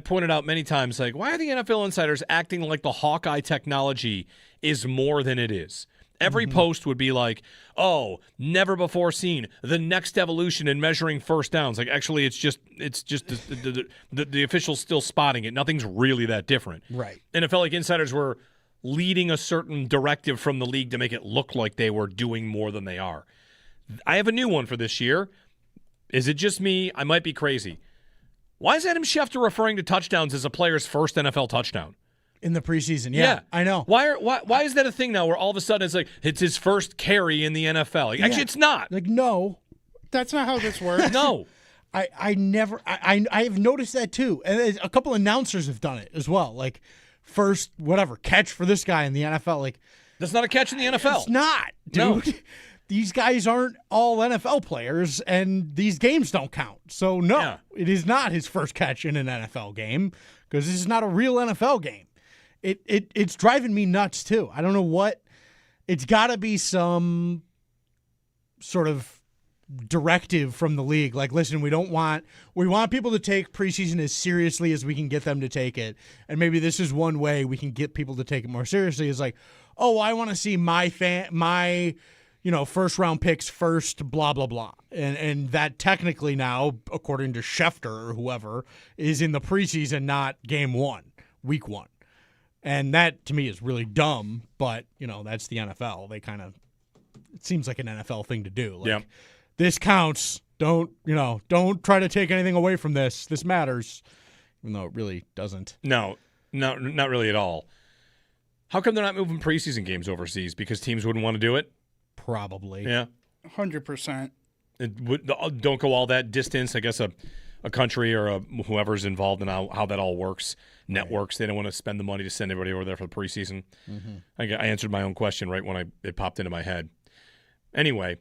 pointed out many times, like, why are the NFL insiders acting like the Hawkeye technology is more than it is? Every post would be like, oh, never before seen, the next evolution in measuring first downs. Like, actually, it's just the official's still spotting it. Nothing's really that different. Right. And it felt like insiders were leading a certain directive from the league to make it look like they were doing more than they are. I have a new one for this year. Is it just me? I might be crazy. Why is Adam Schefter referring to touchdowns as a player's first NFL touchdown? In the preseason, yeah, I know. Why is that a thing now where all of a sudden it's his first carry in the NFL? Like, actually, it's not. Like, no. That's not how this works. No. I have noticed that too. And a couple announcers have done it as well. Like, first, catch for this guy in the NFL. Like, that's not a catch in the NFL. It's not, dude. No. These guys aren't all NFL players, and these games don't count. So, no, It is not his first catch in an NFL game because this is not a real NFL game. It's driving me nuts, too. I don't know what it's got to be some sort of directive from the league. Like, listen, we want people to take preseason as seriously as we can get them to take it. And maybe this is one way we can get people to take it more seriously, is like, oh, I want to see my first round picks first, blah, blah, blah. And that technically now, according to Schefter or whoever, is in the preseason, not game 1, week 1. And that, to me, is really dumb, but, that's the NFL. It seems like an NFL thing to do. Like, this counts. Don't try to take anything away from this. This matters, even though it really doesn't. No, not really at all. How come they're not moving preseason games overseas? Because teams wouldn't want to do it? Probably. Yeah. 100%. Don't go all that distance. I guess a country or whoever's involved in how that all works, networks, they don't want to spend the money to send everybody over there for the preseason. Mm-hmm. I answered my own question right when it popped into my head. Anyway,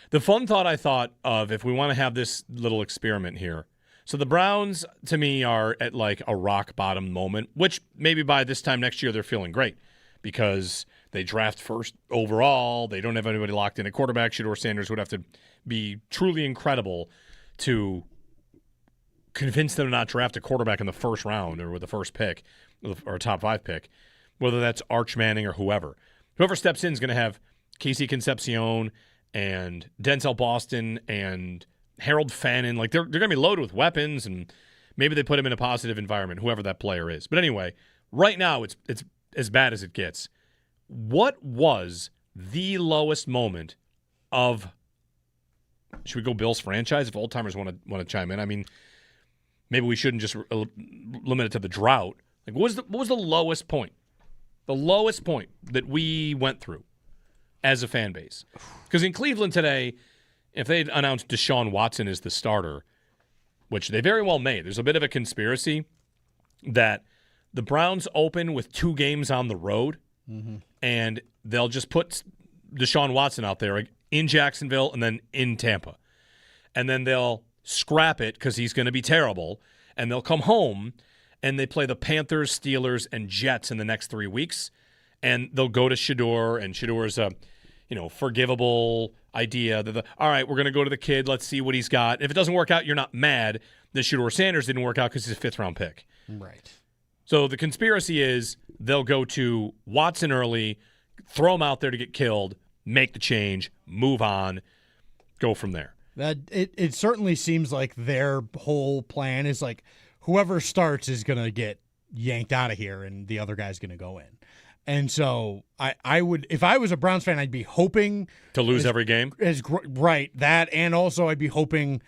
the fun thought I thought of, if we want to have this little experiment here. So the Browns, to me, are at like a rock bottom moment, which maybe by this time next year they're feeling great because they draft first overall. They don't have anybody locked in at quarterback. Shedeur Sanders would have to be truly incredible to convince them to not draft a quarterback in the first round or with the first pick or a top 5 pick, whether that's Arch Manning or whoever. Whoever steps in is going to have Casey Concepcion and Denzel Boston and Harold Fannin. Like, they're going to be loaded with weapons, and maybe they put him in a positive environment, whoever that player is. But anyway, right now it's as bad as it gets. What was the lowest moment of, should we go Bills franchise if old timers want to chime in? I mean, maybe we shouldn't just limit it to the drought. Like, what was the lowest point? The lowest point that we went through as a fan base? Because in Cleveland today, if they'd announced Deshaun Watson as the starter, which they very well may, there's a bit of a conspiracy that the Browns open with 2 games on the road, and they'll just put Deshaun Watson out there in Jacksonville and then in Tampa. And then they'll scrap it because he's going to be terrible, and they'll come home and they play the Panthers, Steelers, and Jets in the next 3 weeks, and they'll go to Shedeur, and Shedeur is a forgivable idea that all right, we're going to go to the kid, let's see what he's got. If it doesn't work out, you're not mad that Shedeur Sanders didn't work out because he's a 5th-round pick. Right. So the conspiracy is they'll go to Watson early, throw him out there to get killed, make the change, move on, go from there. That it certainly seems like their whole plan is like whoever starts is going to get yanked out of here and the other guy's going to go in. And so I would, if I was a Browns fan, I'd be hoping to lose every game. Right, that, and also I'd be hoping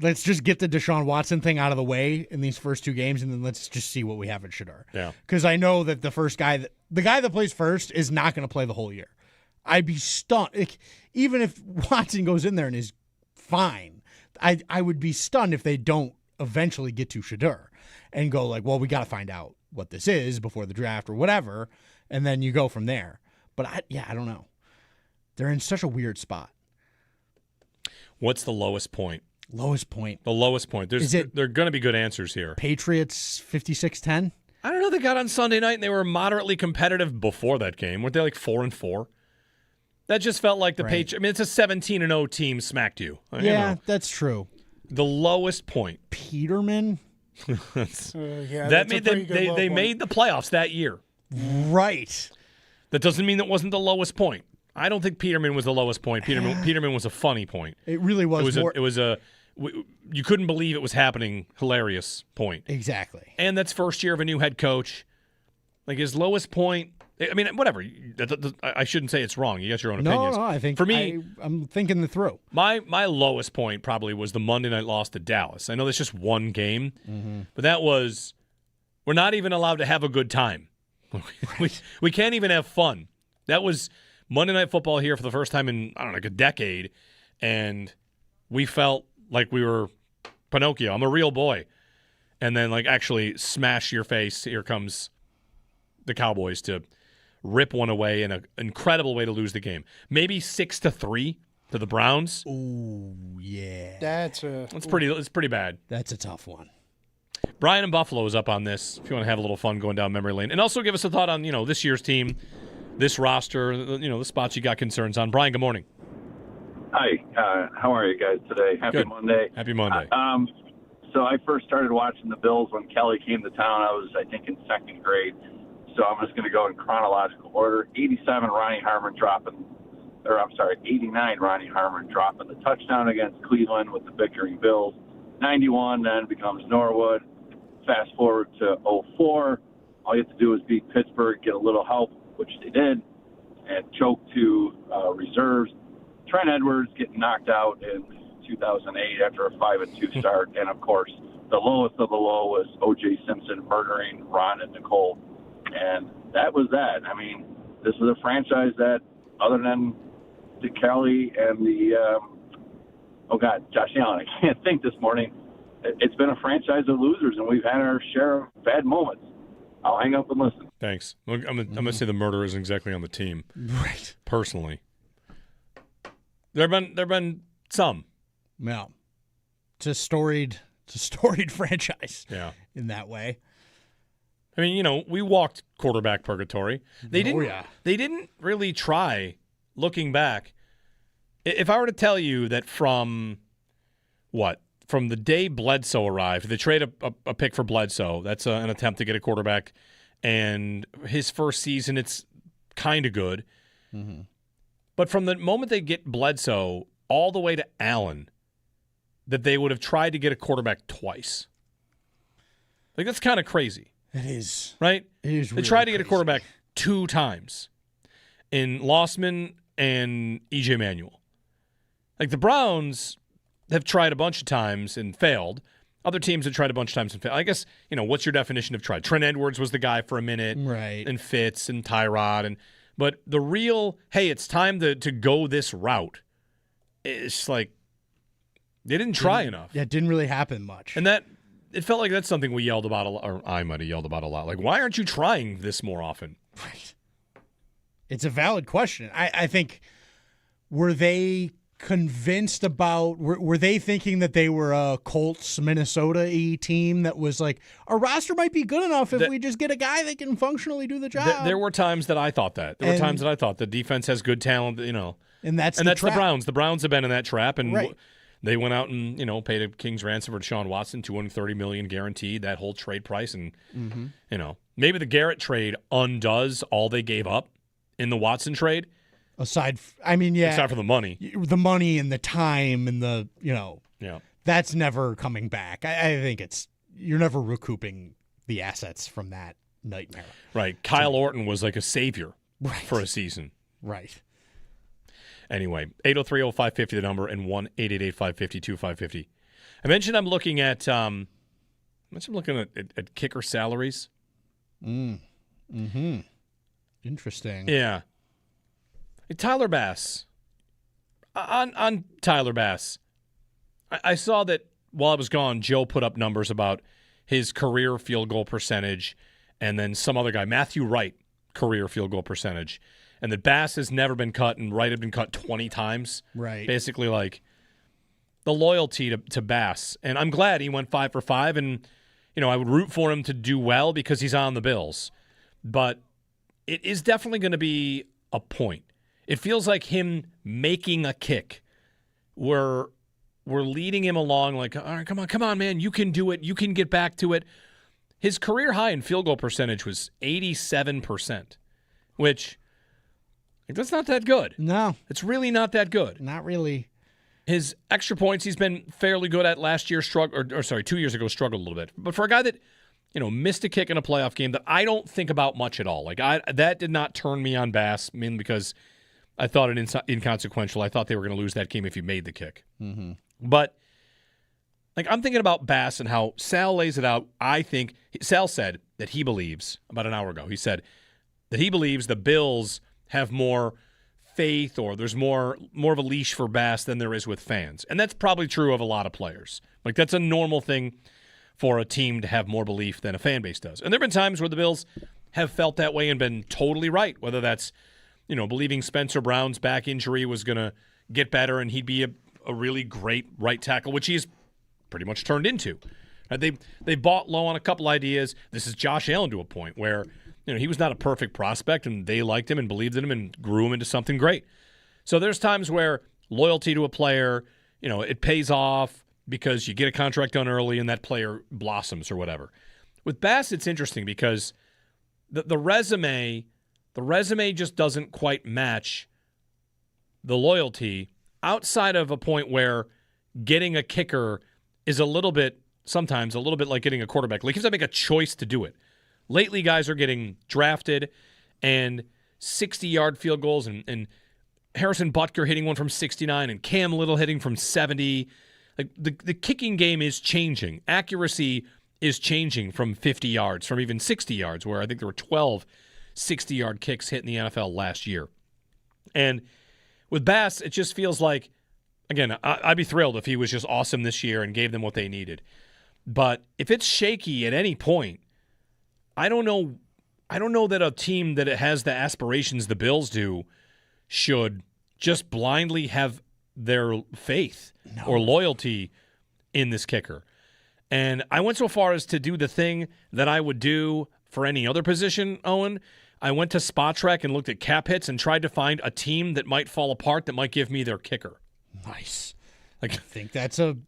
let's just get the Deshaun Watson thing out of the way in these first 2 games, and then let's just see what we have at Shedeur. Yeah, because I know that the guy that plays first is not going to play the whole year. I'd be stunned. Even if Watson goes in there and is fine, I would be stunned if they don't eventually get to Shedeur and go like, well, we got to find out what this is before the draft or whatever, and then you go from there. But I don't know. They're in such a weird spot. What's the lowest point? Lowest point. The lowest point. There are going to be good answers here. Patriots 56-10? I don't know. They got on Sunday night and they were moderately competitive before that game. Weren't they like 4-4? That just felt like the Patriots. I mean, it's a 17-0 team smacked you. That's true. The lowest point. Peterman? They made the playoffs that year. Right. That doesn't mean it wasn't the lowest point. I don't think Peterman was the lowest point. Peterman was a funny point. It really was. You couldn't believe it was happening. Hilarious point. Exactly. And that's first year of a new head coach. Like his lowest point. I mean, whatever. I shouldn't say it's wrong. You got your own opinions. No, I think for me, I'm thinking the through. My lowest point probably was the Monday night loss to Dallas. I know that's just one game, but that was we're not even allowed to have a good time. We can't even have fun. That was Monday Night Football here for the first time in like a decade, and we felt like we were Pinocchio. I'm a real boy, and then like actually smash your face. Here comes the Cowboys to rip one away in an incredible way to lose the game. Maybe 6-3 to the Browns. Ooh, yeah. It's pretty bad. That's a tough one. Brian in Buffalo is up on this if you want to have a little fun going down memory lane. And also give us a thought on, this year's team. this roster, the spots you got concerns on. Brian, good morning. Hi, how are you guys today? Happy Good. Monday. Happy Monday. So I first started watching the Bills when Kelly came to town. I was, I think, in second grade. So I'm just going to go in chronological order. 89 Ronnie Harmon dropping the touchdown against Cleveland with the bickering Bills. 91 then becomes Norwood. Fast forward to 04. All you have to do is beat Pittsburgh, get a little help, which they did, and choke to reserves. Trent Edwards getting knocked out in 2008 after a 5-2 start. And, of course, the lowest of the low was O.J. Simpson murdering Ron and Nicole. And that was that. I mean, this was a franchise that, other than the Kelly and Josh Allen, I can't think this morning. It's been a franchise of losers, and we've had our share of bad moments. I'll hang up and listen. Thanks. I'm gonna say the murder isn't exactly on the team, Right. personally. There've been some. Yeah. It's a storied franchise. Yeah. In that way. I mean, we walked quarterback purgatory. They didn't. yeah. They didn't really try. Looking back, if I were to tell you that from the day Bledsoe arrived, they trade a pick for Bledsoe. That's an attempt to get a quarterback, and his first season, it's kind of good. Mm-hmm. But from the moment they get Bledsoe all the way to Allen, that they would have tried to get a quarterback twice. Like, that's kind of crazy. It is. Right? It is They really tried to get a crazy. quarterback 2 times in Lossman and E.J. Manuel. Like, the Browns have tried a bunch of times and failed. Other teams have tried a bunch of times and failed. I guess, what's your definition of tried? Trent Edwards was the guy for a minute. Right. And Fitz and Tyrod. But the real, hey, it's time to go this route, it's like they didn't try enough. Yeah, it didn't really happen much. And it felt like that's something we yelled about a lot, or I might have yelled about a lot. Like, why aren't you trying this more often? Right. It's a valid question. I think, were they convinced about, were they thinking that they were a Colts, Minnesota-y team that was like, our roster might be good enough if we just get a guy that can functionally do the job? There were times that I thought that. There were times that I thought the defense has good talent, And that's the trap. Browns. The Browns have been in that trap, and Right. they went out and paid a king's ransom for Deshaun Watson, $230 million guaranteed, that whole trade price, and maybe the Garrett trade undoes all they gave up in the Watson trade. Aside from the money. The money and the time and the, Yeah. that's never coming back. I think you're never recouping the assets from that nightmare. Right. Kyle Orton was like a savior Right. for a season. Right. Anyway, 803-0550 the number, and 1-888-550-2550. I mentioned I'm looking at at kicker salaries. Mm-hmm. Interesting. Yeah. Tyler Bass. On Tyler Bass, I saw that while I was gone, Joe put up numbers about his career field goal percentage, and then some other guy, Matthew Wright, career field goal percentage, and that Bass has never been cut and Wright had been cut 20 times. Right. Basically, like, the loyalty to Bass. And I'm glad he went 5 for 5, and, I would root for him to do well because he's on the Bills. But it is definitely going to be a point. It feels like him making a kick. We're leading him along like, all right, come on, man. You can do it. You can get back to it. His career high in field goal percentage was 87%, which that's not that good. No. It's really not that good. Not really. His extra points he's been fairly good at. Last year 2 years ago struggled a little bit. But for a guy that, missed a kick in a playoff game that I don't think about much at all. Like, that did not turn me on Bass, mainly because I thought it inconsequential. I thought they were going to lose that game if he made the kick. Mm-hmm. But, like, I'm thinking about Bass and how Sal lays it out. I think Sal said that he believes, about an hour ago, he said that he believes the Bills have more faith, or there's more of a leash for Bass than there is with fans. And that's probably true of a lot of players. Like, that's a normal thing for a team to have more belief than a fan base does. And there have been times where the Bills have felt that way and been totally right, whether that's, believing Spencer Brown's back injury was going to get better and he'd be a really great right tackle, which he's pretty much turned into. They bought low on a couple ideas. This is Josh Allen to a point where, he was not a perfect prospect, and they liked him and believed in him and grew him into something great. So there's times where loyalty to a player, it pays off because you get a contract done early and that player blossoms or whatever. With Bass, it's interesting because the resume just doesn't quite match the loyalty outside of a point where getting a kicker is sometimes a little bit like getting a quarterback. Like, you have to make a choice to do it. Lately, guys are getting drafted and 60-yard field goals and Harrison Butker hitting one from 69 and Cam Little hitting from 70. Like, the kicking game is changing. Accuracy is changing from 50 yards, from even 60 yards, where I think there were 12 60-yard kicks hit in the NFL last year. And with Bass, it just feels like, again, I'd be thrilled if he was just awesome this year and gave them what they needed. But if it's shaky at any point, I don't know that a team that has the aspirations the Bills do should just blindly have their faith or loyalty in this kicker. And I went so far as to do the thing that I would do for any other position, Owen. I went to Spot Track and looked at cap hits and tried to find a team that might fall apart that might give me their kicker. Nice. I think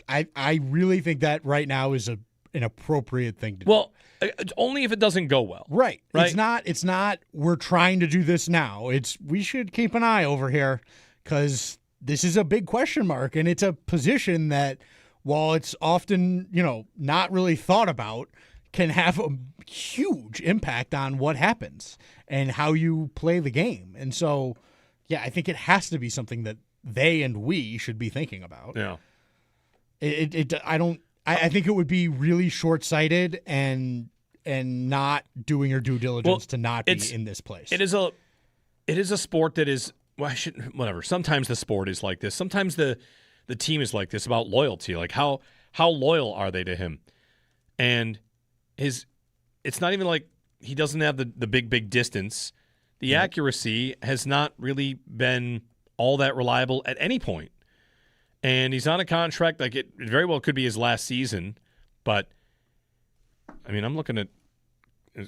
I really think that right now is an appropriate thing to do. Well, only if it doesn't go well. Right. It's not we're trying to do this now. We should keep an eye over here because this is a big question mark, and it's a position that, while it's often, not really thought about, can have a huge impact on what happens and how you play the game. And so, I think it has to be something that they and we should be thinking about. Yeah. I think it would be really short-sighted and not doing your due diligence to not be in this place. It is a sport that is, whatever. Sometimes the sport is like this. Sometimes the team is like this about loyalty. Like, how loyal are they to him? And it's not even like he doesn't have the big distance. The accuracy has not really been all that reliable at any point. And he's on a contract, like it very well could be his last season. But, I mean, I'm looking at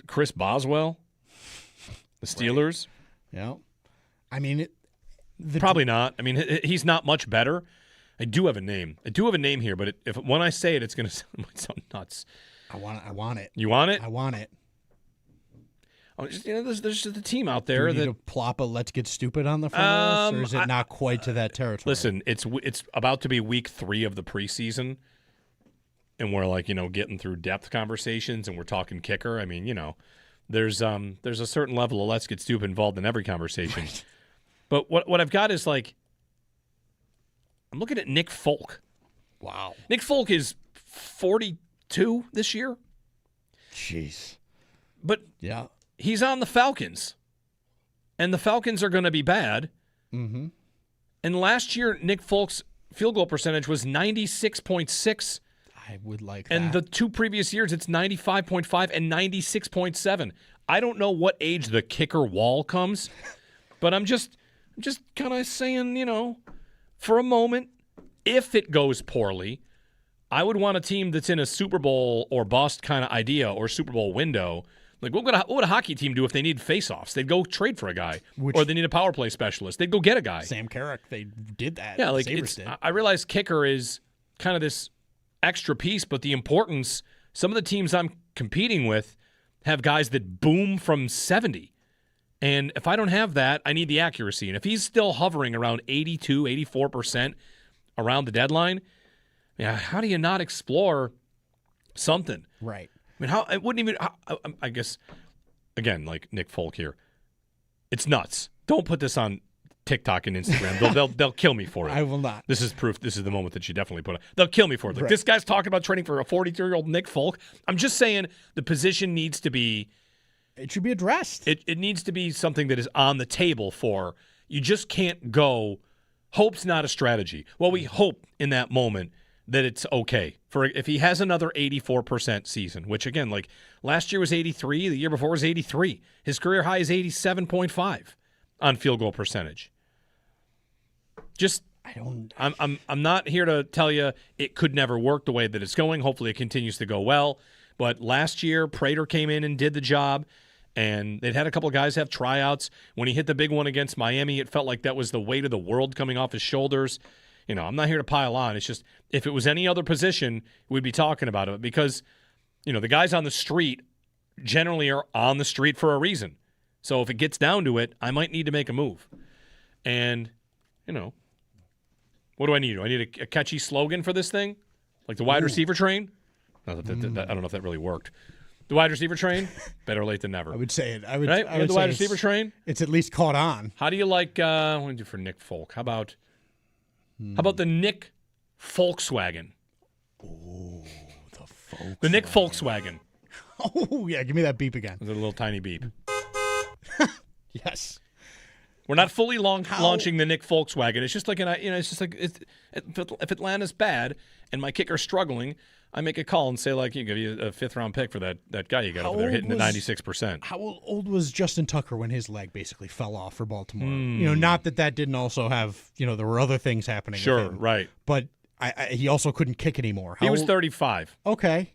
Chris Boswell, the Steelers. Right. Yeah. I mean, probably not. I mean, he's not much better. I do have a name. Here, but when I say it, it's going to sound nuts. I want it. You want it? I want it. Oh, there's just a team out there that to plop a "Let's Get Stupid" on the front of this, or is it not quite to that territory? Listen, it's about to be week 3 of the preseason, and we're getting through depth conversations, and we're talking kicker. I mean, there's a certain level of "Let's Get Stupid" involved in every conversation. Right. But what I've got is I'm looking at Nick Folk. Wow, Nick Folk is 42 this year. Jeez, but yeah. He's on the Falcons, and the Falcons are going to be bad. Mm-hmm. And last year, Nick Folk's field goal percentage was 96.6. I would like that. And the 2 previous years, it's 95.5 and 96.7. I don't know what age the kicker wall comes, but I'm just kind of saying, for a moment, if it goes poorly, I would want a team that's in a Super Bowl or bust kind of idea or Super Bowl window. Like, what would a hockey team do if they need face-offs? They'd go trade for a guy. Or they need a power play specialist. They'd go get a guy. Sam Carrick, they did that. Yeah, like Sabres did. I realize kicker is kind of this extra piece, but the importance, some of the teams I'm competing with have guys that boom from 70. And if I don't have that, I need the accuracy. And if he's still hovering around 82, 84% around the deadline, how do you not explore something? Right. I mean, it wouldn't even, I guess, again, like Nick Folk here, it's nuts. Don't put this on TikTok and Instagram. They'll kill me for it. I will not. This is proof. This is the moment that you definitely put on. They'll kill me for it. Like, This guy's talking about trading for a 42-year-old Nick Folk. I'm just saying the position needs to be. It should be addressed. It needs to be something that is on the table for. You just can't go. Hope's not a strategy. Well, we hope in that moment that it's okay for if he has another 84% season, which again, like last year was 83, the year before was 83. His career high is 87.5 on field goal percentage. I'm not here to tell you it could never work the way that it's going. Hopefully it continues to go well. But last year, Prater came in and did the job, And they'd had a couple of guys have tryouts. When he hit the big one against Miami, it felt like that was the weight of the world coming off his shoulders. I'm not here to pile on. It's just if it was any other position, we'd be talking about it because, the guys on the street generally are on the street for a reason. So if it gets down to it, I might need to make a move. And, what do I need? Do I need a catchy slogan for this thing? Like the wide receiver train? No, I don't know if that really worked. The wide receiver train? Better late than never. I would say it. I would the say wide receiver train? It's at least caught on. How do you like, what do you do for Nick Folk? How about the Nick Volkswagen? Oh, the Volkswagen. The Nick Volkswagen. Oh, yeah. Give me that beep again. With a little tiny beep. Yes. We're not fully launching the Nick Volkswagen. It's just like it's just like if Atlanta's bad and my kicker's struggling, I make a call and say give you a 5th-round pick for that guy you got over there hitting at 96%. How old was Justin Tucker when his leg basically fell off for Baltimore? Not that didn't also have there were other things happening. Sure, with him, right. But he also couldn't kick anymore. He was 35. Okay.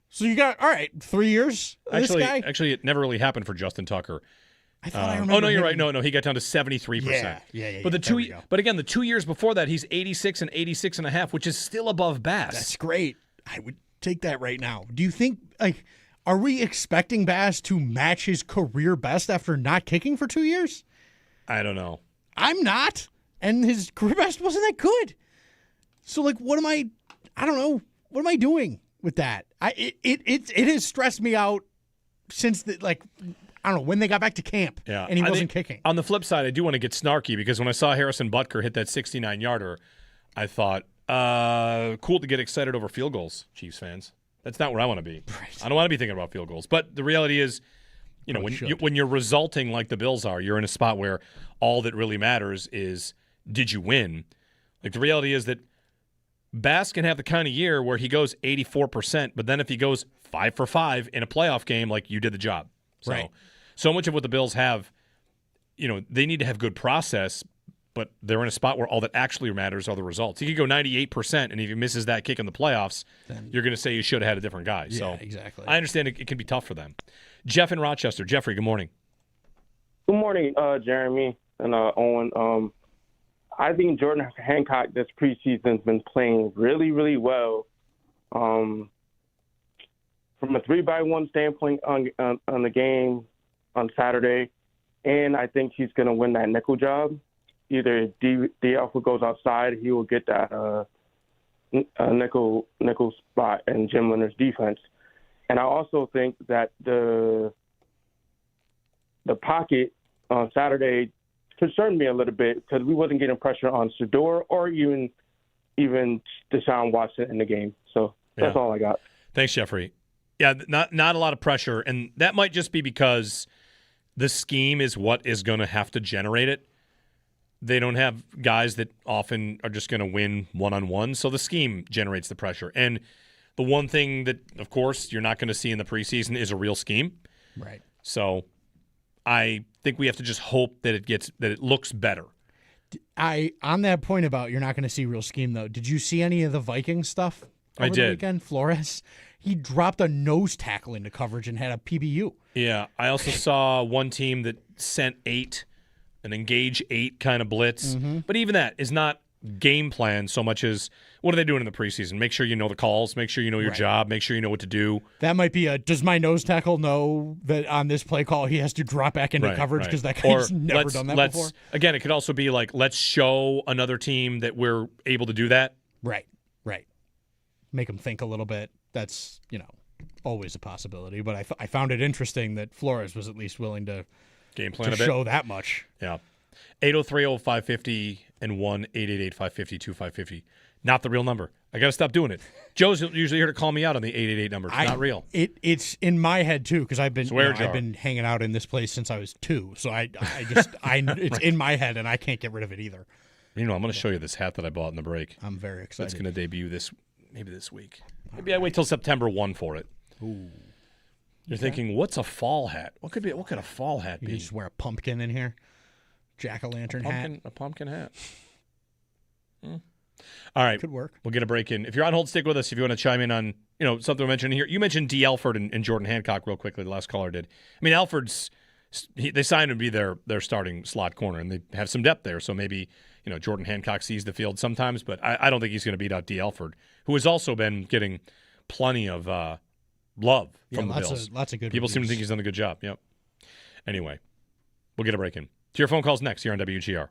So you got 3 years. Actually, it never really happened for Justin Tucker. I thought I remember. Oh no, you're right. No, he got down to 73%. Yeah. But but again, the 2 years before that, he's 86 and 86.5, which is still above Bass. That's great. I would take that right now. Do you think are we expecting Bass to match his career best after not kicking for 2 years? I don't know. I'm not, and his career best wasn't that good. So what am I? I don't know. What am I doing with that? It has stressed me out since I don't know, when they got back to camp and he wasn't kicking. On the flip side, I do want to get snarky because when I saw Harrison Butker hit that 69-yarder, I thought, cool to get excited over field goals, Chiefs fans. That's not where I want to be. Right. I don't want to be thinking about field goals. But the reality is, when you're resulting like the Bills are, you're in a spot where all that really matters is, did you win? The reality is that Bass can have the kind of year where he goes 84%, but then if he goes 5 for 5 in a playoff game, you did the job. So much of what the Bills have, they need to have good process, but they're in a spot where all that actually matters are the results. He could go 98%, and if he misses that kick in the playoffs, then you're going to say you should have had a different guy. Yeah, so exactly. I understand it can be tough for them. Jeff in Rochester. Jeffrey, good morning. Good morning, Jeremy and Owen. I think Jordan Hancock this preseason has been playing really, really well. From a 3-by-1 standpoint on the game on Saturday, and I think he's going to win that nickel job. Either D Alpha goes outside, he will get that nickel spot in Jim Leonard's defense. And I also think that the pocket on Saturday concerned me a little bit because we wasn't getting pressure on Sedor or even Deshaun Watson in the game. So that's all I got. Thanks, Jeffrey. Yeah, not a lot of pressure, and that might just be because the scheme is what is going to have to generate it. They don't have guys that often are just going to win one-on-one, so the scheme generates the pressure. And the one thing that, of course, you're not going to see in the preseason is a real scheme. Right. So I think we have to just hope that it looks better. On that point about you're not going to see real scheme, though, did you see any of the Vikings stuff over the weekend? Flores? He dropped a nose tackle into coverage and had a PBU. Yeah, I also saw one team that sent an engage 8 kind of blitz. Mm-hmm. But even that is not game plan so much as what are they doing in the preseason? Make sure you know the calls. Make sure you know your job. Make sure you know what to do. That might be does my nose tackle know that on this play call he has to drop back into coverage because that guy's never done that before? Again, it could also be let's show another team that we're able to do that. Right. Make them think a little bit. That's, always a possibility. But I found it interesting that Flores was at least willing to game plan to a bit. Show that much. Yeah. 803-0550 and 1-888-550-2550. Not the real number. I got to stop doing it. Joe's usually here to call me out on the 888 number. It's not real. It's in my head too because I've been I've been hanging out in this place since I was 2. So it's in my head and I can't get rid of it either. I'm going to show you this hat that I bought in the break. I'm very excited. It's going to debut maybe this week. Maybe I wait till September 1 for it. Ooh. You're thinking, what's a fall hat? What could a fall hat be? You just wear a pumpkin in here, jack-o'-lantern hat, a pumpkin hat. All right. Could work. We'll get a break in. If you're on hold, stick with us. If you want to chime in on something we mentioned here. You mentioned D. Alford and Jordan Hancock real quickly. The last caller did. I mean, Alford's they signed him to be their starting slot corner, and they have some depth there. So maybe Jordan Hancock sees the field sometimes, but I don't think he's going to beat out D. Alford, who has also been getting plenty of love from the Bills. Lots of good people seem to reviews. think he's done a good job. Yep. Anyway, we'll get a break in. To your phone calls next here on WGR.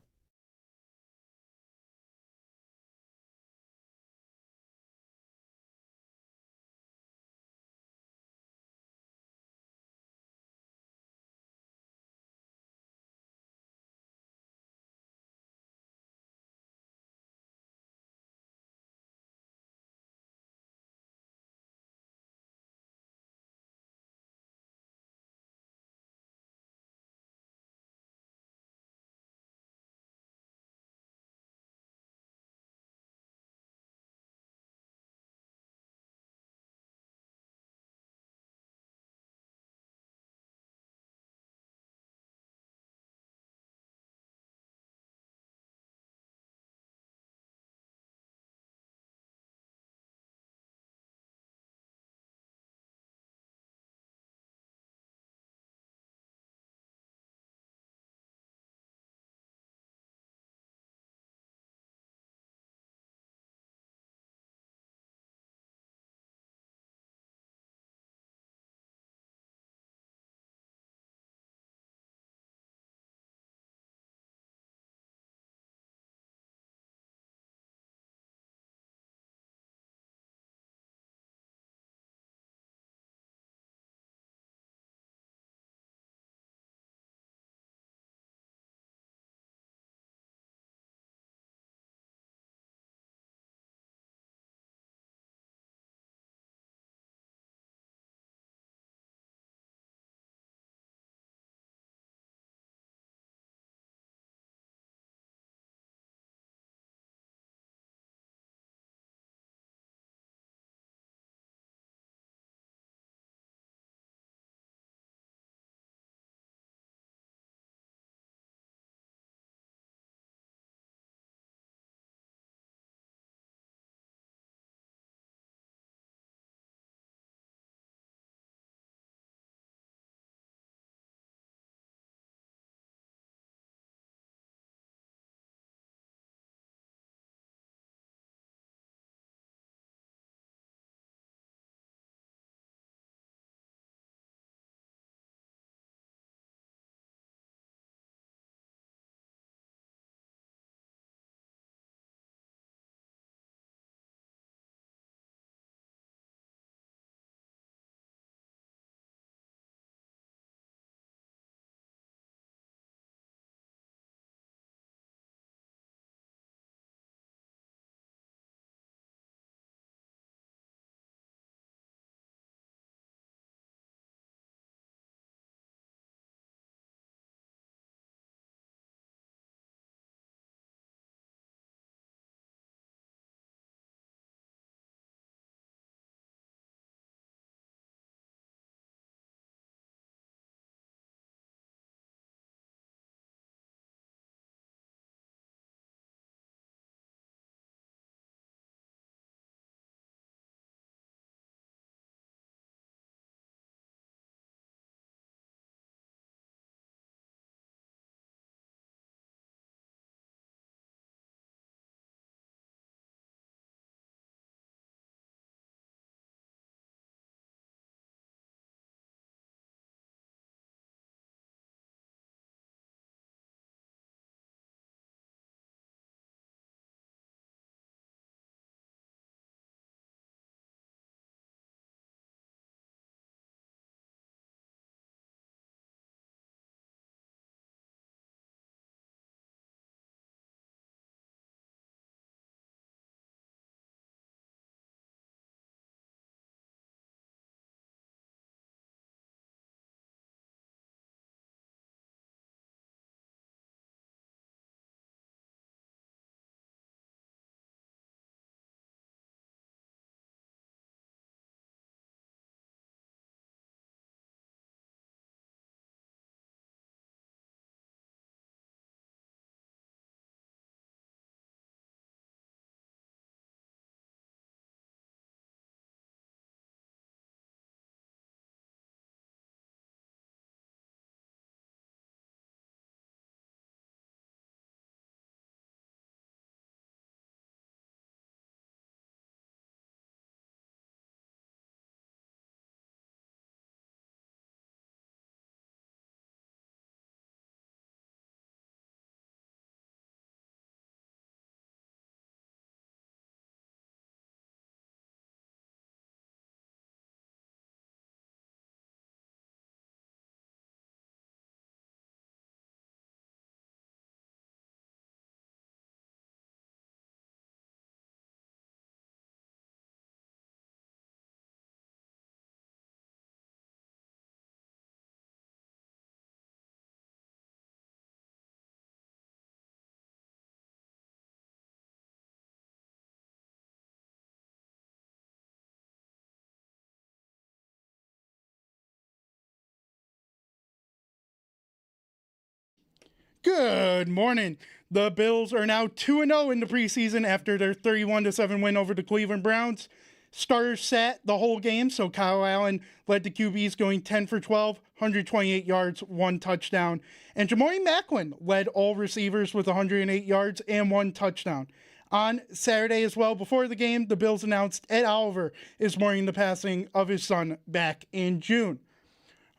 Good morning. The Bills are now 2-0 in the preseason after their 31-7 win over the Cleveland Browns. Starters sat the whole game, so Kyle Allen led the QBs going 10 for 12, 128 yards, 1 touchdown. And Jamori Macklin led all receivers with 108 yards and 1 touchdown. On Saturday as well, before the game, the Bills announced Ed Oliver is mourning the passing of his son back in June.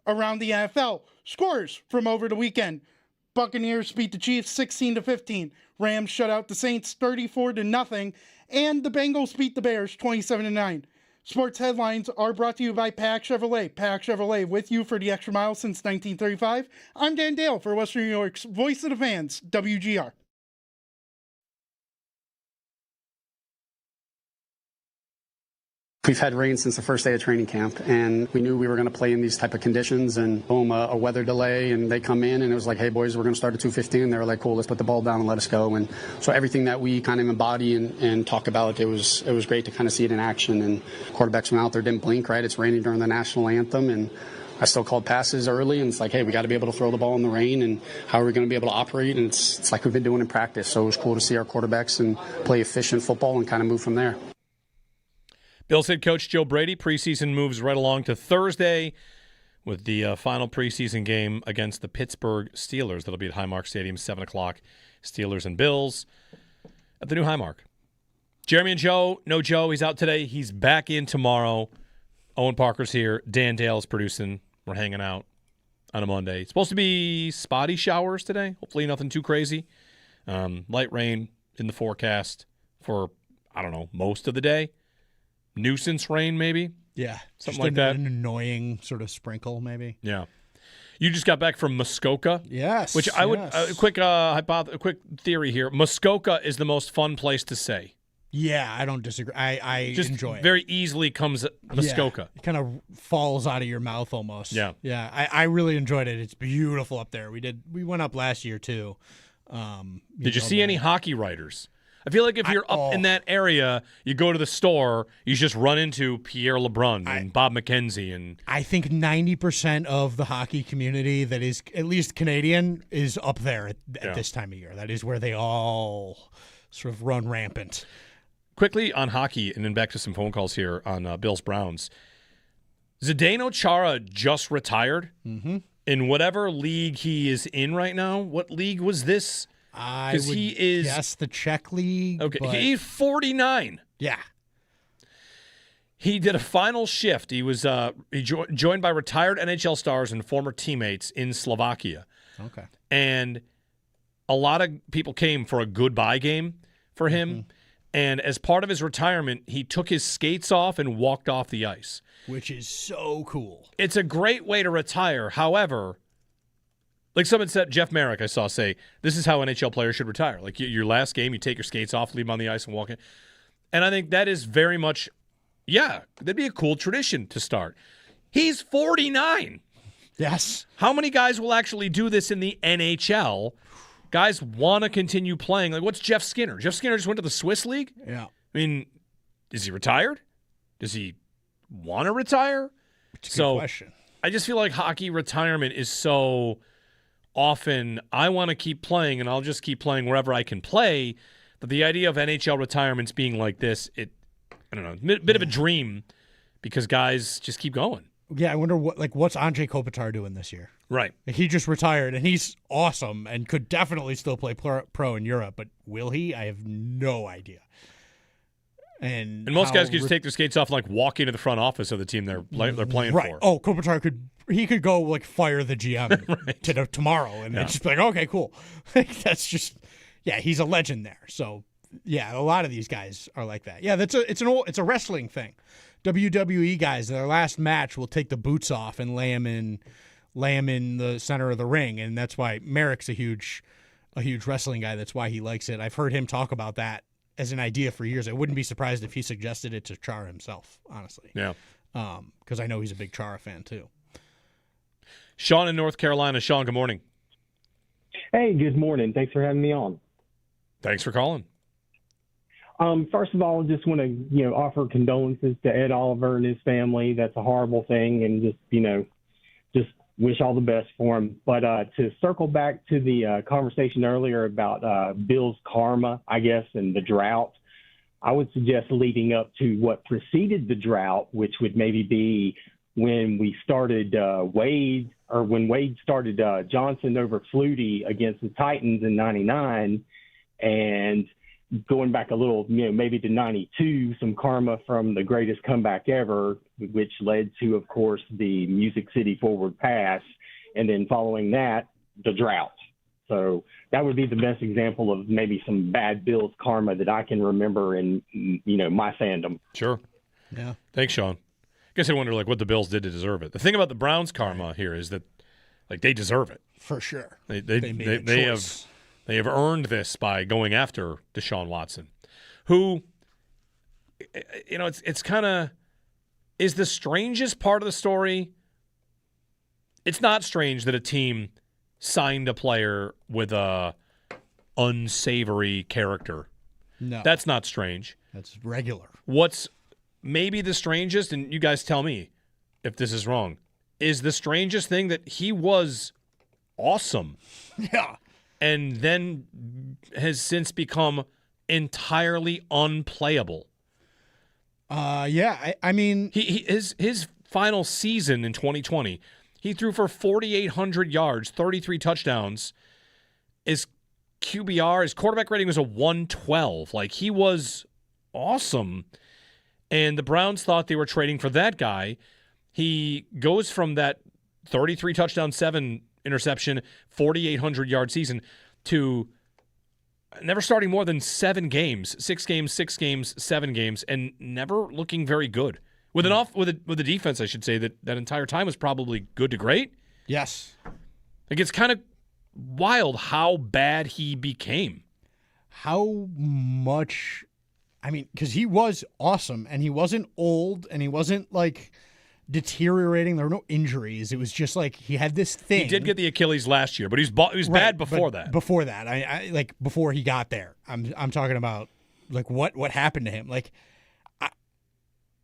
Around the NFL, scores from over the weekend. Buccaneers beat the Chiefs 16-15. Rams shut out the Saints 34-0. And the Bengals beat the Bears 27-9. Sports headlines are brought to you by Pack Chevrolet. Pack Chevrolet, with you for the extra mile since 1935. I'm Dan Dale for Western New York's Voice of the Fans, WGR. We've had rain since the first day of training camp, and we knew we were going to play in these type of conditions, and boom, a weather delay, and they come in, and it was like, hey, boys, we're going to start at 2:15. They were like, cool, let's put the ball down and let us go. And so everything that we kind of embody and talk about, it was great to kind of see it in action. And quarterbacks went out there, didn't blink, right? It's raining during the national anthem, and I still called passes early, and it's like, hey, we got to be able to throw the ball in the rain, and how are we going to be able to operate? And it's like we've been doing in practice. So it was cool to see our quarterbacks and play efficient football and kind of move from there. Bills head coach Joe Brady, preseason moves right along to Thursday with the final preseason game against the Pittsburgh Steelers. That'll be at Highmark Stadium, 7 o'clock. Steelers and Bills at the new Highmark. Jeremy and Joe, no Joe, he's out today. He's back in tomorrow. Owen Parker's here. Dan Dale's producing. We're hanging out on a Monday. It's supposed to be spotty showers today. Hopefully nothing too crazy. Light rain in the forecast for, I don't know, most of the day. Nuisance rain, maybe? Yeah. Something just like that. An annoying sort of sprinkle, maybe. Yeah. You just got back from Muskoka. Yes. Which I would, quick theory here. Muskoka is the most fun place to say. Yeah, I don't disagree. I just enjoy it. Very easily comes Muskoka. Yeah, it kind of falls out of your mouth almost. Yeah. Yeah, I really enjoyed it. It's beautiful up there. We went up last year too. Did you see any hockey writers? I feel like if you're up in that area, you go to the store, you just run into Pierre LeBrun and Bob McKenzie. And I think 90% of the hockey community that is at least Canadian is up there at this time of year. That is where they all sort of run rampant. Quickly on hockey, and then back to some phone calls here on Bills Browns. Zdeno Chara just retired in whatever league he is in right now. What league was this? Because he is guess the Czech league. Okay, he's 49. Yeah, he did a final shift. He was joined by retired NHL stars and former teammates in Slovakia. Okay, and a lot of people came for a goodbye game for him. And as part of his retirement, he took his skates off and walked off the ice, which is so cool. It's a great way to retire. However, like someone said, Jeff Merrick, I saw say, this is how NHL players should retire. Like your last game, you take your skates off, leave them on the ice, and walk in. And I think that is very much, that'd be a cool tradition to start. He's 49. Yes. How many guys will actually do this in the NHL? Guys want to continue playing. Like, what's Jeff Skinner? Jeff Skinner just went to the Swiss League? Yeah. I mean, is he retired? Does he want to retire? It's a good question. I just feel like hockey retirement is so often, I want to keep playing, and I'll just keep playing wherever I can play, that the idea of NHL retirements being like this, I don't know, bit of a dream because guys just keep going. Yeah, I wonder what's Andrei Kopitar doing this year? Right. He just retired, and he's awesome and could definitely still play pro in Europe, but will he? I have no idea. And most guys could just take their skates off and walk into the front office of the team they're playing for. Oh, Kopitar could go fire the GM tomorrow, and it's just like, okay, cool. That's just, he's a legend there. So a lot of these guys are like that. Yeah, it's a wrestling thing. WWE guys, their last match will take the boots off and lay him in the center of the ring, and that's why Merrick's a huge wrestling guy. That's why he likes it. I've heard him talk about that as an idea for years. I wouldn't be surprised if he suggested it to Chara himself, honestly. Yeah. Because I know he's a big Chara fan too. Sean in North Carolina. Sean, good morning. Hey, good morning. Thanks for having me on. Thanks for calling. First of all, I just want to, offer condolences to Ed Oliver and his family. That's a horrible thing, and just wish all the best for him. But to circle back to the conversation earlier about Bill's karma, I guess, and the drought, I would suggest leading up to what preceded the drought, which would maybe be when we started Wade, or when Wade started Johnson over Flutie against the Titans in '99, and going back a little, maybe to '92, some karma from the greatest comeback ever, which led to, of course, the Music City forward pass, and then following that, the drought. So that would be the best example of maybe some bad Bills karma that I can remember in, my fandom. Sure. Yeah. Thanks, Sean. I guess I wonder what the Bills did to deserve it. The thing about the Browns' karma here is that they deserve it for sure. They have earned this by going after Deshaun Watson, who, it's kind of is the strangest part of the story. It's not strange that a team signed a player with a unsavory character. No, that's not strange. That's regular. What's maybe the strangest, and you guys tell me if this is wrong, is the strangest thing that he was awesome. Yeah. And then has since become entirely unplayable. Yeah, I mean, his final season in 2020, he threw for 4,800 yards, 33 touchdowns. His QBR, his quarterback rating was a 112. Like, he was awesome. And the Browns thought they were trading for that guy. He goes from that 33 touchdown, 7 interception, 4,800 yard season to never starting more than 7 games, 6 games, 6 games, 7 games, and never looking very good. With a defense, I should say, that entire time was probably good to great. Yes. Like, it's kind of wild how bad he became. How much, because he was awesome, and he wasn't old, and he wasn't like deteriorating. There were no injuries. It was just like he had this thing. He did get the Achilles last year, but he was bad before that. Before that, I like before he got there. I'm talking about like what happened to him. Like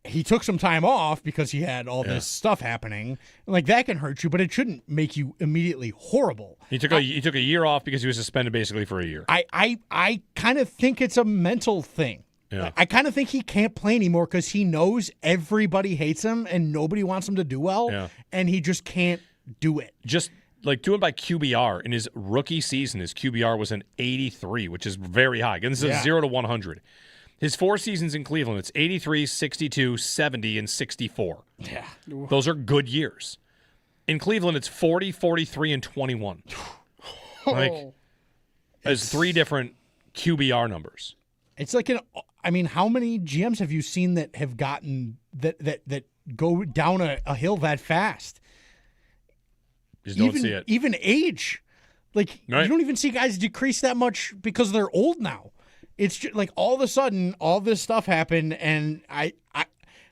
he took some time off because he had all this stuff happening. Like that can hurt you, but it shouldn't make you immediately horrible. He took a year off because he was suspended basically for a year. I kind of think it's a mental thing. Yeah. I kind of think he can't play anymore because he knows everybody hates him and nobody wants him to do well, and he just can't do it. Just like doing by QBR, in his rookie season, his QBR was an 83, which is very high. Again, this is 0 to 100. His 4 seasons in Cleveland, it's 83, 62, 70, and 64. Yeah. Those are good years. In Cleveland, it's 40, 43, and 21. Like, there's 3 different QBR numbers. It's like how many GMs have you seen that have gotten that go down a hill that fast? Just don't see it. Even age. Like, you don't even see guys decrease that much because they're old now. It's just like all of a sudden all this stuff happened, and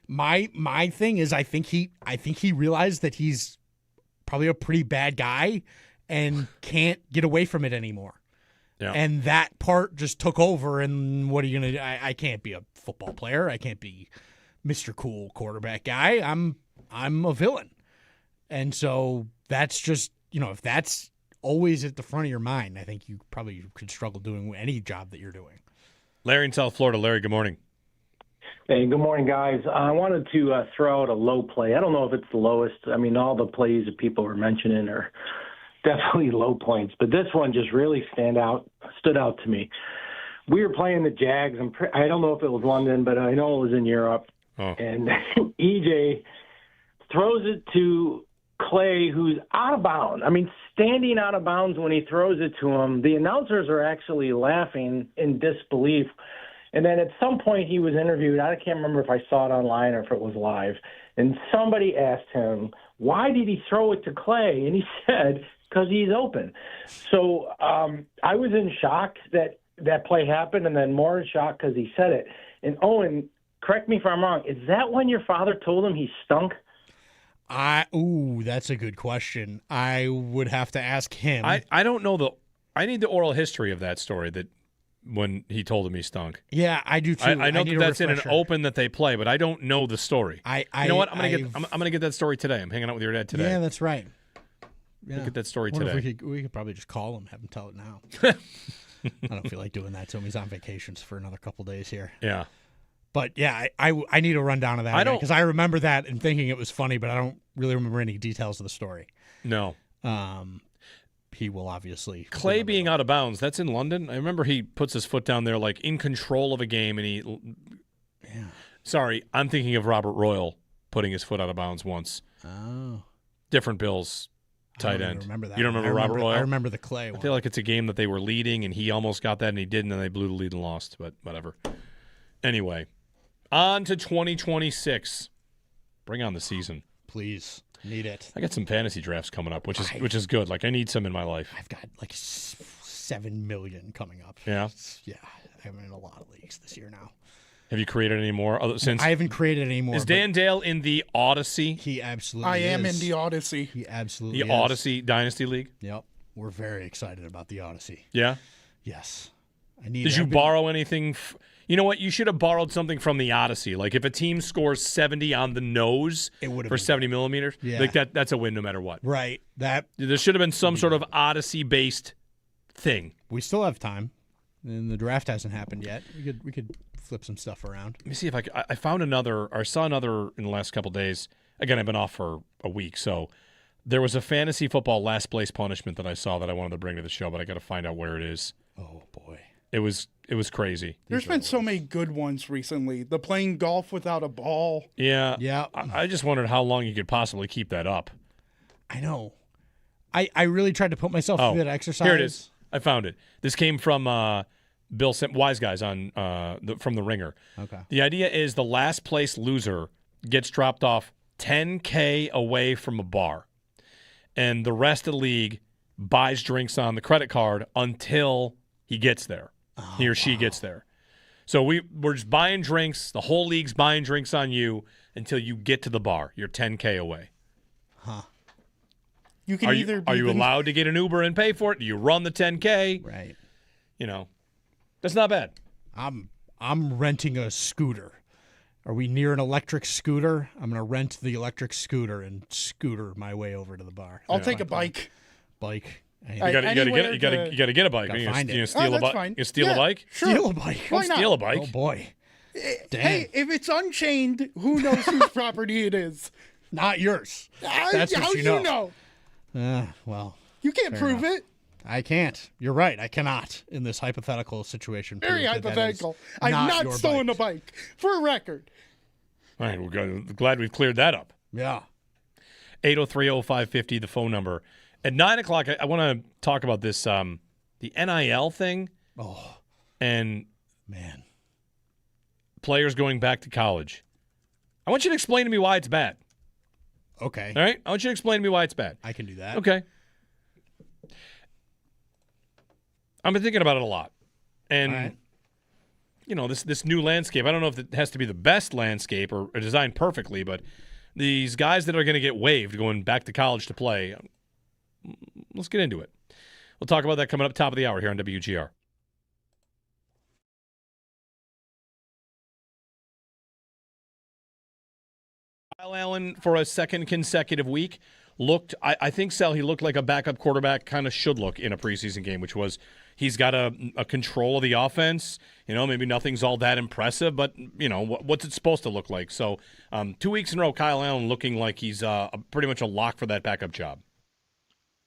my thing is I think he realized that he's probably a pretty bad guy and can't get away from it anymore. Yeah. And that part just took over, and what are you going to do? I can't be a football player. I can't be Mr. Cool quarterback guy. I'm a villain. And so that's just, if that's always at the front of your mind, I think you probably could struggle doing any job that you're doing. Larry in South Florida. Larry, good morning. Hey, good morning, guys. I wanted to throw out a low play. I don't know if it's the lowest. All the plays that people were mentioning are definitely low points, but this one just really stood out to me. We were playing the Jags. I don't know if it was London, but I know it was in Europe. Oh. And EJ throws it to Clay, who's out of bounds. Standing out of bounds when he throws it to him. The announcers are actually laughing in disbelief. And then at some point he was interviewed. I can't remember if I saw it online or if it was live. And somebody asked him, why did he throw it to Clay? And he said, because he's open. So I was in shock that play happened, and then more in shock because he said it. And Owen, correct me if I'm wrong, is that when your father told him he stunk? That's a good question. I would have to ask him. I don't know I need the oral history of that story, that when he told him he stunk. Yeah, I do too. I know that's in an open that they play, but I don't know the story. You know what? I'm gonna get that story today. I'm hanging out with your dad today. Yeah, that's right. Look at that story Wonder today. if we could probably just call him, have him tell it now. I don't feel like doing that to him. He's on vacations for another couple days here. Yeah. But yeah, I need a rundown of that because I remember that and thinking it was funny, but I don't really remember any details of the story. No. He will obviously. Clay being out of bounds, that's in London. I remember he puts his foot down there like in control of a game, and he. Yeah. Sorry, I'm thinking of Robert Royal putting his foot out of bounds once. Oh. Different Bills tight end. Remember that? You don't remember Robert Royal? I remember the Clay one. I feel like it's a game that they were leading, and he almost got that, and he didn't, and they blew the lead and lost. But whatever. Anyway, on to 2026. Bring on the season, please. Need it. I got some fantasy drafts coming up, which is good. Like I need some in my life. I've got like 7 million coming up. Yeah. Yeah. I'm in a lot of leagues this year now. Have you created any more? Since I haven't created any more. Is Dan Dale in the Odyssey? He absolutely I is. am in the Odyssey. He absolutely The Odyssey Dynasty League? Yep. We're very excited about the Odyssey. Yeah? Yes. Did you borrow anything? You know what? You should have borrowed something from the Odyssey. Like if a team scores 70 on the nose for 70 millimeters, like that's a win no matter what. Right. There should have been some sort of Odyssey-based thing. We still have time. And the draft hasn't happened yet. We could flip some stuff around. Let me see if I found another, or saw another in the last couple of days. Again, I've been off for a week, so there was a fantasy football last place punishment that I saw that I wanted to bring to the show, but I got to find out where it is. Oh boy, it was crazy. There's been so many good ones recently. The playing golf without a ball. Yeah. I just wondered how long you could possibly keep that up. I know. I really tried to put myself through that exercise. Here it is. I found it. This came from Bill Wise Guys on from The Ringer. Okay. The idea is the last place loser gets dropped off $10K away from a bar, and the rest of the league buys drinks on the credit card until he gets there. He or she gets there. So we're just buying drinks. The whole league's buying drinks on you until you get to the bar. You're $10K away. Huh. You can Are you allowed to get an Uber and pay for it? Do you run the $10K? Right. You know, that's not bad. I'm renting a scooter. Are we near an electric scooter? I'm gonna rent the electric scooter and scooter my way over to the bar. I'll take a bike. Bike. You gotta get a bike. Gotta You find gonna it. steal a that's bike? fine. You steal a bike? Sure. Steal a bike. Why not? Steal a bike. Oh boy. Hey, if it's unchained, who knows whose property it is? Not yours. That's what how you know. Well. You can't prove it. I can't. You're right. I cannot in this hypothetical situation. Very prove that hypothetical. that is I'm not your stolen bike. a bike, for a record. All right, we're glad we've cleared that up. Yeah. 803-0550, the phone number. At 9 o'clock, I want to talk about this, the NIL thing. Oh. And man, players going back to college. I want you to explain to me why it's bad. Okay. All right? I want you to explain to me why it's bad. I can do that. Okay. I've been thinking about it a lot. And, you know, this new landscape, I don't know if it has to be the best landscape or designed perfectly, but these guys that are going to get waived going back to college to play, let's get into it. We'll talk about that coming up top of the hour here on WGR. Kyle Allen, for a second consecutive week, looked, I think, Sal, he looked like a backup quarterback kind of should look in a preseason game, which was he's got a control of the offense. You know, maybe nothing's all that impressive, but, you know, what's it supposed to look like? So 2 weeks in a row, Kyle Allen looking like he's pretty much a lock for that backup job.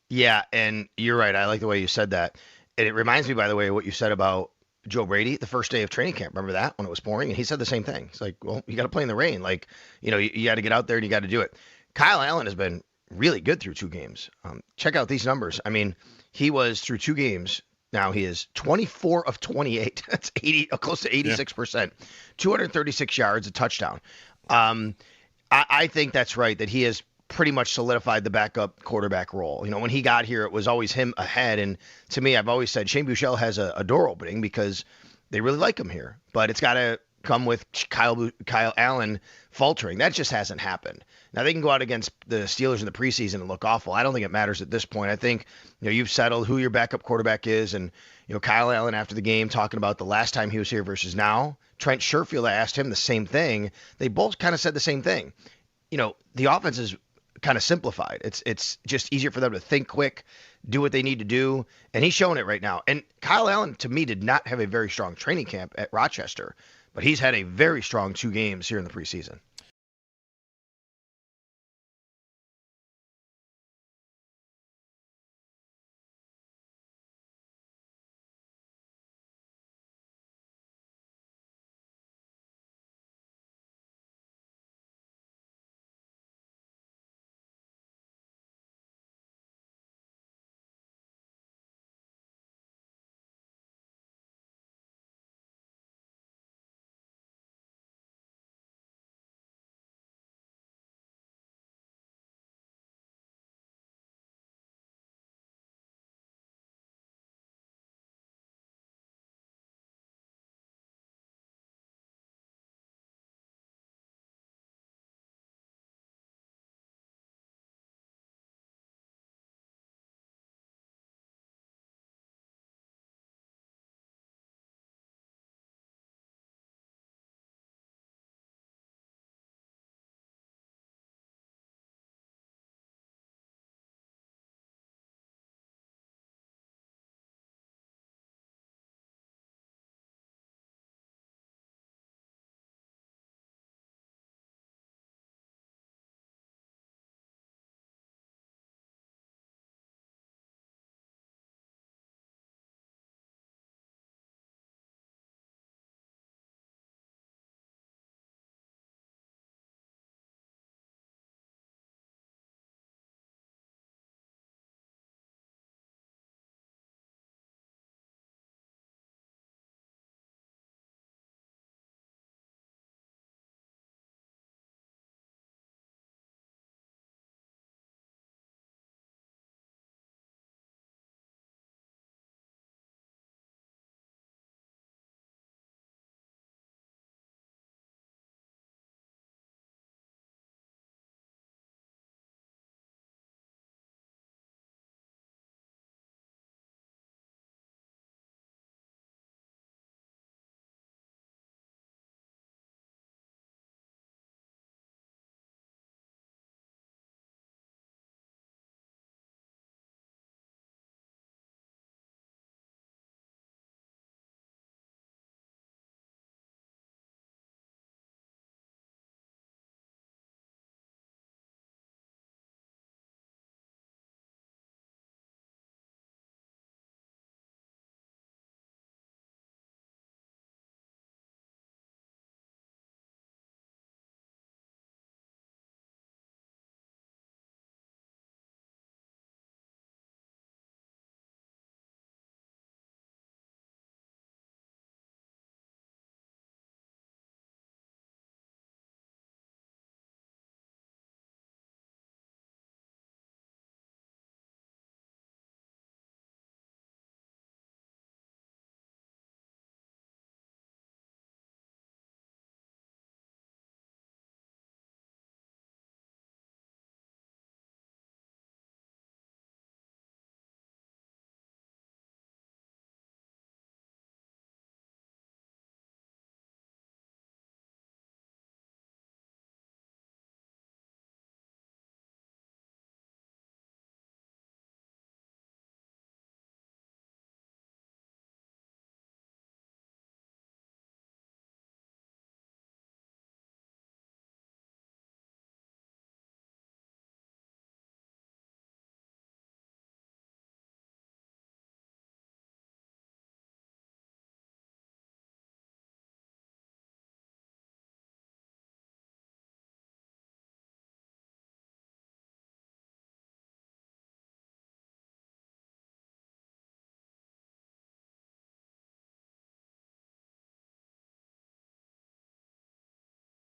Yeah, and you're right. I like the way you said that. And it reminds me, by the way, what you said about Joe Brady the first day of training camp. Remember that when it was pouring? And he said the same thing. It's like, well, you got to play in the rain. Like, you know, you got to get out there and you got to do it. Kyle Allen has been really good through 2 games. Check out these numbers. I mean, he was through 2 games. Now he is 24 of 28. That's close to 86%. 236 yards, a touchdown. I think that's right, that he has pretty much solidified the backup quarterback role. You know, when he got here, it was always him ahead. And to me, I've always said Shane Buechele has a door opening because they really like him here. But it's got to come with Kyle Allen faltering. That just hasn't happened. Now, they can go out against the Steelers in the preseason and look awful. I don't think it matters at this point. I think, you know, you've settled who your backup quarterback is. And, you know, Kyle Allen after the game talking about the last time he was here versus now. Trent Sherfield, I asked him the same thing. They both kind of said the same thing. You know, the offense is kind of simplified. It's just easier for them to think quick, do what they need to do, and he's showing it right now. And Kyle Allen, to me, did not have a very strong training camp at Rochester, but he's had a very strong 2 games here in the preseason.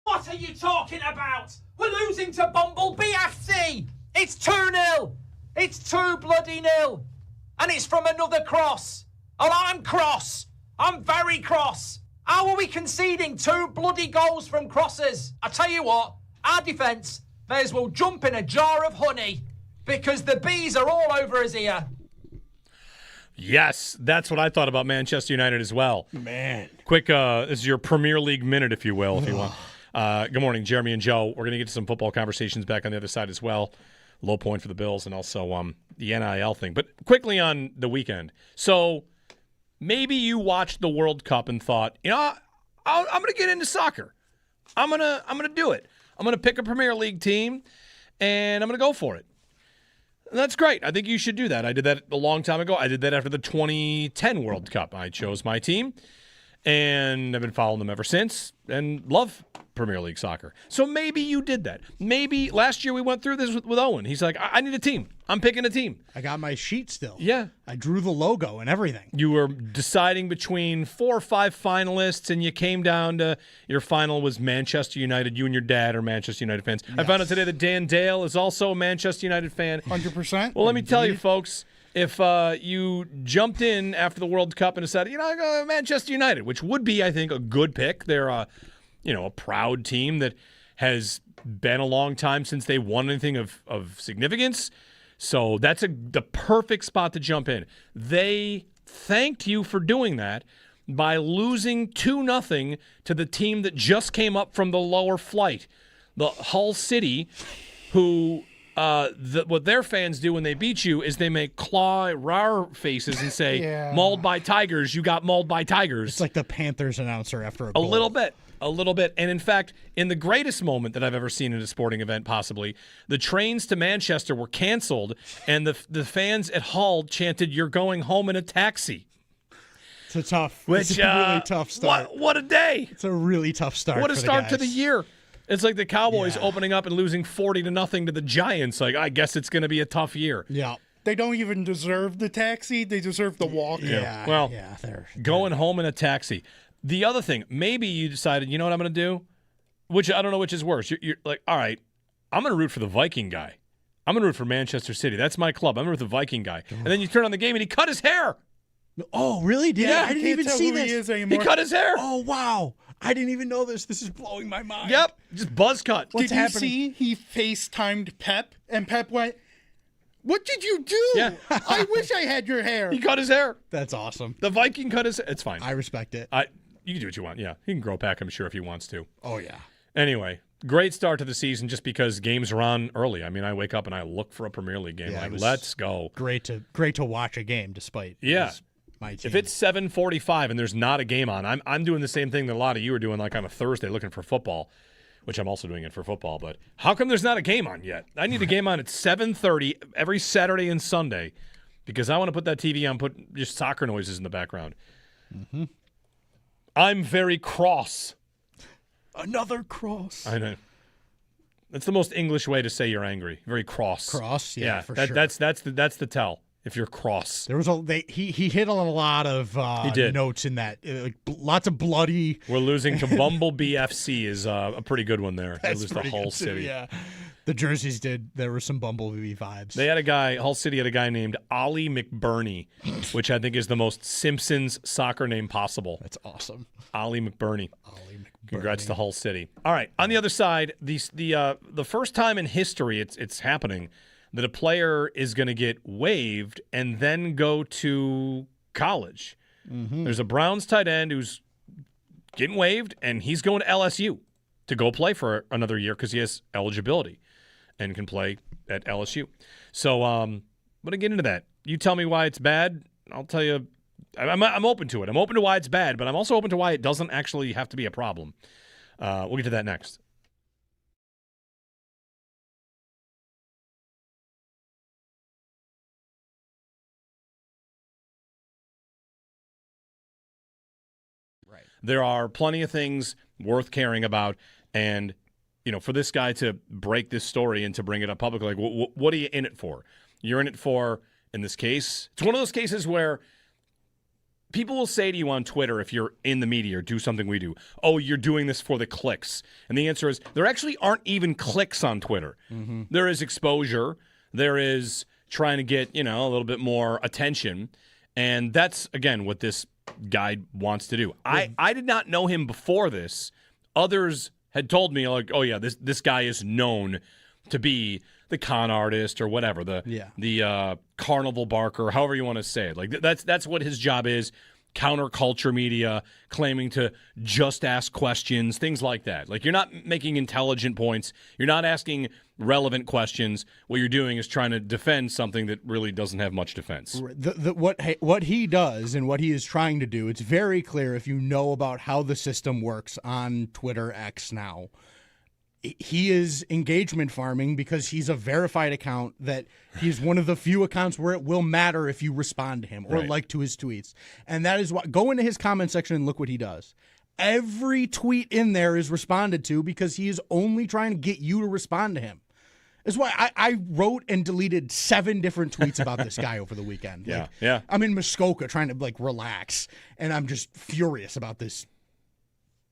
What are you talking about? We're losing to Bumblebee FC. It's 2-0. It's 2 bloody nil. And it's from another cross. And I'm cross. I'm very cross. How are we conceding 2 bloody goals from crosses? I tell you what, our defence may as well jump in a jar of honey because the bees are all over us here. Yes, that's what I thought about Manchester United as well. Man. Quick, this is your Premier League minute, if you will, if you want. Good morning, Jeremy and Joe. We're going to get to some football conversations back on the other side as well. Low point for the Bills and also the NIL thing. But quickly on the weekend. So maybe you watched the World Cup and thought, I'm going to get into soccer. I'm going to do it. I'm going to pick a Premier League team, and I'm going to go for it. And that's great. I think you should do that. I did that a long time ago. I did that after the 2010 World Cup. I chose my team, and I've been following them ever since and love Premier League soccer. So maybe you did that. Maybe last year we went through this with Owen. He's like, I need a team. I'm picking a team. I got my sheet still. Yeah. I drew the logo and everything. You were deciding between 4 or 5 finalists, and you came down to your final was Manchester United. You and your dad are Manchester United fans. Yes. I found out today that Dan Dale is also a Manchester United fan. 100%. Well, let me tell you, folks, if you jumped in after the World Cup and decided, I go Manchester United, which would be, I think, a good pick. They're a proud team that has been a long time since they won anything of significance. So that's the perfect spot to jump in. They thanked you for doing that by losing 2-0 to the team that just came up from the lower flight, the Hull City, who what their fans do when they beat you is they make rawr faces and say, mauled by tigers, you got mauled by tigers. It's like the Panthers announcer after a goal. A little bit. And in fact, in the greatest moment that I've ever seen in a sporting event, possibly, the trains to Manchester were canceled, and the fans at Hull chanted, "You're going home in a taxi." It's a really tough start. What a day. It's a really tough start. What a start to the year. It's like the Cowboys opening up and losing 40-0 to the Giants. Like, I guess it's going to be a tough year. Yeah. They don't even deserve the taxi. They deserve the walk. Yeah. Well, going home in a taxi. The other thing, maybe you decided, you know what I'm going to do? Which I don't know which is worse. You're like, all right, I'm going to root for the Viking guy. I'm going to root for Manchester City. That's my club. I'm going to root for the Viking guy. And then you turn on the game and he cut his hair. Oh, really? I didn't even see this. He cut his hair. Oh, wow. I didn't even know this. This is blowing my mind. Yep. Just buzz cut. Did you see he FaceTimed Pep and Pep went, "What did you do? Yeah. I wish I had your hair." He cut his hair. That's awesome. The Viking cut his hair. It's fine. I respect it. You can do what you want. Yeah. He can grow back, I'm sure, if he wants to. Oh, yeah. Anyway, great start to the season just because games are on early. I mean, I wake up and I look for a Premier League game. Let's go. Great to watch a game despite my team. If it's 7:45 and there's not a game on, I'm doing the same thing that a lot of you are doing, like on a Thursday looking for football, which I'm also doing it for football. But how come there's not a game on yet? I need a game on at 7:30 every Saturday and Sunday because I want to put that TV on, put just soccer noises in the background. Mm-hmm. I'm very cross. Another cross. I know. That's the most English way to say you're angry. Very cross. Cross, for sure. That's the tell. If you're cross, there was he hit on a lot of notes in that. Lots of bloody. We're losing to Bumblebee FC is a pretty good one there. They lose to Hull City. Yeah, the jerseys did. There were some Bumblebee vibes. They had a guy. Hull City had a guy named Ollie McBurney, which I think is the most Simpsons soccer name possible. That's awesome. Ollie McBurney. Congrats to Hull City. All right, on the other side, the first time in history it's happening that a player is going to get waived and then go to college. Mm-hmm. There's a Browns tight end who's getting waived, and he's going to LSU to go play for another year because he has eligibility and can play at LSU. So I'm going to get into that. You tell me why it's bad. I'll tell you. I'm open to it. I'm open to why it's bad, but I'm also open to why it doesn't actually have to be a problem. We'll get to that next. Right. There are plenty of things worth caring about, and for this guy to break this story and to bring it up publicly, like, what are you in it for? You're in it for, in this case, it's one of those cases where people will say to you on Twitter, if you're in the media or do something we do, "Oh, you're doing this for the clicks." And the answer is, there actually aren't even clicks on Twitter. Mm-hmm. There is exposure. There is trying to get, a little bit more attention. And that's, again, what this guy wants to do. I did not know him before this. Others had told me, like, "Oh, yeah, this guy is known to be the con artist or whatever, the carnival barker, however you want to say it. Like that's what his job is, counterculture media claiming to just ask questions, things like that. Like, you're not making intelligent points. You're not asking relevant questions. What you're doing is trying to defend something that really doesn't have much defense. What he does and what he is trying to do, it's very clear if you know about how the system works on Twitter X now. He is engagement farming because he's a verified account that he's one of the few accounts where it will matter if you respond to him or like to his tweets. And that is what, go into his comment section and look what he does. Every tweet in there is responded to because he is only trying to get you to respond to him. That's why I wrote and deleted 7 different tweets about this guy over the weekend. Yeah. I'm in Muskoka trying to relax, and I'm just furious about this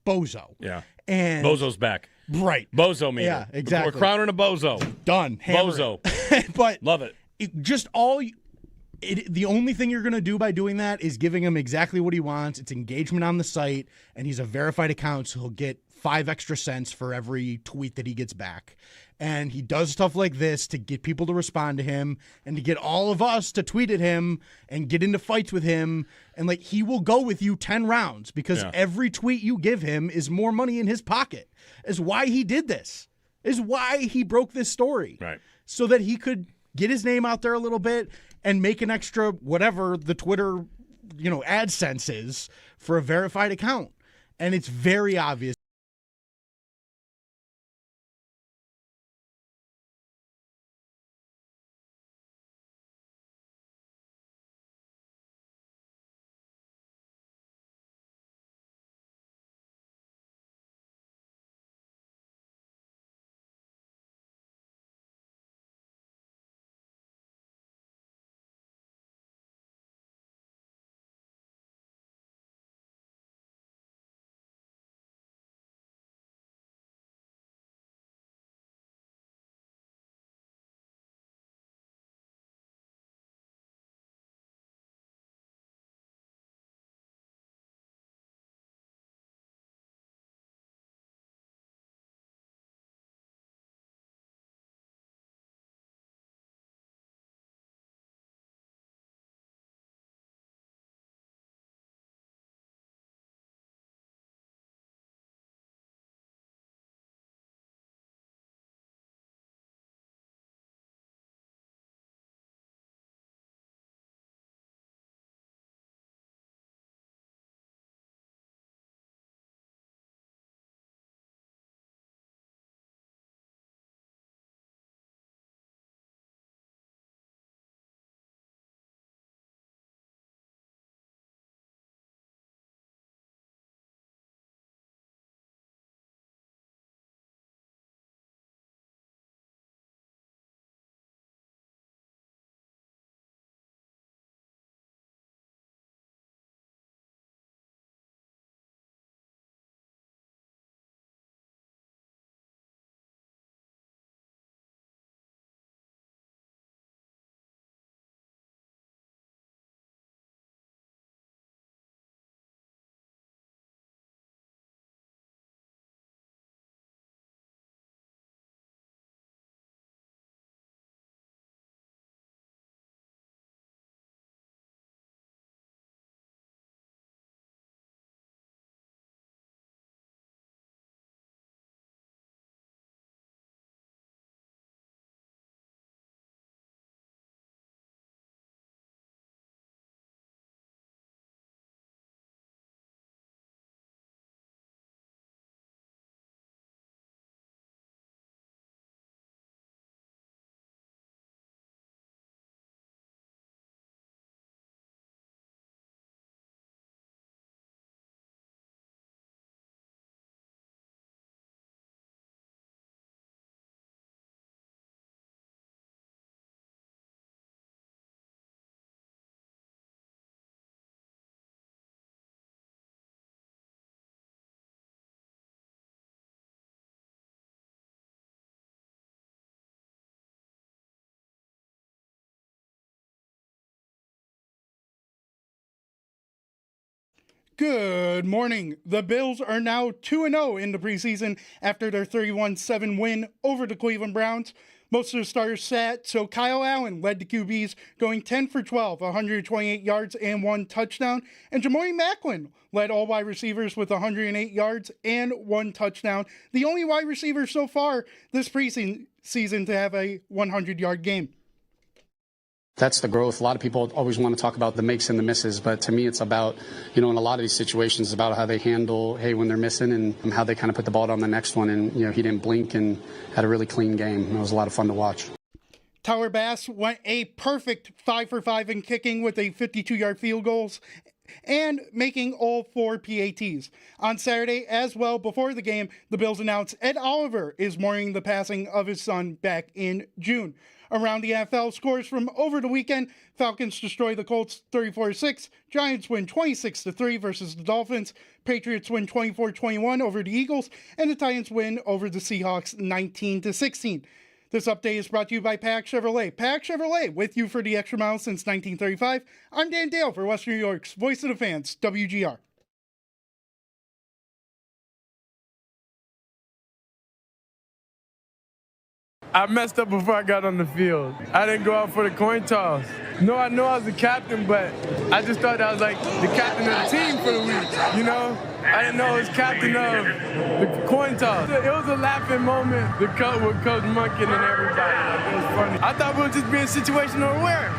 bozo. Yeah. And Bozo's back. Right. Bozo meter. Yeah, exactly. We're crowning a bozo. Done. Hammer Bozo. But love it. The only thing you're going to do by doing that is giving him exactly what he wants. It's engagement on the site, and he's a verified account, so he'll get 5 extra cents for every tweet that he gets back. And he does stuff like this to get people to respond to him and to get all of us to tweet at him and get into fights with him. And he will go with you 10 rounds because every tweet you give him is more money in his pocket. Is why he did this. Is why he broke this story. Right. So that he could get his name out there a little bit and make an extra whatever the Twitter, AdSense is for a verified account. And it's very obvious. Good morning. The Bills are now 2-0 in the preseason after their 31-7 win over the Cleveland Browns. Most of the starters sat, so Kyle Allen led the QBs, going 10 for 12, 128 yards and 1 touchdown. And Jamori Macklin led all wide receivers with 108 yards and 1 touchdown. The only wide receiver so far this preseason to have a 100-yard game. That's the growth. A lot of people always want to talk about the makes and the misses, but to me it's about, in a lot of these situations, it's about how they handle, when they're missing and how they kind of put the ball on the next one. And, he didn't blink and had a really clean game. It was a lot of fun to watch. Tyler Bass went a perfect 5 for 5 in kicking with a 52-yard field goals and making all 4 PATs. On Saturday as well, before the game, the Bills announced Ed Oliver is mourning the passing of his son back in June. Around the NFL, scores from over the weekend: Falcons destroy the Colts 34-6, Giants win 26-3 versus the Dolphins, Patriots win 24-21 over the Eagles, and the Titans win over the Seahawks 19-16. This update is brought to you by Pack Chevrolet. Pack Chevrolet, with you for the extra mile since 1935. I'm Dan Dale for Western New York's Voice of the Fans, WGR. I messed up before I got on the field. I didn't go out for the coin toss. No, I know I was the captain, but I just thought I was like the captain of the team for the week, I didn't know I was captain of the coin toss. It was a laughing moment with Coach Munkin and everybody. It was funny. I thought we were just being situational aware.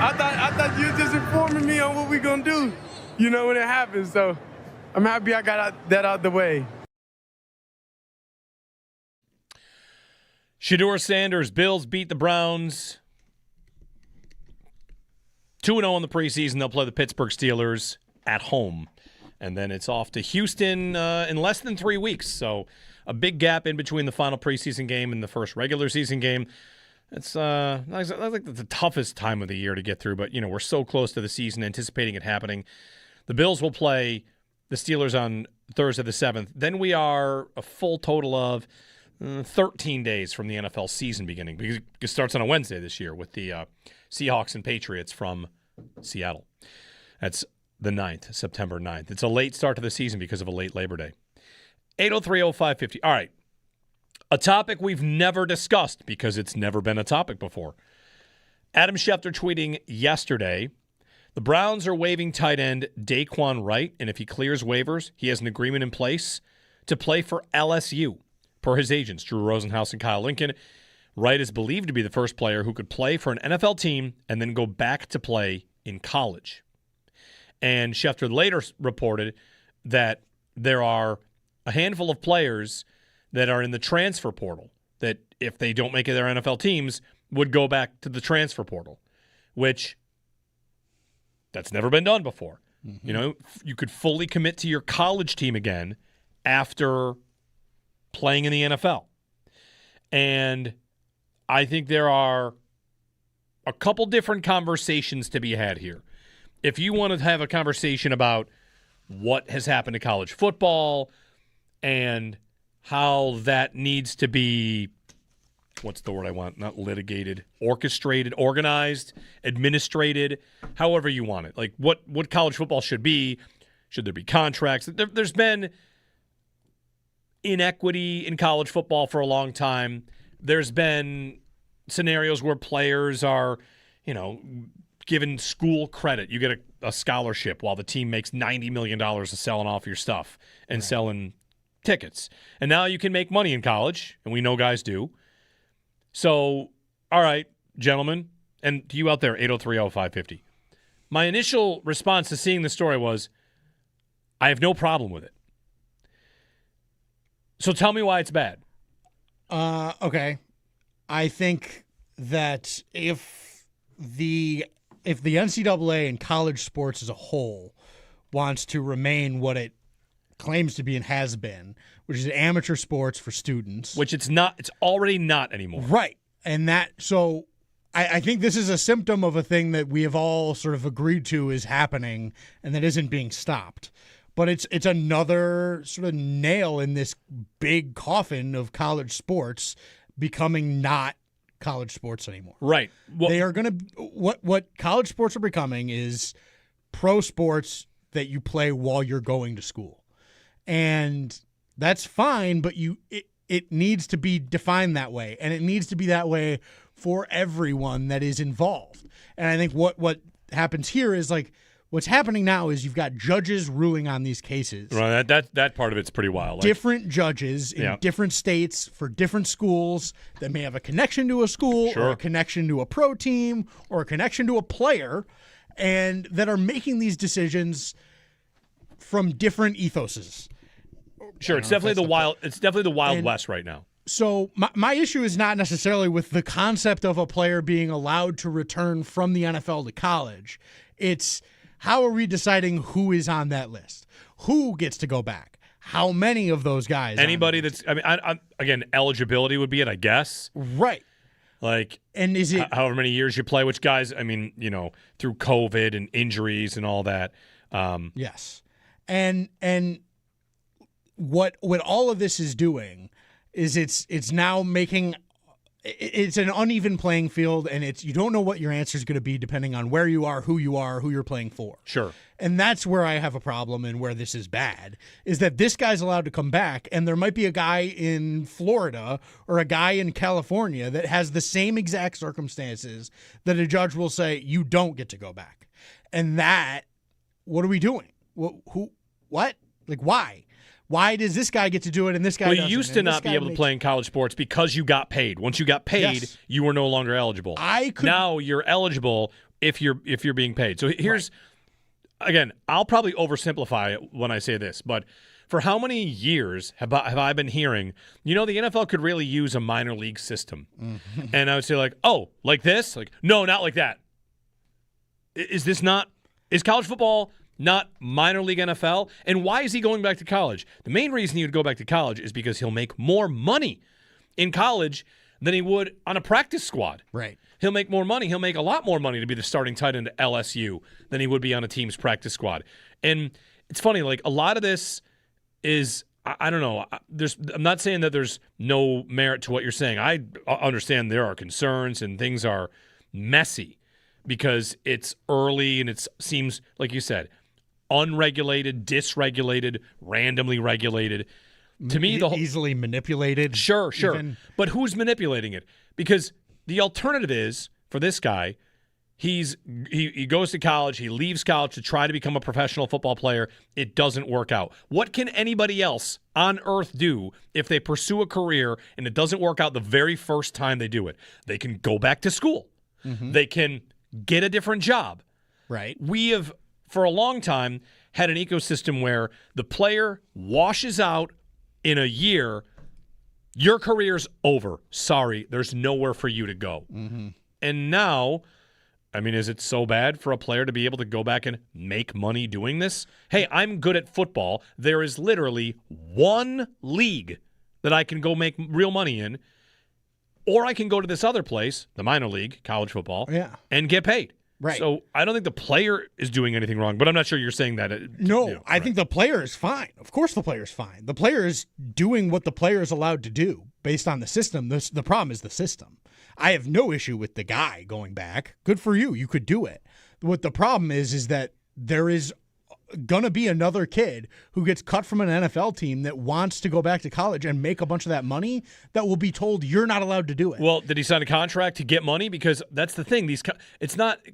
I thought you were just informing me on what we're going to do, when it happens. So I'm happy I got that out the way. Shedeur Sanders, Bills beat the Browns 2-0 in the preseason. They'll play the Pittsburgh Steelers at home. And then it's off to Houston in less than 3 weeks. So a big gap in between the final preseason game and the first regular season game. It's like the toughest time of the year to get through. But, we're so close to the season, anticipating it happening. The Bills will play the Steelers on Thursday the 7th. Then we are a full total of 13 days from the NFL season beginning, because it starts on a Wednesday this year with the Seahawks and Patriots from Seattle. That's the 9th, September 9th. It's a late start to the season because of a late Labor Day. 803-0550. All right. A topic we've never discussed because it's never been a topic before. Adam Schefter tweeting yesterday, the Browns are waiving tight end Daquan Wright, and if he clears waivers, he has an agreement in place to play for LSU. Per his agents, Drew Rosenhaus and Kyle Lincoln, Wright is believed to be the first player who could play for an NFL team and then go back to play in college. And Schefter later reported that there are a handful of players that are in the transfer portal that, if they don't make it their NFL teams, would go back to the transfer portal, which that's never been done before. Mm-hmm. You could fully commit to your college team again after playing in the NFL. And I think there are a couple different conversations to be had here. If you want to have a conversation about what has happened to college football and how that needs to be, what's the word I want? Not litigated, orchestrated, organized, administrated, however you want it. Like what college football should be. Should there be contracts? There's been inequity in college football for a long time. There's been scenarios where players are, given school credit. You get a scholarship while the team makes $90 million of selling off your stuff and selling tickets. And now you can make money in college, and we know guys do. So, all right, gentlemen, and to you out there, 803-0550. My initial response to seeing the story was, I have no problem with it. So tell me why it's bad. Okay. I think that if the NCAA and college sports as a whole wants to remain what it claims to be and has been, which is amateur sports for students. Which it's not. It's already not anymore. Right. And so I think this is a symptom of a thing that we have all sort of agreed to is happening and that isn't being stopped. But it's another sort of nail in this big coffin of college sports becoming not college sports anymore. Right. Well, they are going to what college sports are becoming is pro sports that you play while you're going to school. And that's fine, but it needs to be defined that way, and it needs to be that way for everyone that is involved. And I think what happens here is like what's happening now is you've got judges ruling on these cases. Right, that part of it's pretty wild. Different judges in different states for different schools that may have a connection to a school or a connection to a pro team or a connection to a player, and that are making these decisions from different ethoses. Sure, it's definitely the Wild West right now. So my issue is not necessarily with the concept of a player being allowed to return from the NFL to college. It's how are we deciding who is on that list? Who gets to go back? How many of those guys? Anybody that's, again, eligibility would be it, I guess. Right. Like, and is it however many years you play, which guys, through COVID and injuries and all that. Yes. And what all of this is doing is it's now making it's an uneven playing field, and you don't know what your answer is going to be depending on where you are, who you're playing for. Sure. And that's where I have a problem and where this is bad, is that this guy's allowed to come back, and there might be a guy in Florida or a guy in California that has the same exact circumstances that a judge will say, you don't get to go back. And that, what are we doing? What? Like, why? Why does this guy get to do it and this guy doesn't? Well, you used to not be able to play in college sports because you got paid. Once you got paid, you were no longer eligible. Now you're eligible if you're being paid. So here's, again, I'll probably oversimplify it when I say this, but for how many years have I been hearing, the NFL could really use a minor league system? Mm-hmm. And I would say like, oh, like this? Like, no, not like that. Is college football not minor league NFL? And why is he going back to college? The main reason he would go back to college is because he'll make more money in college than he would on a practice squad. Right. He'll make more money. He'll make a lot more money to be the starting tight end at LSU than he would be on a team's practice squad. And it's funny, like a lot of this is, I don't know, I'm not saying that there's no merit to what you're saying. I understand there are concerns and things are messy because it's early and it seems, like you said, unregulated, dysregulated, randomly regulated. To me, easily manipulated. Sure. But who's manipulating it? Because the alternative is, for this guy, he goes to college, he leaves college to try to become a professional football player. It doesn't work out. What can anybody else on earth do if they pursue a career and it doesn't work out the very first time they do it? They can go back to school. Mm-hmm. They can get a different job. Right. We have, for a long time, had an ecosystem where the player washes out in a year, your career's over. Sorry, there's nowhere for you to go. Mm-hmm. And now, is it so bad for a player to be able to go back and make money doing this? Hey, I'm good at football. There is literally one league that I can go make real money in, or I can go to this other place, the minor league, college football, and get paid. Right. So I don't think the player is doing anything wrong, but I'm not sure you're saying that. No, I think the player is fine. Of course the player is fine. The player is doing what the player is allowed to do based on the system. The problem is the system. I have no issue with the guy going back. Good for you. You could do it. What the problem is that there is going to be another kid who gets cut from an NFL team that wants to go back to college and make a bunch of that money that will be told you're not allowed to do it. Well, did he sign a contract to get money? Because that's the thing.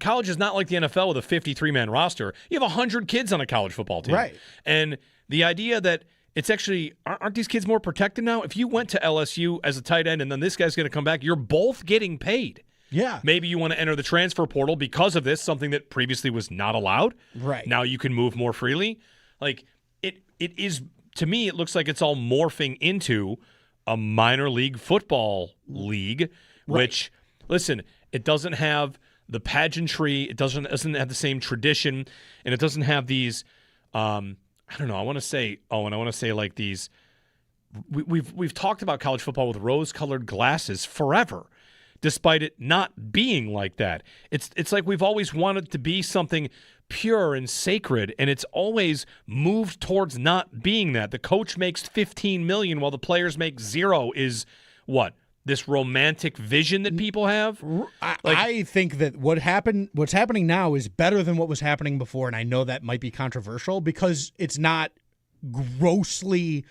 College is not like the NFL with a 53-man roster. You have 100 kids on a college football team. Right. And the idea that it's actually, aren't these kids more protected now? If you went to LSU as a tight end and then this guy's going to come back, you're both getting paid. Yeah. Maybe you want to enter the transfer portal because of this, something that previously was not allowed. Right. Now you can move more freely. Like, it is, to me, it looks like it's all morphing into a minor league football league, which, listen, it doesn't have the pageantry, it doesn't have the same tradition, and it doesn't have these, I don't know, I want to say like these, we've talked about college football with rose-colored glasses forever, despite it not being like that. It's like we've always wanted to be something pure and sacred, and it's always moved towards not being that. The coach makes $15 million while the players make $0 is what? This romantic vision that people have? I think that what's happening now is better than what was happening before, and I know that might be controversial because it's not grossly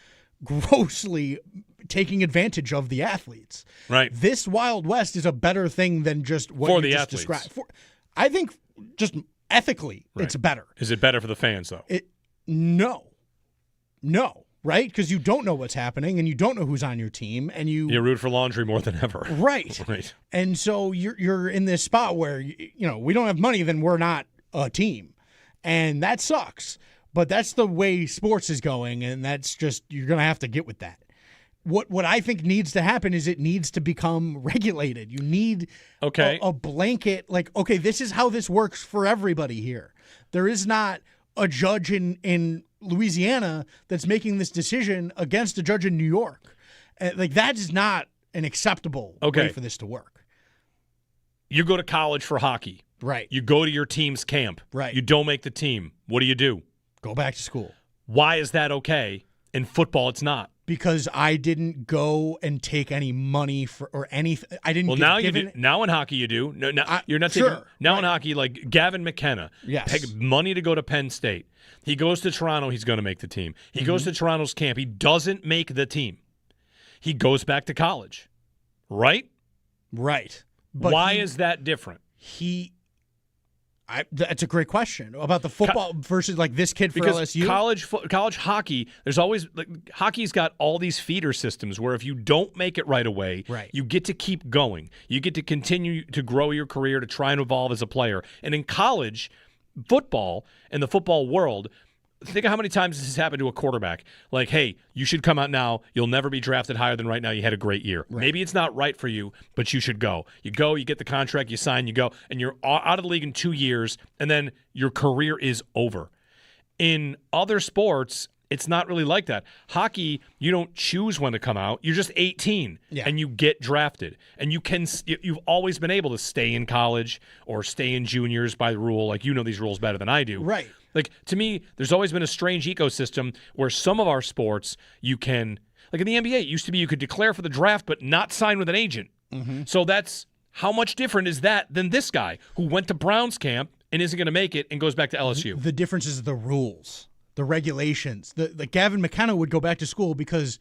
taking advantage of the athletes. Right. This Wild West is a better thing than just what For you the just athletes. described. I think just ethically, it's better. Is it better for the fans, though? No, right? Because you don't know what's happening, and you don't know who's on your team, and you root for laundry more than ever. Right. Right. And so you're in this spot where we don't have money, then we're not a team, and that sucks. But that's the way sports is going, and that's just you're going to have to get with that. What I think needs to happen is it needs to become regulated. You need a blanket, okay, this is how this works for everybody here. There is not a judge in Louisiana that's making this decision against a judge in New York. That is not an acceptable way for this to work. You go to college for hockey. Right. You go to your team's camp. Right. You don't make the team. What do? Go back to school. Why is that okay? In football, it's not. Because I didn't go and take any money or anything. I didn't. Well, get now given you do. Now in hockey, you do. No, you're not sure, taking. Now in hockey, like Gavin McKenna, take money to go to Penn State. He goes to Toronto. He's going to make the team. He goes to Toronto's camp. He doesn't make the team. He goes back to college, right? Right. But why is that different? That's a great question about the football versus this kid for LSU. College hockey, there's always hockey's got all these feeder systems where if you don't make it right away, you get to keep going. You get to continue to grow your career to try and evolve as a player. And in college football and the football world, think of how many times this has happened to a quarterback. Like, hey, you should come out now. You'll never be drafted higher than right now. You had a great year. Right. Maybe it's not right for you, but you should go. You go, you get the contract, you sign, you go, and you're out of the league in 2 years, and then your career is over. In other sports, it's not really like that. Hockey, you don't choose when to come out. You're just 18, and you get drafted. And you've always been able to stay in college or stay in juniors by the rule. Like, you know these rules better than I do. Right. To me, there's always been a strange ecosystem where some of our sports you can, in the NBA, it used to be you could declare for the draft but not sign with an agent. Mm-hmm. So that's how much different is that than this guy who went to Browns camp and isn't going to make it and goes back to LSU. The difference is the rules, the regulations. The Gavin McKenna would go back to school because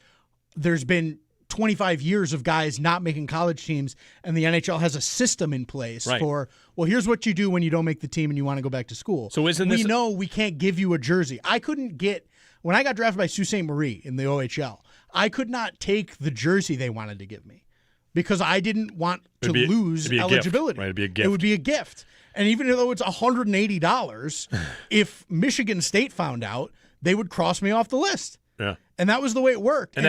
there's been 25 years of guys not making college teams, and the NHL has a system in place for, here's what you do when you don't make the team and you want to go back to school. So we know we can't give you a jersey. I couldn't get, when I got drafted by Sault Ste. Marie in the OHL, I could not take the jersey they wanted to give me because I didn't want to lose eligibility. Right, it'd be a gift. It would be a gift. And even though it's $180, if Michigan State found out, they would cross me off the list. Yeah. And that was the way it worked. And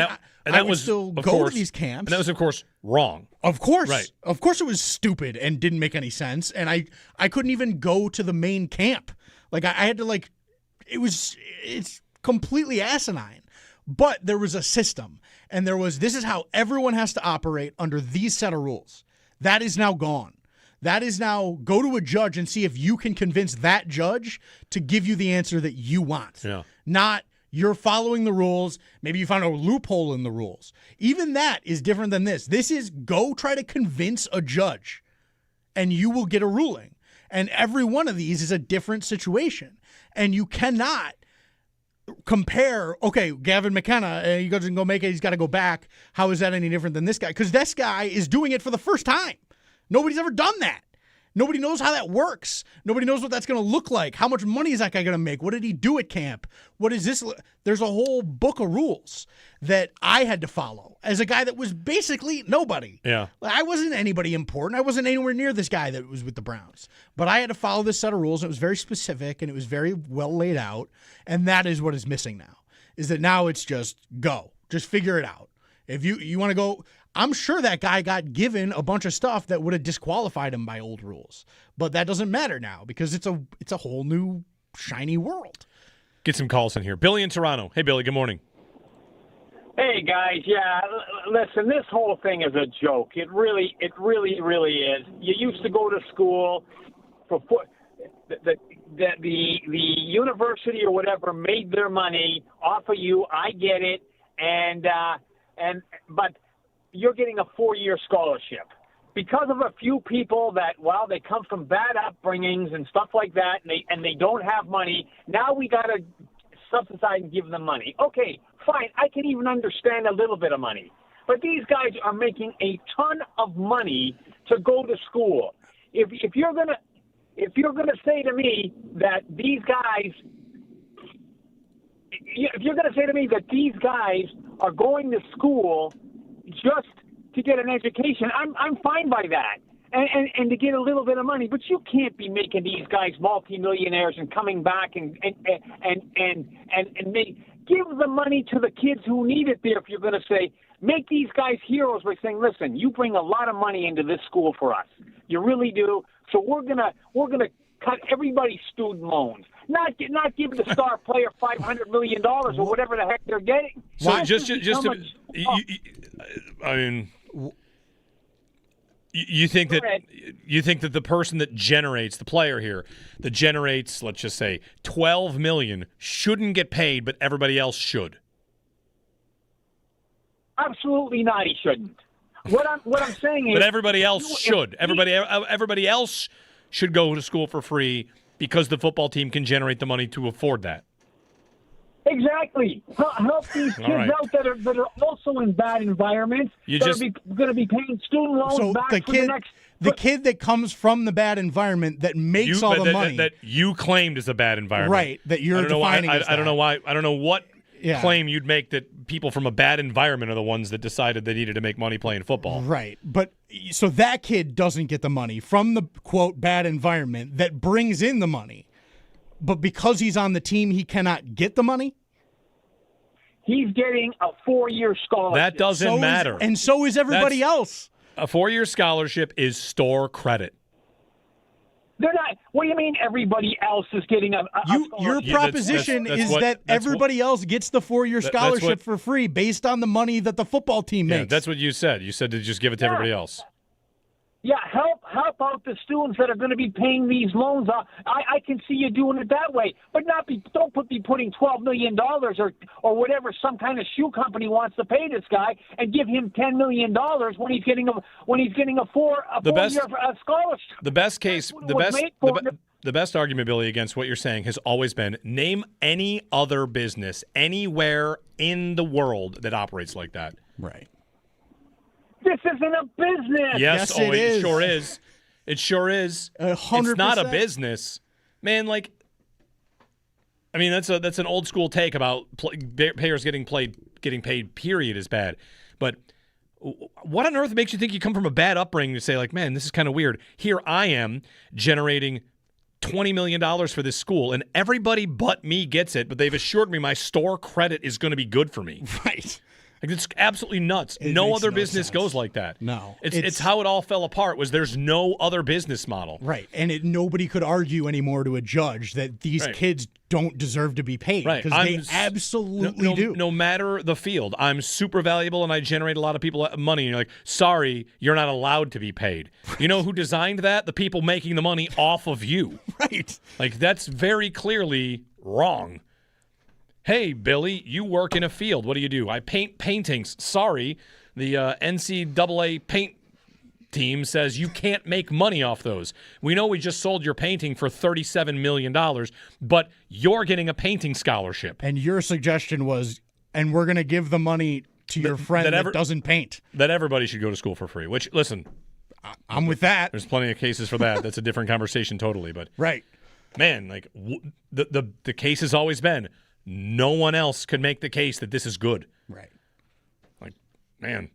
that would still go to these camps. And that was, of course, wrong. Of course. Right. Of course it was stupid and didn't make any sense. And I couldn't even go to the main camp. I had to it's completely asinine. But there was a system. And this is how everyone has to operate under these set of rules. That is now gone. That is now go to a judge and see if you can convince that judge to give you the answer that you want. Yeah. Not you're following the rules. Maybe you found a loophole in the rules. Even that is different than this. This is go try to convince a judge, and you will get a ruling. And every one of these is a different situation. And you cannot compare, Gavin McKenna, he doesn't go make it, he's got to go back. How is that any different than this guy? Because this guy is doing it for the first time. Nobody's ever done that. Nobody knows how that works. Nobody knows what that's going to look like. How much money is that guy going to make? What did he do at camp? What is this? There's a whole book of rules that I had to follow as a guy that was basically nobody. Yeah. I wasn't anybody important. I wasn't anywhere near this guy that was with the Browns. But I had to follow this set of rules, and it was very specific, and it was very well laid out. And that is what is missing now, is that now it's just go. Just figure it out. If you want to go, I'm sure that guy got given a bunch of stuff that would have disqualified him by old rules. But that doesn't matter now because it's a whole new shiny world. Get some calls in here. Billy in Toronto. Hey, Billy, good morning. Hey, guys. Yeah, listen, this whole thing is a joke. It really is. You used to go to school for the university or whatever made their money off of you. I get it. But you're getting a 4-year scholarship because of a few people that, they come from bad upbringings and stuff like that, and they don't have money. Now we got to subsidize and give them money. Okay, fine. I can even understand a little bit of money. But these guys are making a ton of money to go to school. If you're gonna say to me that these guys, if you're gonna say to me that these guys are going to school just to get an education, I'm fine by that. And to get a little bit of money, but you can't be making these guys multimillionaires and coming back and give the money to the kids who need it there. If you're going to say make these guys heroes by saying, listen, you bring a lot of money into this school for us, you really do. So we're gonna cut everybody's student loans, not give the star player $500 million or whatever the heck they're getting. So You think that the person that generates, the player here, that generates, let's just say, $12 million shouldn't get paid, but everybody else should? Absolutely not. He shouldn't. What I'm saying is, but everybody else should. Everybody else should go to school for free because the football team can generate the money to afford that. Exactly. Help these kids out that are also in bad environments. Going to be paying student loans back for the next. The kid that comes from the bad environment that makes all the money that you claimed is a bad environment, right? That you're defining. I don't know why. I don't know what claim you'd make that people from a bad environment are the ones that decided they needed to make money playing football. Right. But so that kid doesn't get the money from the quote bad environment that brings in the money. But because he's on the team, he cannot get the money? He's getting a 4-year scholarship. That doesn't matter. And so is everybody else. A 4-year scholarship is store credit. They're not. What do you mean everybody else is getting a Your proposition is that everybody else gets the 4-year scholarship for free based on the money that the football team makes. That's what you said. You said to just give it to everybody else. Yeah, help out the students that are going to be paying these loans off. I can see you doing it that way, but don't be putting $12 million or whatever some kind of shoe company wants to pay this guy and give him $10 million when he's getting a 4-year scholarship. The best argument, Billy, against what you're saying has always been name any other business anywhere in the world that operates like that. Right. This isn't a business. Yes, it sure is. It sure is. 100%. It's not a business, man. Like, I mean, that's an old school take about players getting paid. Period is bad. But what on earth makes you think you come from a bad upbringing to say like, man, this is kind of weird? Here I am generating $20 million for this school, and everybody but me gets it. But they've assured me my store credit is going to be good for me. Right. Like, it's absolutely nuts. No other business goes like that. No. It's how it all fell apart was there's no other business model. Right. And nobody could argue anymore to a judge that these kids don't deserve to be paid. Right. Because they absolutely do. No matter the field. I'm super valuable and I generate a lot of people money. And you're like, sorry, you're not allowed to be paid. You know who designed that? The people making the money off of you. Right. Like, that's very clearly wrong. Hey, Billy, you work in a field. What do? I paint paintings. Sorry, the NCAA paint team says you can't make money off those. We know we just sold your painting for $37 million, but you're getting a painting scholarship. And your suggestion was, and we're going to give the money to your friend that doesn't paint. That everybody should go to school for free, which, listen. I'm with that. There's plenty of cases for that. That's a different conversation totally. But right. Man, like the case has always been, no one else could make the case that this is good. Right. Like, man,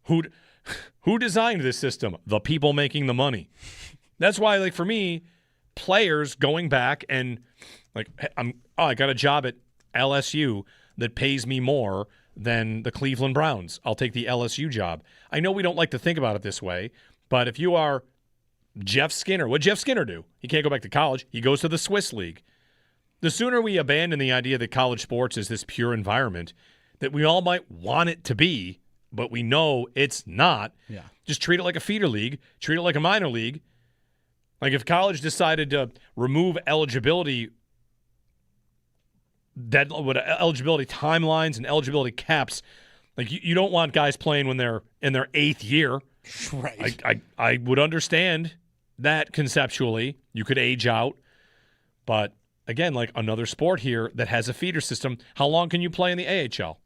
who designed this system? The people making the money. That's why, like, for me, players going back and, like, I got a job at LSU that pays me more than the Cleveland Browns. I'll take the LSU job. I know we don't like to think about it this way, but if you are Jeff Skinner, what'd Jeff Skinner do? He can't go back to college. He goes to the Swiss League. The sooner we abandon the idea that college sports is this pure environment that we all might want it to be, but we know it's not, just treat it like a feeder league, treat it like a minor league. Like if college decided to remove eligibility timelines and eligibility caps, like you don't want guys playing when they're in their 8th year. Right. I would understand that conceptually. You could age out, but again, like another sport here that has a feeder system. How long can you play in the AHL?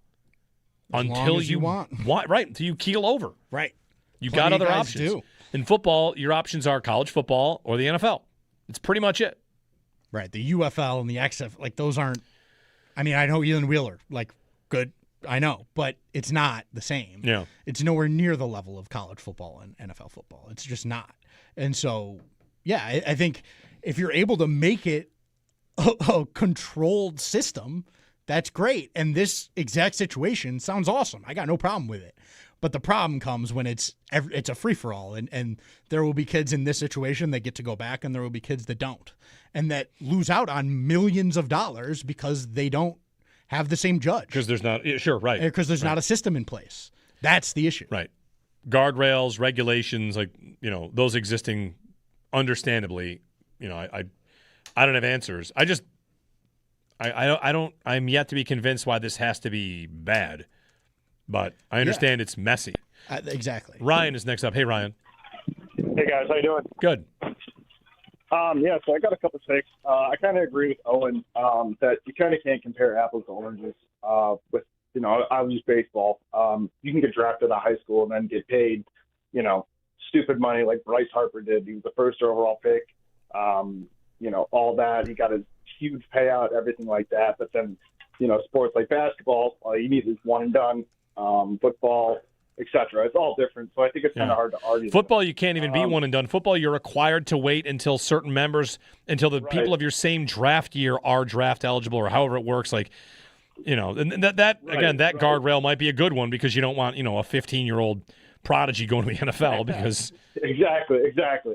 until as you want. Right, until you keel over. Right. You Plenty got of other guys options. do. In football, your options are college football or the NFL. It's pretty much it. Right. The UFL and the XF, like those aren't. I mean, I know Ian Wheeler, like good. I know, but it's not the same. Yeah. It's nowhere near the level of college football and NFL football. It's just not. And so, yeah, I think if you're able to make it a controlled system, that's great. And this exact situation sounds awesome. I got no problem with it. But the problem comes when it's a free-for-all, and there will be kids in this situation that get to go back, and there will be kids that don't, and that lose out on millions of dollars because they don't have the same judge. Because there's not – sure, right. Because there's not a system in place. That's the issue. Right. Guardrails, regulations, like, those existing understandably, I don't have answers. I'm yet to be convinced why this has to be bad. But I understand it's messy. Exactly. Ryan is next up. Hey, Ryan. Hey, guys. How you doing? Good. Yeah, so I got a couple takes. I kind of agree with Owen that you kind of can't compare apples to oranges with, I'll use baseball. You can get drafted out of high school and then get paid, stupid money like Bryce Harper did. He was the first overall pick, all that. He got a huge payout, everything like that. But then, sports like basketball, all you need is one and done. Football, etc. It's all different, so I think it's kind of hard to argue. Football, you can't even be one and done. Football, you're required to wait until certain members, until the people of your same draft year are draft eligible, or however it works. Like, and that guardrail might be a good one because you don't want a 15-year-old prodigy going to the NFL because exactly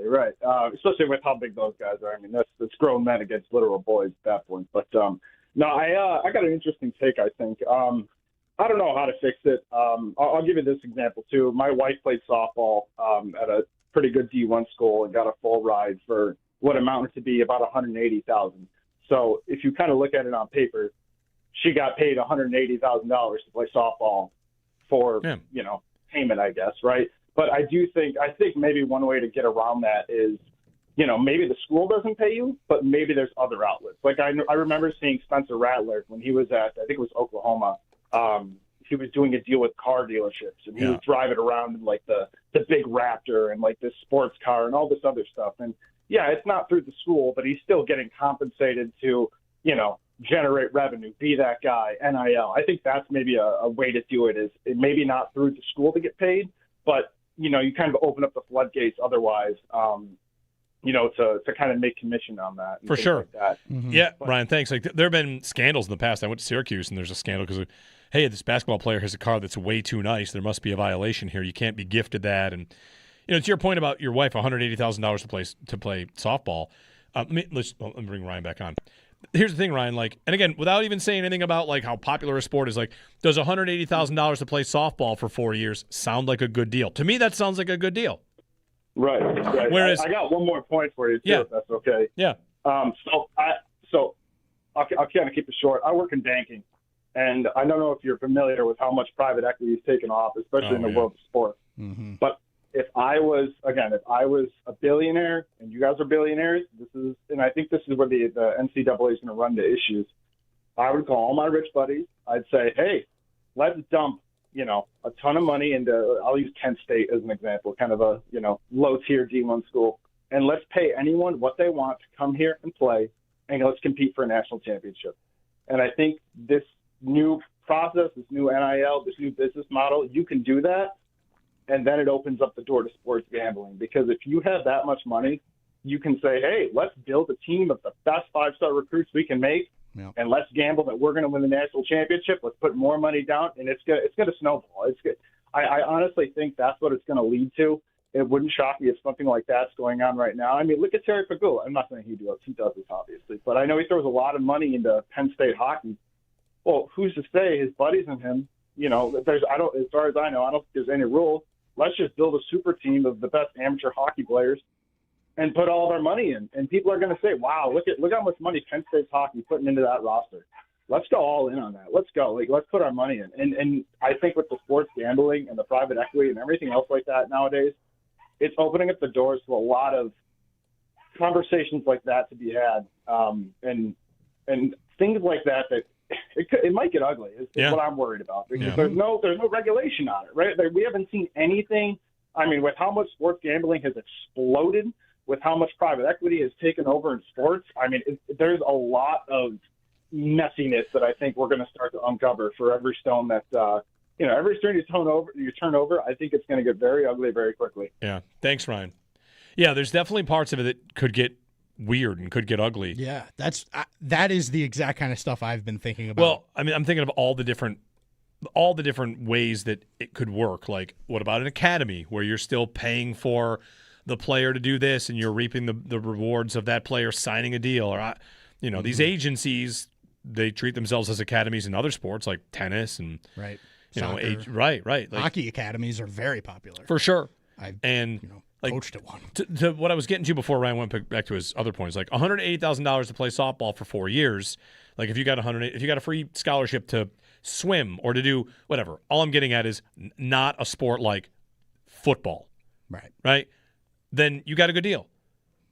right. Especially with how big those guys are. I mean, that's grown men against literal boys at that point. But no, I got an interesting take. I think. I don't know how to fix it. I'll give you this example, too. My wife played softball at a pretty good D1 school and got a full ride for what amounted to be about $180,000. So if you kind of look at it on paper, she got paid $180,000 to play softball for, payment, I guess, right? But I think maybe one way to get around that is, maybe the school doesn't pay you, but maybe there's other outlets. Like I remember seeing Spencer Rattler when he was at, I think it was Oklahoma. He was doing a deal with car dealerships, and he was driving around in like the big Raptor and like this sports car and all this other stuff. And yeah, it's not through the school, but he's still getting compensated to, generate revenue, be that guy, NIL. I think that's maybe a way to do it, is it maybe not through the school to get paid, but, you kind of open up the floodgates otherwise, to kind of make commission on that. For sure. Like that. Mm-hmm. Yeah, Brian, thanks. Like there have been scandals in the past. I went to Syracuse, and there's a scandal because, hey, this basketball player has a car that's way too nice. There must be a violation here. You can't be gifted that. And to your point about your wife, $180,000 to play softball. Let me bring Ryan back on. Here's the thing, Ryan. Like, and again, without even saying anything about like how popular a sport is, like, does $180,000 to play softball for 4 years sound like a good deal? To me, that sounds like a good deal. Right. Whereas, I got one more point for you, too, if that's okay. Yeah. So I'll kind of keep it short. I work in banking, and I don't know if you're familiar with how much private equity is taken off, especially in the world of sports. Mm-hmm. But if I was a billionaire and you guys are billionaires, and I think this is where the NCAA is going to run into issues. I would call all my rich buddies. I'd say, hey, let's dump, a ton of money into, I'll use Kent State as an example, kind of a, low-tier D1 school. And let's pay anyone what they want to come here and play, and let's compete for a national championship. And I think this new process, this new NIL, this new business model, you can do that, and then it opens up the door to sports gambling. Because if you have that much money, you can say, hey, let's build a team of the best 5-star recruits we can make, and let's gamble that we're going to win the national championship. Let's put more money down, and it's going to snowball. It's good. I honestly think that's what it's going to lead to. It wouldn't shock me if something like that's going on right now. I mean, look at Terry Pagula. I'm not saying he does this, obviously, but I know he throws a lot of money into Penn State hockey. Well, who's to say his buddies and him, as far as I know, I don't think there's any rule. Let's just build a super team of the best amateur hockey players and put all of our money in. And people are going to say, wow, look how much money Penn State's hockey putting into that roster. Let's go all in on that. Let's go. Let's put our money in. And I think with the sports gambling and the private equity and everything else like that nowadays, it's opening up the doors to a lot of conversations like that to be had, and things like that it might get ugly. Is Yeah. what I'm worried about because Yeah. there's no regulation on it, right? Like, we haven't seen anything. I mean, with how much sports gambling has exploded, with how much private equity has taken over in sports, I mean, there's a lot of messiness that I think we're going to start to uncover for every stone that every stone you turn over. I think it's going to get very ugly very quickly. Yeah. Thanks, Ryan. Yeah, there's definitely parts of it that could get weird and could get ugly. Yeah, that is the exact kind of stuff I've been thinking about. Well, I mean, I'm thinking of all the different ways that it could work. Like, what about an academy where you're still paying for the player to do this and you're reaping the rewards of that player signing a deal? Or, these agencies, they treat themselves as academies in other sports like tennis and right. Soccer. Soccer. Right. Like, hockey academies are very popular. For sure. I've coached at one. To what I was getting to before Ryan went back to his other points, like $180,000 to play softball for 4 years. Like if you got a free scholarship to swim or to do whatever. All I'm getting at is not a sport like football. Right. Then you got a good deal.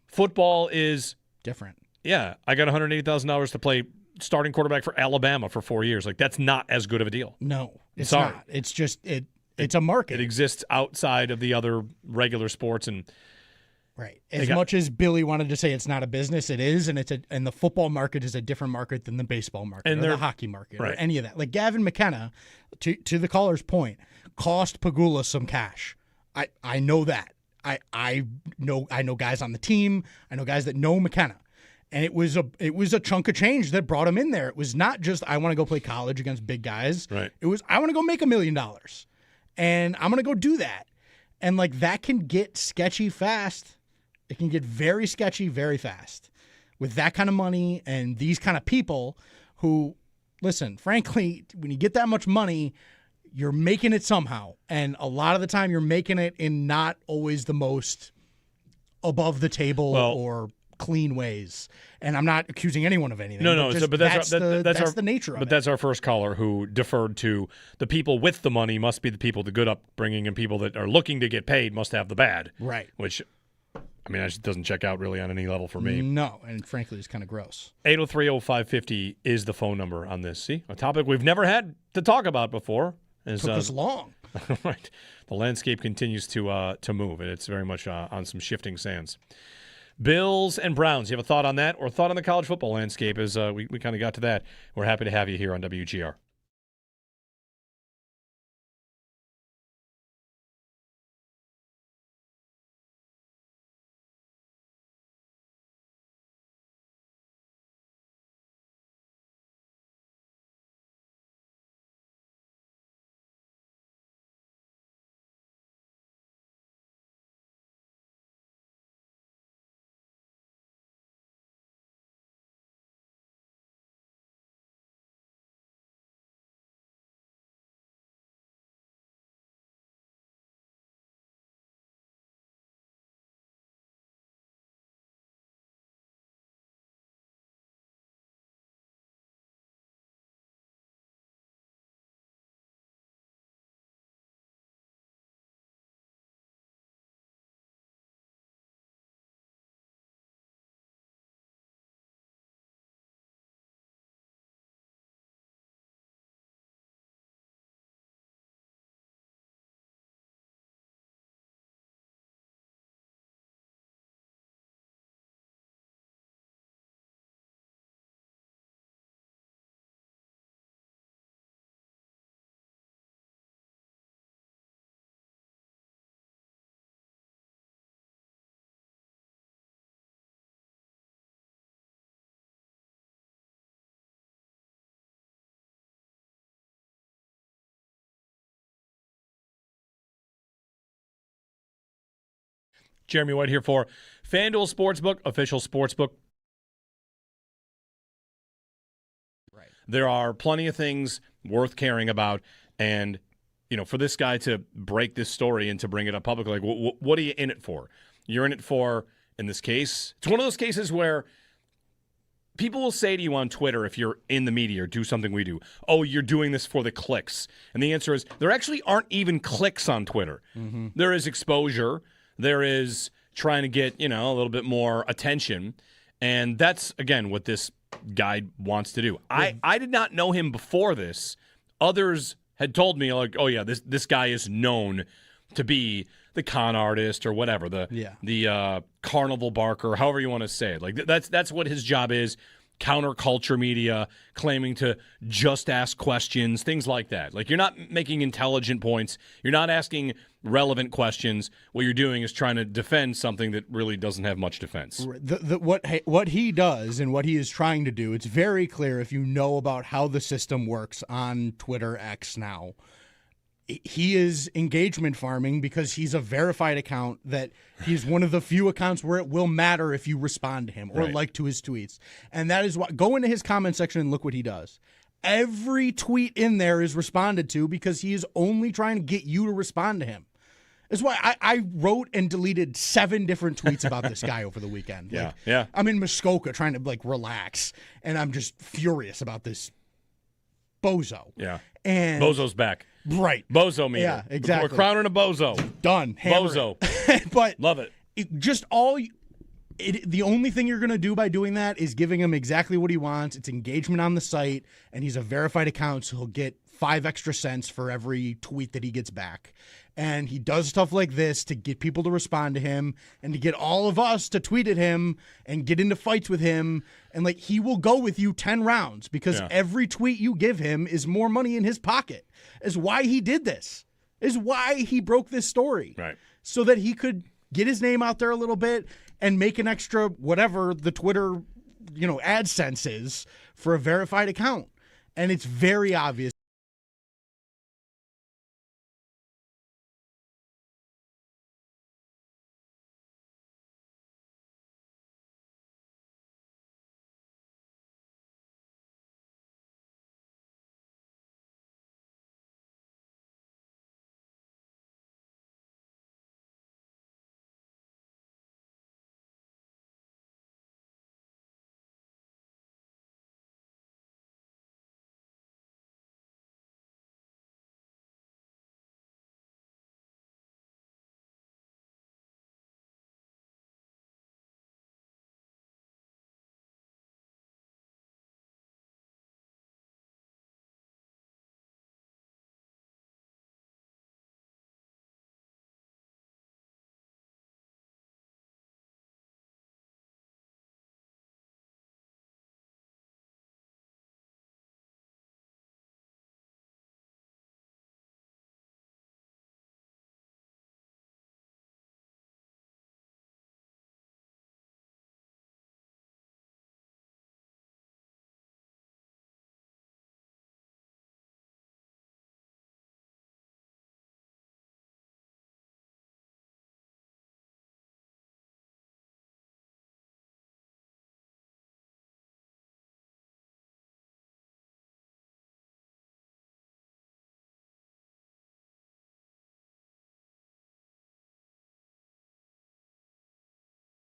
Football is different. Yeah, I got $180,000 to play starting quarterback for Alabama for 4 years. Like that's not as good of a deal. No, it's Sorry. not. It's just it's a market. It exists outside of the other regular sports and right. As much as Billy wanted to say it's not a business, it is, and and the football market is a different market than the baseball market and or the hockey market right. or any of that. Like Gavin McKenna, to the caller's point, cost Pagula some cash. I know that. I know guys on the team. I know guys that know McKenna. And it was a chunk of change that brought him in there. It was not just I want to go play college against big guys. Right. It was I want to go make $1 million. And I'm going to go do that. And like that can get sketchy fast. It can get very sketchy very fast with that kind of money and these kind of people who, listen, frankly, when you get that much money, you're making it somehow. And a lot of the time you're making it in not always the most above the table or clean ways. And I'm not accusing anyone of anything. No, but that's the nature of it. But that's our first caller who deferred to the people with the money must be the people with the good upbringing, and people that are looking to get paid must have the bad. Right. Which, I mean, it doesn't check out really on any level for me. No, and frankly, it's kind of gross. 803-0550 is the phone number on this. See, a topic we've never had to talk about before. Took us long. Right. The landscape continues to move, and it's very much on some shifting sands. Bills and Browns. You have a thought on that or a thought on the college football landscape as we kind of got to that. We're happy to have you here on WGR. Jeremy White here for FanDuel Sportsbook, official sportsbook. Right. There are plenty of things worth caring about, and for this guy to break this story and to bring it up publicly, like, what are you in it for? You're in it for, in this case, it's one of those cases where people will say to you on Twitter, if you're in the media or do something we do, oh, you're doing this for the clicks. And the answer is there actually aren't even clicks on Twitter. Mm-hmm. There is exposure. There is trying to get, a little bit more attention. And that's, again, what this guy wants to do. I did not know him before this. Others had told me, like, oh, yeah, this guy is known to be the con artist or whatever, the carnival barker, however you want to say it. Like, that's what his job is. Counterculture media, claiming to just ask questions, things like that. Like, you're not making intelligent points. You're not asking relevant questions. What you're doing is trying to defend something that really doesn't have much defense. What he does and what he is trying to do, it's very clear if you know about how the system works on Twitter X now. He is engagement farming because he's a verified account that he's one of the few accounts where it will matter if you respond to him or like to his tweets. And that is why, go into his comment section and look what he does. Every tweet in there is responded to because he is only trying to get you to respond to him. That's why I wrote and deleted 7 different tweets about this guy over the weekend. Yeah. I'm in Muskoka trying to relax, and I'm just furious about this bozo. Yeah. And Bozo's back. Right. Bozo meter. Yeah, exactly. We're crowning a bozo. Done. Hammer Bozo. But love it. The only thing you're going to do by doing that is giving him exactly what he wants. It's engagement on the site, and he's a verified account, so he'll get 5 extra cents for every tweet that he gets back. And he does stuff like this to get people to respond to him and to get all of us to tweet at him and get into fights with him. And he will go with you 10 rounds because every tweet you give him is more money in his pocket. Is why he did this. Is why he broke this story. Right. So that he could get his name out there a little bit and make an extra whatever the Twitter, AdSense is for a verified account. And it's very obvious.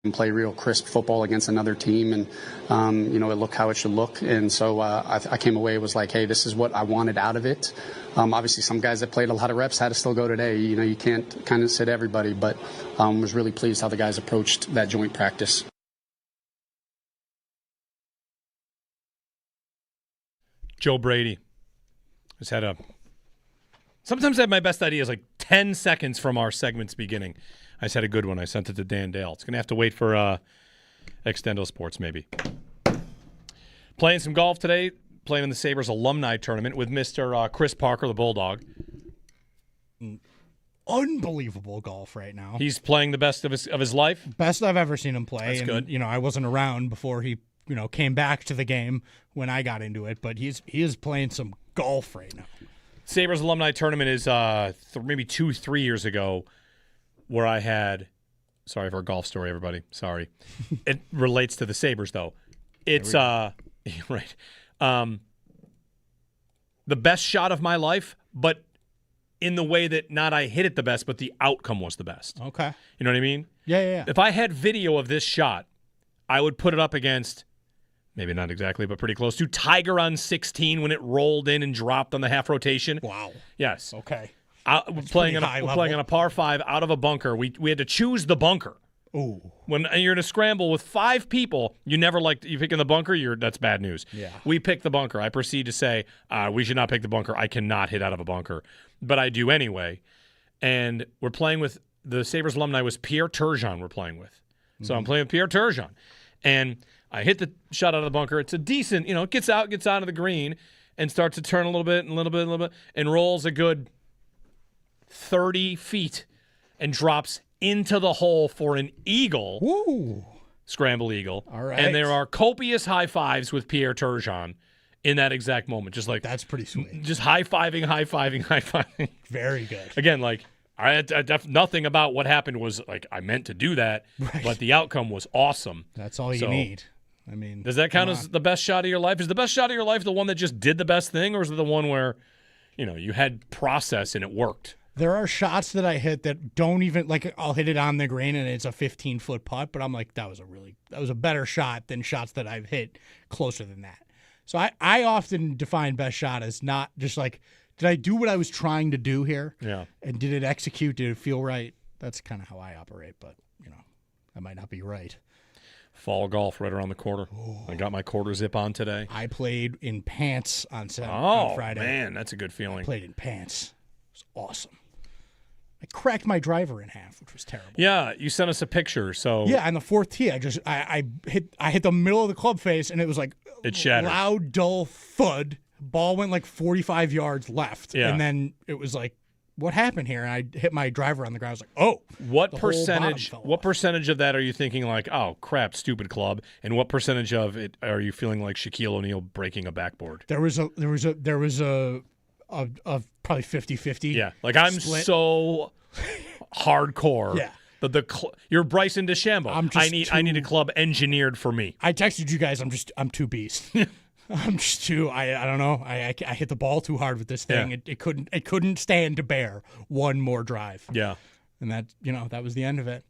And play real crisp football against another team and, it look how it should look. And so I came away, was like, hey, this is what I wanted out of it. Obviously, some guys that played a lot of reps had to still go today. You can't kind of sit everybody, but was really pleased how the guys approached that joint practice. Joe Brady has had sometimes I have my best ideas 10 seconds from our segment's beginning. I just had a good one. I sent it to Dan Dale. It's going to have to wait for Extendo Sports, maybe. Playing some golf today, playing in the Sabres alumni tournament with Mr. Chris Parker, the Bulldog. Unbelievable golf right now. He's playing the best of his life? Best I've ever seen him play. That's good. I wasn't around before he, came back to the game when I got into it, but he is playing some golf right now. Sabres alumni tournament is maybe 2-3 years ago, where I had, sorry for a golf story, everybody. Sorry. It relates to the Sabres, though. It's, right. The best shot of my life, but in the way that not I hit it the best, but the outcome was the best. Okay. You know what I mean? Yeah. If I had video of this shot, I would put it up against, maybe not exactly, but pretty close to Tiger on 16 when it rolled in and dropped on the half rotation. Wow. Yes. Okay. Playing on a par 5 out of a bunker. We had to choose the bunker. Ooh. When you're in a scramble with 5 people, you never you pick in the bunker, that's bad news. Yeah. We pick the bunker. I proceed to say, we should not pick the bunker. I cannot hit out of a bunker. But I do anyway. And we're playing with the Sabres alumni was Pierre Turgeon we're playing with. So I'm playing with Pierre Turgeon. And I hit the shot out of the bunker. It's a decent, it gets out of the green and starts to turn a little bit, and rolls a good 30 feet and drops into the hole for an eagle. Woo. Scramble eagle. All right. And there are copious high fives with Pierre Turgeon in that exact moment. Just like that's pretty sweet. Just high fiving. Very good. Again, I nothing about what happened was I meant to do that, but the outcome was awesome. That's all you need. I mean, does that count as the best shot of your life? Is the best shot of your life the one that just did the best thing, or is it the one where, you had process and it worked? There are shots that I hit that don't even I'll hit it on the green and it's a 15-foot putt, but I'm like, that was a better shot than shots that I've hit closer than that. So I often define best shot as not just did I do what I was trying to do here? Yeah. And did it execute? Did it feel right? That's kind of how I operate, but I might not be right. Fall golf right around the corner. I got my quarter zip on today. I played in pants on Friday. Oh, man, that's a good feeling. I played in pants. It was awesome. I cracked my driver in half, which was terrible. Yeah, you sent us a picture. So yeah, on the 4th tee, I hit the middle of the club face, and it was it shattered. Loud, dull thud. Ball went 45 yards left, and then it was what happened here? And I hit my driver on the ground. I was like, oh. What percentage of that are you thinking oh crap, stupid club? And what percentage of it are you feeling like Shaquille O'Neal breaking a backboard? There was a probably 50-50. Yeah, I'm split. So hardcore. Yeah. You're Bryson DeChambeau. I need a club engineered for me. I texted you guys. I'm too beast. I'm just too. I don't know. I hit the ball too hard with this thing. Yeah. It couldn't stand to bear one more drive. Yeah. And that was the end of it.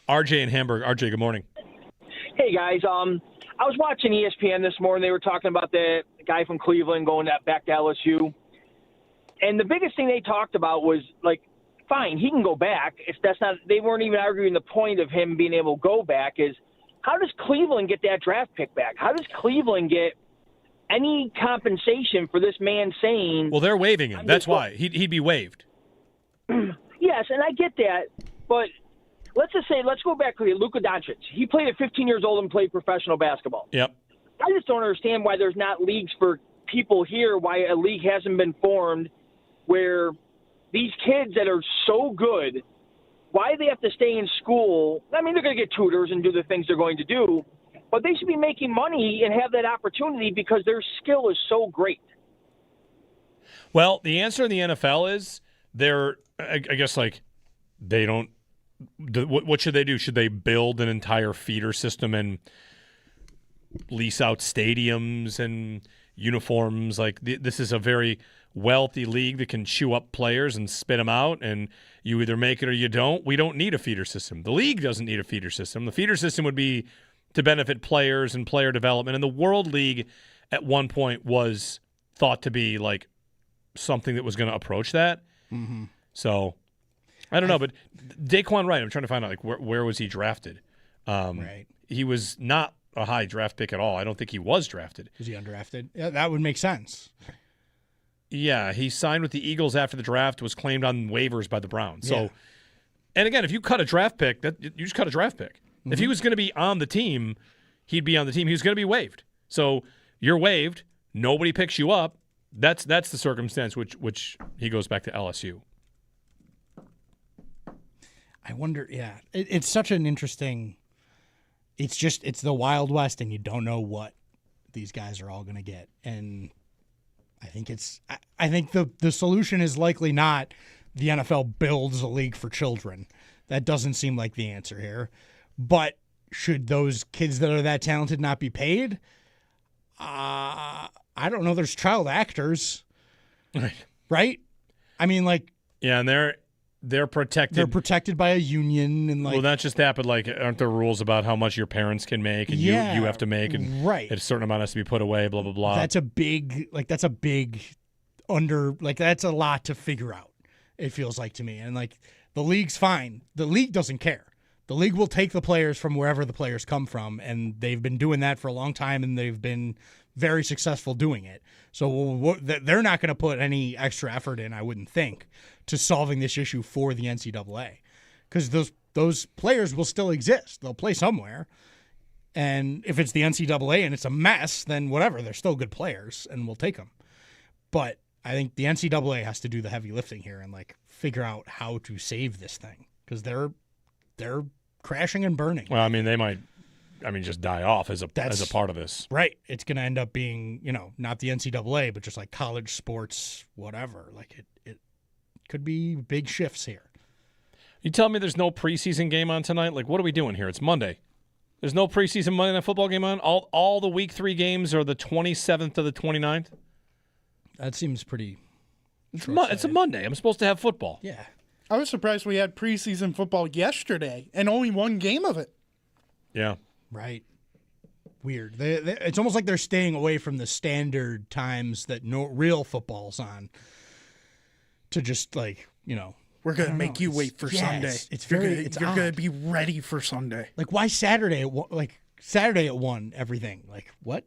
RJ in Hamburg. RJ, good morning. Hey guys, I was watching ESPN this morning. They were talking about the guy from Cleveland going back to LSU, and the biggest thing they talked about was fine, he can go back. If that's not, they weren't even arguing the point of him being able to go back. Is how does Cleveland get that draft pick back? How does Cleveland get any compensation for this man saying? Well, they're waiving him. That's why he'd be waived. Yes, and I get that, but let's go back to Luka Doncic. He played at 15 years old and played professional basketball. Yep. I just don't understand why there's not leagues for people here, why a league hasn't been formed where these kids that are so good, why they have to stay in school. I mean, they're going to get tutors and do the things they're going to do, but they should be making money and have that opportunity because their skill is so great. Well, the answer in the NFL is I guess they don't. What should they do? Should they build an entire feeder system and lease out stadiums and uniforms? This is a very wealthy league that can chew up players and spit them out, and you either make it or you don't. We don't need a feeder system. The league doesn't need a feeder system. The feeder system would be to benefit players and player development. And the World League at one point was thought to be something that was going to approach that. Mm-hmm. So I don't know, but Daquan Wright, I'm trying to find out where was he drafted. Right. He was not a high draft pick at all. I don't think he was drafted. Was he undrafted? Yeah, that would make sense. Yeah, he signed with the Eagles after the draft, was claimed on waivers by the Browns. So, Yeah. And again, if you cut a draft pick, you just cut a draft pick. Mm-hmm. If he was going to be on the team, he'd be on the team. He was going to be waived. So you're waived. Nobody picks you up. That's the circumstance which he goes back to LSU. I wonder, yeah. It's such an interesting – it's the Wild West, and you don't know what these guys are all going to get. And I think the solution is likely not the NFL builds a league for children. That doesn't seem like the answer here. But should those kids that are that talented not be paid? I don't know. There's child actors, right? I mean, yeah, and they're protected. They're protected by a union, and well, not just that, but aren't there rules about how much your parents can make, and you have to make, and right, a certain amount has to be put away, blah blah blah. That's a big that's a lot to figure out. It feels like to me, and the league's fine. The league doesn't care. The league will take the players from wherever the players come from, and they've been doing that for a long time, and they've been very successful doing it. So they're not going to put any extra effort in, I wouldn't think, to solving this issue for the NCAA, because those players will still exist. They'll play somewhere, and if it's the NCAA and it's a mess, then whatever, they're still good players, and we'll take them. But I think the NCAA has to do the heavy lifting here and figure out how to save this thing, because they're crashing and burning. Well, I mean, they might, just die off as a part of this. Right. It's going to end up being, not the NCAA, but just like college sports, whatever. It could be big shifts here. You tell me there's no preseason game on tonight? What are we doing here? It's Monday. There's no preseason Monday Night Football game on? All the Week 3 games are the 27th to the 29th? That seems pretty... It's a Monday. I'm supposed to have football. Yeah. I was surprised we had preseason football yesterday and only one game of it. Yeah. Right. Weird. It's almost like they're staying away from the standard times that real football's on to just we're going to make you wait for Sunday. You're going to be ready for Sunday. Why Saturday? Saturday at 1, everything. What?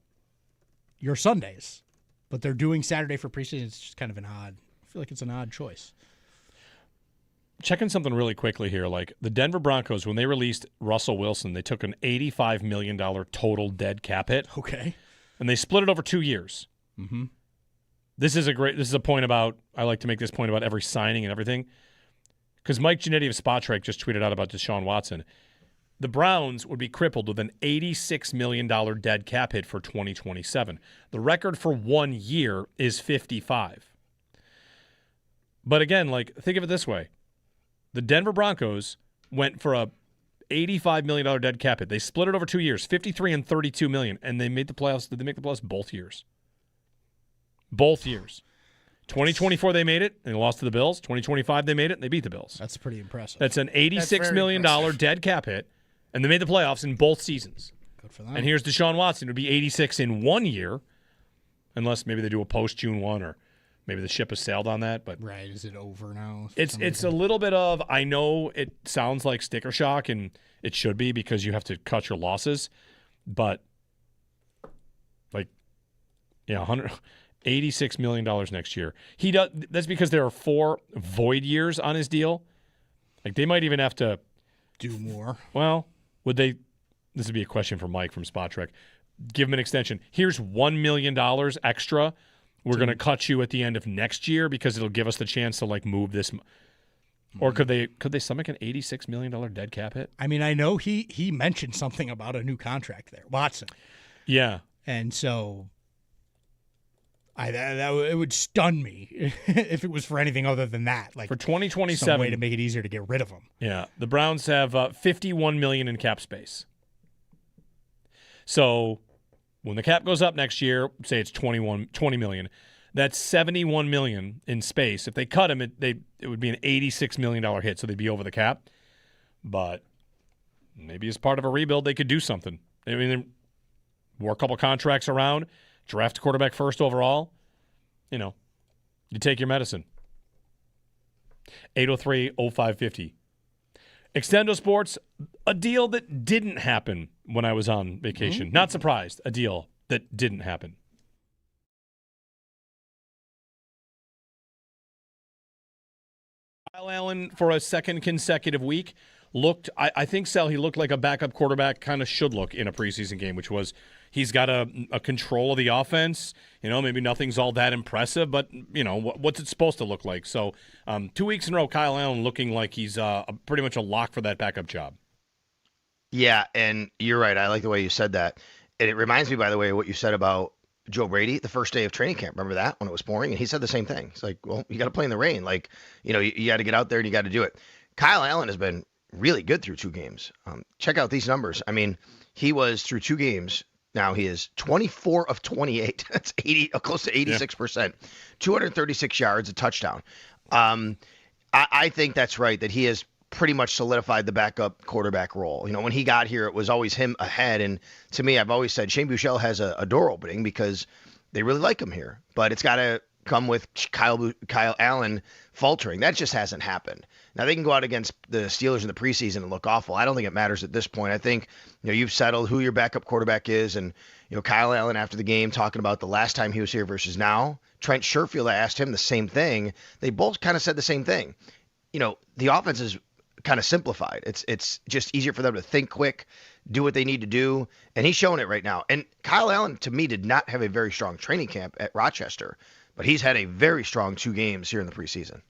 Your Sundays. But they're doing Saturday for preseason. It's just kind of I feel like it's an odd choice. Checking something really quickly here. The Denver Broncos, when they released Russell Wilson, they took an $85 million total dead cap hit. Okay. And they split it over 2 years. Mm-hmm. This is a point about, I like to make this point about every signing and everything. Because Mike Giannetti of Spot Trek just tweeted out about Deshaun Watson. The Browns would be crippled with an $86 million dead cap hit for 2027. The record for 1 year is 55. But again, think of it this way. The Denver Broncos went for a $85 million dead cap hit. They split it over 2 years, $53 and $32 million, and they made the playoffs. Did they make the playoffs both years? Both years. 2024 they made it, and they lost to the Bills. 2025 they made it, and they beat the Bills. That's pretty impressive. That's an $86 million dead cap hit, and they made the playoffs in both seasons. Good for them. And here's Deshaun Watson. It would be 86 in 1 year, unless maybe they do a post-June 1 or maybe the ship has sailed on that. But right, is it over now? It's a little bit of, I know it sounds like sticker shock, and it should be because you have to cut your losses, but $86 million next year. That's because there are 4 void years on his deal. They might even have to do more. Well, would they? This would be a question for Mike from Spot Trek. Give him an extension. Here's $1 million extra. We're going to cut you at the end of next year because it'll give us the chance to move this. Or could they stomach an $86 million dead cap hit? I mean, I know he mentioned something about a new contract there, Watson. Yeah, and so it would stun me if it was for anything other than that. For 2027, some way to make it easier to get rid of him. Yeah, the Browns have $51 million in cap space. So when the cap goes up next year, say it's $20 million, that's $71 million in space. If they cut him, it would be an $86 million hit, so they'd be over the cap. But maybe as part of a rebuild, they could do something. I mean, work a couple contracts around, draft a quarterback first overall. You take your medicine. 803-0550. Extendo Sports, a deal that didn't happen when I was on vacation. Not surprised, a deal that didn't happen. Kyle Allen, for a second consecutive week, I think, Sal, he looked like a backup quarterback kind of should look in a preseason game, which was he's got a control of the offense. Maybe nothing's all that impressive, but, what's it supposed to look like? So 2 weeks in a row, Kyle Allen looking like he's pretty much a lock for that backup job. Yeah, and you're right. I like the way you said that. And it reminds me, by the way, what you said about Joe Brady the first day of training camp. Remember that when it was pouring? And he said the same thing. It's like, well, you got to play in the rain. You got to get out there and you got to do it. Kyle Allen has been really good through 2 games. Check out these numbers. I mean, he was through 2 games. Now he is 24 of 28. That's close to 86%. 236 yards, a touchdown. I think that's right, that he has pretty much solidified the backup quarterback role. When he got here, it was always him ahead. And to me, I've always said Shane Buechele has a door opening because they really like him here. But it's got to come with Kyle Allen faltering. That just hasn't happened. Now they can go out against the Steelers in the preseason and look awful. I don't think it matters at this point. I think you've settled who your backup quarterback is, and Kyle Allen after the game talking about the last time he was here versus now. Trent Sherfield, I asked him the same thing. They both kind of said the same thing. The offense is kind of simplified. It's just easier for them to think quick, do what they need to do, and he's showing it right now. And Kyle Allen, to me, did not have a very strong training camp at Rochester, but he's had a very strong 2 games here in the preseason.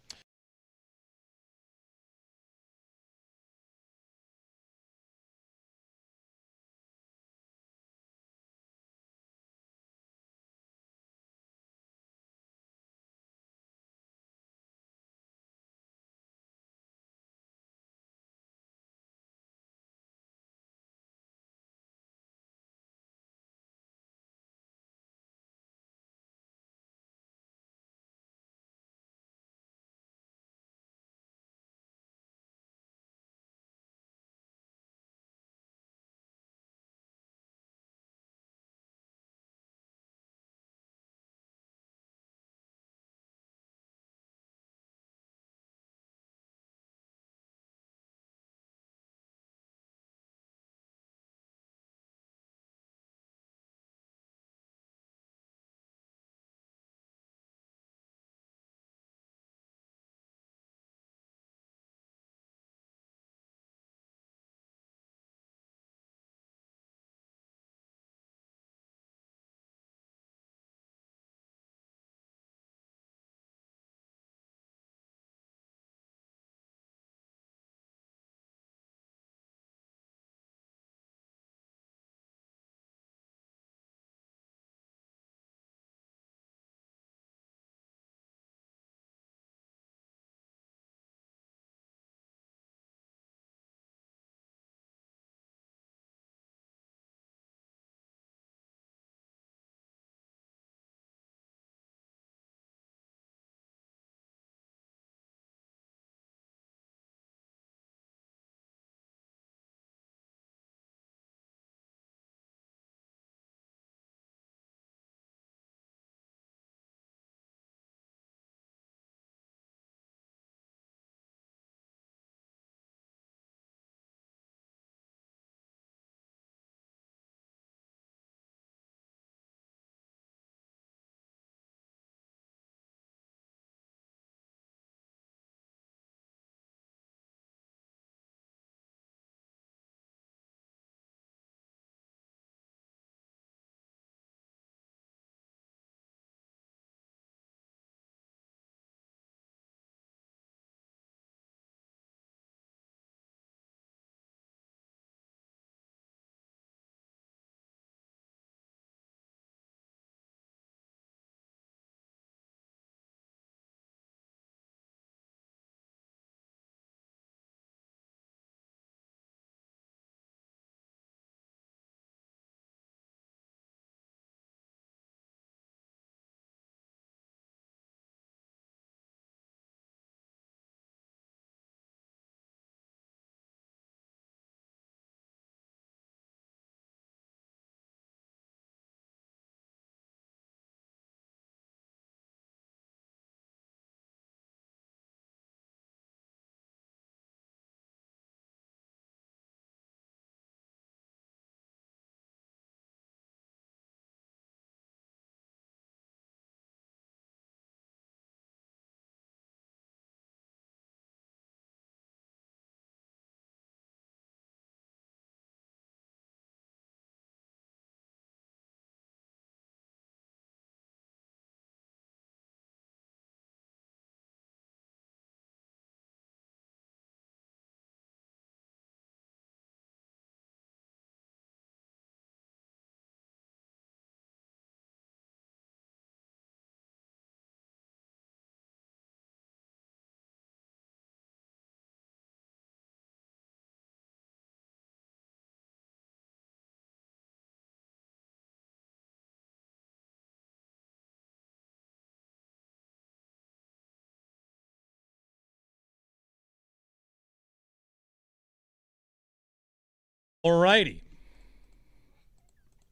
All righty.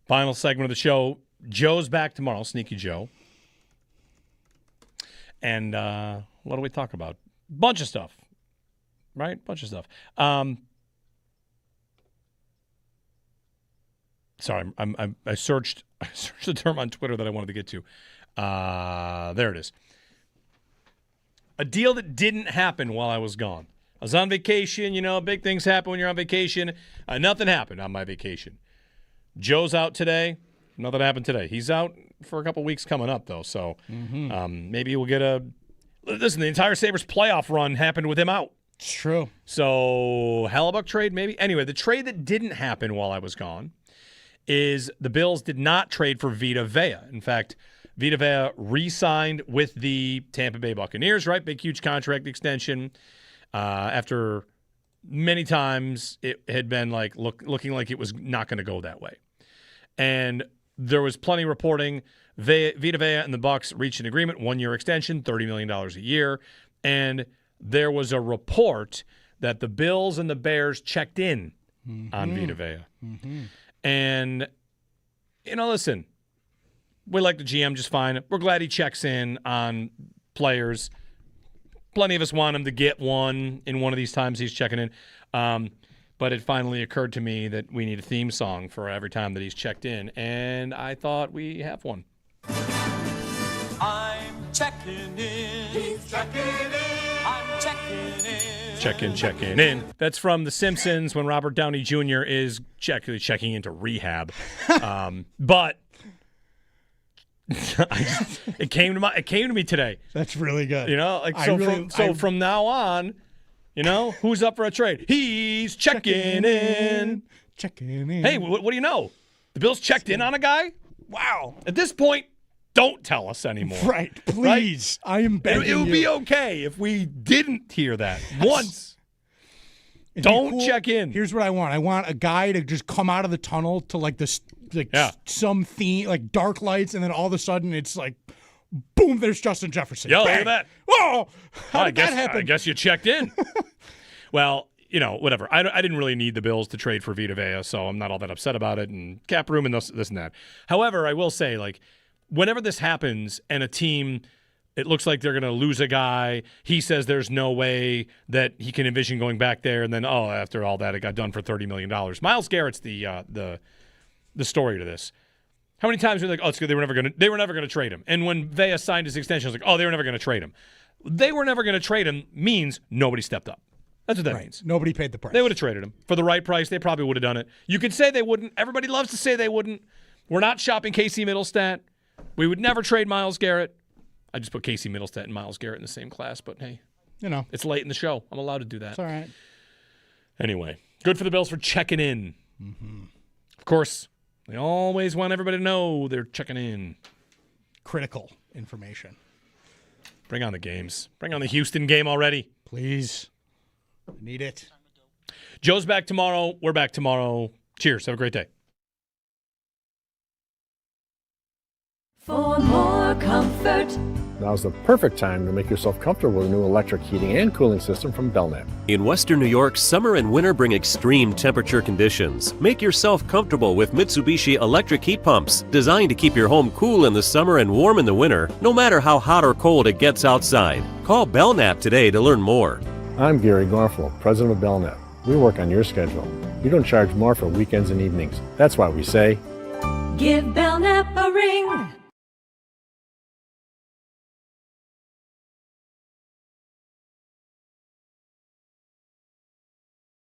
Final segment of the show. Joe's back tomorrow, Sneaky Joe. And what do we talk about? Bunch of stuff, right? Bunch of stuff. Sorry, I searched the term on Twitter that I wanted to get to. There it is. A deal that didn't happen while I was gone. I was on vacation. Big things happen when you're on vacation. Nothing happened on my vacation. Joe's out today. Nothing happened today. He's out for a couple weeks coming up, though. So maybe we'll get a – listen, the entire Sabres playoff run happened with him out. It's true. So Hellebuck trade maybe. Anyway, the trade that didn't happen while I was gone is the Bills did not trade for Vita Vea. In fact, Vita Vea re-signed with the Tampa Bay Buccaneers, right? Big, huge contract extension. After many times it had been like looking like it was not going to go that way. And there was plenty reporting Vita Vea and the Bucs reached an agreement, 1-year extension, $30 million a year. And there was a report that the Bills and the Bears checked in on Vita Vea. And, listen, we like the GM just fine. We're glad he checks in on players. Plenty of us want him to get one in one of these times he's checking in. But it finally occurred to me that we need a theme song for every time that he's checked in. And I thought we have one. I'm checking in. He's checking in. I'm checking in. Checking in. That's from The Simpsons when Robert Downey Jr. is checking into rehab. But it came to me today. That's really good. From now on, who's up for a trade? He's checking in. Checking in. Hey, what do you know? The Bills checked in on a guy? Wow. At this point, don't tell us anymore. Right. Please. Right? I am begging you. It would be okay if we didn't hear that once. Don't check in. Here's what I want. I want a guy to just come out of the tunnel to some theme, like dark lights, and then all of a sudden it's like, boom, there's Justin Jefferson. Yeah, look at that. Whoa! How did that happen? I guess you checked in. Well, whatever. I didn't really need the Bills to trade for Vita Vea, so I'm not all that upset about it, and cap room and this and that. However, I will say, whenever this happens and a team – it looks like they're going to lose a guy. He says there's no way that he can envision going back there. And then, after all that, it got done for $30 million. Myles Garrett's the story to this. How many times were they like, they were never going to trade him. And when Vea signed his extension, I was like, they were never going to trade him. They were never going to trade him means nobody stepped up. That's what that means. Nobody paid the price. They would have traded him. For the right price, they probably would have done it. You could say they wouldn't. Everybody loves to say they wouldn't. We're not shopping Casey Middlestat. We would never trade Myles Garrett. I just put Casey Middlestat and Myles Garrett in the same class, but hey, it's late in the show. I'm allowed to do that. It's all right. Anyway, good for the Bills for checking in. Of course, they always want everybody to know they're checking in. Critical information. Bring on the games. Bring on the Houston game already. Please. I need it. Joe's back tomorrow. We're back tomorrow. Cheers. Have a great day. For more comfort. Now's the perfect time to make yourself comfortable with a new electric heating and cooling system from Belknap. In Western New York, summer and winter bring extreme temperature conditions. Make yourself comfortable with Mitsubishi electric heat pumps, designed to keep your home cool in the summer and warm in the winter, no matter how hot or cold it gets outside. Call Belknap today to learn more. I'm Gary Garfel, president of Belknap. We work on your schedule. We don't charge more for weekends and evenings. That's why we say, give Belknap a ring.